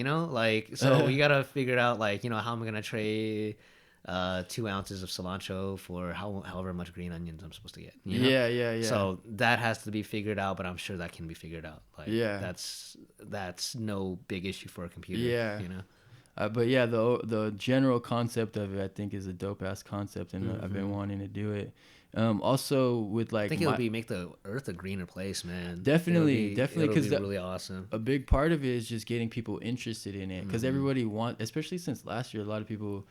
we gotta figure out how I'm gonna trade 2 ounces of cilantro for however much green onions I'm supposed to get. Yeah. So that has to be figured out, but I'm sure that can be figured out. That's no big issue for a computer. But yeah, the general concept of it, I think, is a dope ass concept, and I've been wanting to do it. Also with I think it'll make the earth a greener place, man. Definitely, because really awesome. A big part of it is just getting people interested in it, because everybody especially since last year, a lot of people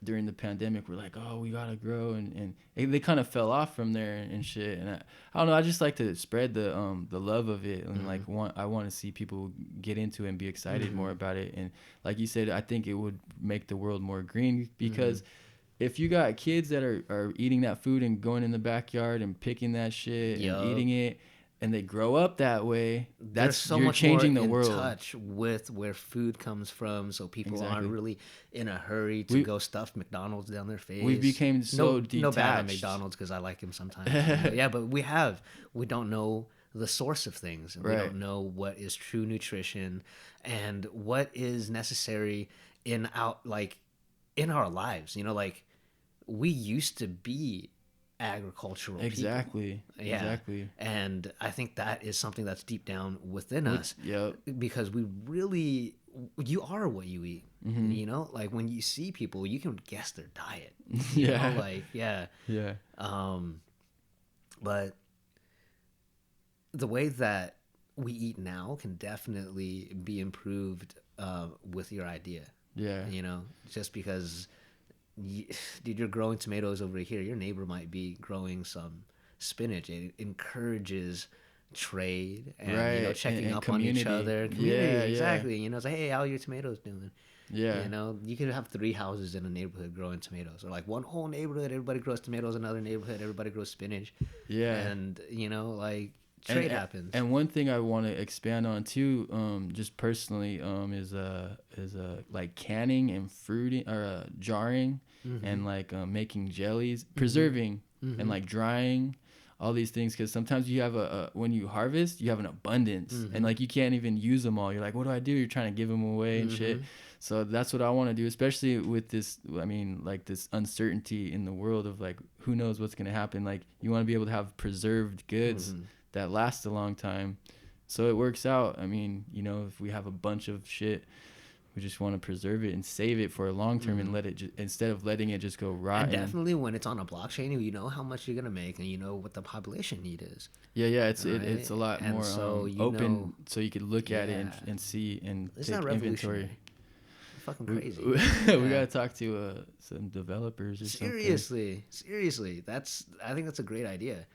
during the pandemic were like, oh, we gotta grow, and they kind of fell off from there and shit. And I don't know. I just like to spread the love of it, and like I want to see people get into it and be excited more about it. And like you said, I think it would make the world more green because if you got kids that are eating that food and going in the backyard and picking that shit and eating it, and they grow up that way, that's so you're much changing more the in world. touch with where food comes from, so people aren't really in a hurry to go stuff McDonald's down their face. We became so detached. No bad on McDonald's because I like him sometimes. Yeah, but we don't know the source of things. We don't know what is true nutrition and what is necessary in our lives. You know, like we used to be agricultural people. Exactly. And I think that is something that's deep down within us. Yep. Because you are what you eat. You know, like when you see people, you can guess their diet. You know, like yeah. But the way that we eat now can definitely be improved with your idea. Yeah. You know, just because dude, you're growing tomatoes over here, your neighbor might be growing some spinach. It encourages trade and you know, checking and up community. On each other. Community, exactly. You know, it's like, hey, how are your tomatoes doing? Yeah. You know, you could have 3 houses in a neighborhood growing tomatoes, or like one whole neighborhood, everybody grows tomatoes. Another neighborhood, everybody grows spinach. Yeah. And you know, like trade happens. And one thing I want to expand on too, just personally, is like canning and fruiting or jarring, and like making jellies, preserving, and like drying, all these things. Because sometimes you have when you harvest, you have an abundance, and like you can't even use them all. You're like, what do I do? You're trying to give them away and shit. So that's what I want to do, especially with this. I mean, like this uncertainty in the world of like, who knows what's gonna happen. Like you want to be able to have preserved goods that last a long time, so it works out. I mean, you know, if we have a bunch of shit, we just want to preserve it and save it for a long term and let it instead of letting it just go rot. And definitely when it's on a blockchain, you know how much you're gonna make and you know what the population need is. It's a lot more open, so you could look at it and see and it's take inventory. Fucking crazy. We gotta talk to some developers or something. Seriously, I think that's a great idea.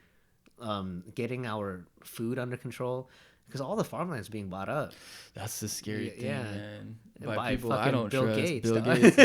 Getting our food under control, because all the farmland is being bought up. That's the scary thing, man. By people I don't Bill trust. Gates. Bill Gates.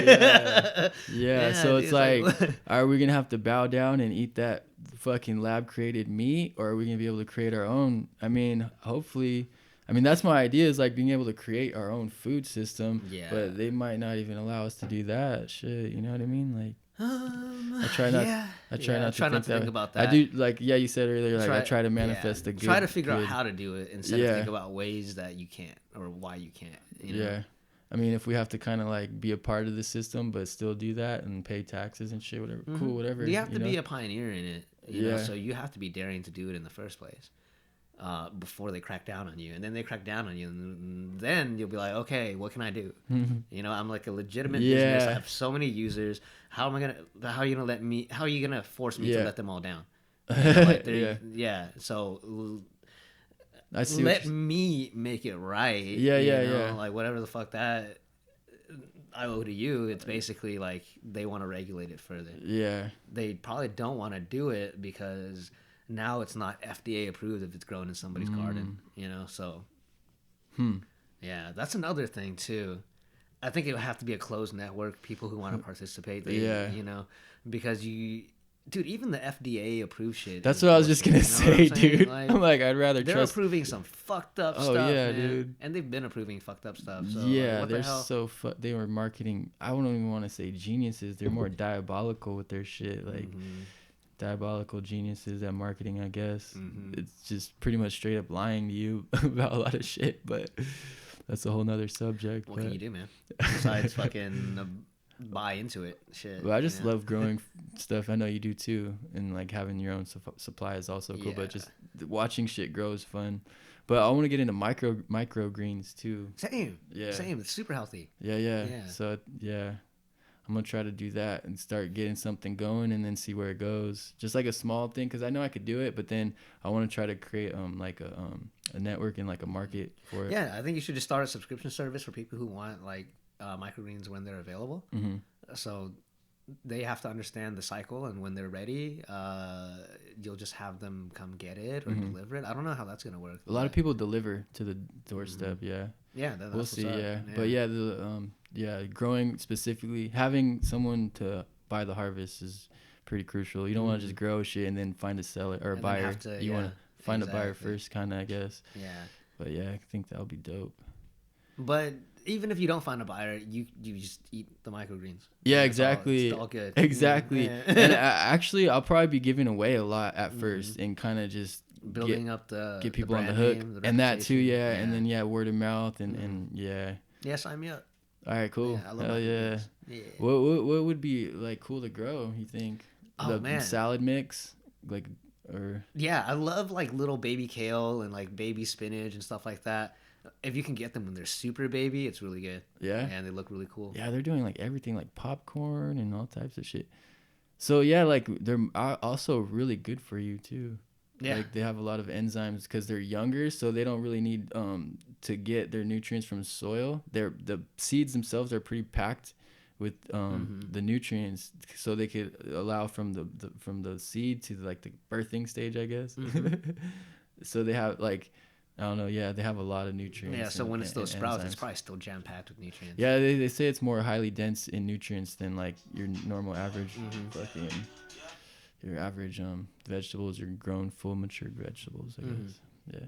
Yeah. So it's like, are we gonna have to bow down and eat that fucking lab created meat, or are we gonna be able to create our own? I mean, hopefully. I mean, that's my idea, is like being able to create our own food system. Yeah. But they might not even allow us to do that shit. You know what I mean? Like. I try not to think about that. I do, like, you said earlier, like I try to manifest the good. Try to figure out how to do it instead of think about ways that you can't or why you can't. You know? Yeah. I mean, if we have to kind of like be a part of the system but still do that and pay taxes and shit, whatever, cool, whatever. You have to be a pioneer in it. You know? So you have to be daring to do it in the first place. Before they crack down on you, and then they crack down on you, and then you'll be like, okay, what can I do? You know, I'm like a legitimate business. I have so many users. How are you gonna force me to let them all down? You know, like so let me make it right. Yeah. Like whatever the fuck that I owe to you, it's basically like they want to regulate it further. Yeah. They probably don't want to do it because now it's not FDA approved if it's grown in somebody's garden, you know? So, yeah, that's another thing too. I think it would have to be a closed network, people who want to participate, you know, because dude, even the FDA approved shit. That's what I was just going to say, dude. Like, I'm like, I'd rather they're approving some fucked up stuff. Oh, yeah, man. Dude. And they've been approving fucked up stuff. So, yeah, they're they were marketing, I don't even want to say geniuses. They're more diabolical with their shit. Like, diabolical geniuses at marketing, I guess. It's just pretty much straight up lying to you about a lot of shit, but that's a whole nother subject. What can you do, man? Besides fucking buy into it, shit. Well, I just love growing stuff. I know you do too, and like having your own supply is also cool. But just watching shit grow is fun. But I want to get into micro greens too. Same. It's super healthy. Yeah. So I'm going to try to do that and start getting something going and then see where it goes. Just like a small thing, because I know I could do it, but then I want to try to create like a network and like a market for it. Yeah, I think you should just start a subscription service for people who want like microgreens when they're available. So they have to understand the cycle, and when they're ready, you'll just have them come get it or deliver it. I don't know how that's gonna work. A lot of people deliver to the doorstep. Yeah. Yeah, that's We'll what's see. up. Yeah. But yeah, growing specifically, having someone to buy the harvest is pretty crucial. You don't want to just grow shit and then find a seller or a And then buyer. have to- You want yeah, to find a buyer exactly. first, kind of, I guess. Yeah. But yeah, I think that'll be dope. But even if you don't find a buyer, you just eat the microgreens. Yeah, It's exactly. It's all good. Exactly. Yeah. And actually, I'll probably be giving away a lot at first and kind of just Building up get people on the brand hook. name, the And that too, reputation. yeah. And then, word of mouth and yeah. Yeah, sign me up. All right, cool. Yeah, I love Hell yeah. microgreens. Yeah. What would be like cool to grow, you think? Oh, The man. salad mix? Like, or. Yeah, I love like little baby kale and like baby spinach and stuff like that. If you can get them when they're super baby, it's really good. Yeah? And they look really cool. Yeah, they're doing like everything, like popcorn and all types of shit. So yeah, like they're also really good for you too. Yeah. Like they have a lot of enzymes because they're younger, so they don't really need to get their nutrients from soil. The seeds themselves are pretty packed with the nutrients, so they could allow from the seed to like the birthing stage, I guess. So they have like, I don't know, yeah, they have a lot of nutrients. Yeah, so when it's those sprouts, it's enzymes. probably still jam packed with nutrients. Yeah, they say it's more highly dense in nutrients than like your normal average fucking your average vegetables, your grown full matured vegetables, I guess. Yeah.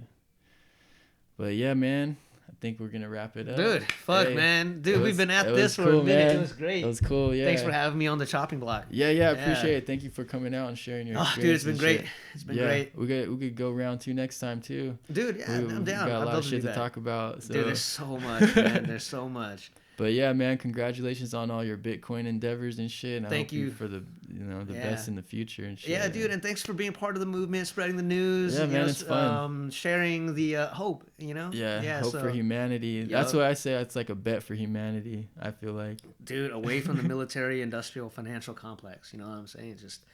But yeah, man, I think we're gonna wrap it up. Dude, fuck, Hey, man. Dude, we've been at it this was for cool, a minute. man. It was great. It was cool, yeah. Thanks for having me on the chopping block. Yeah, I appreciate it. Thank you for coming out and sharing your Oh, experience. dude, it's been and great. shit. It's been Yeah, great. we could go round 2 next time too. Dude, yeah, I'm We down. got a I'd lot love of to shit do to that. talk about. So. Dude, there's so much, man. There's so much. But yeah, man, congratulations on all your Bitcoin endeavors and shit. And I Thank hope you you. for the Yeah. best in the future and shit. Yeah, dude, and thanks for being part of the movement, spreading the news. Yeah, you man, know, it's fun. Sharing the hope, you know? Yeah, hope for humanity. That's what I say. It's like a bet for humanity, I feel like. Dude, away from the military, industrial, financial complex. You know what I'm saying? Just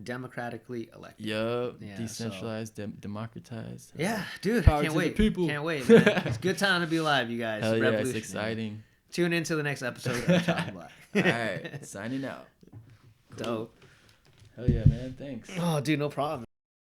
democratically elected. Yup, Yeah, decentralized, democratized. Yeah, dude, Power can't to the wait. people. Can't wait, man. It's a good time to be alive, you guys. Hell yeah, it's Revolution, exciting. man. Tune into the next episode of Chopping Block. All right, signing out. Dope. Hell yeah, man, thanks. Oh, dude, no problem.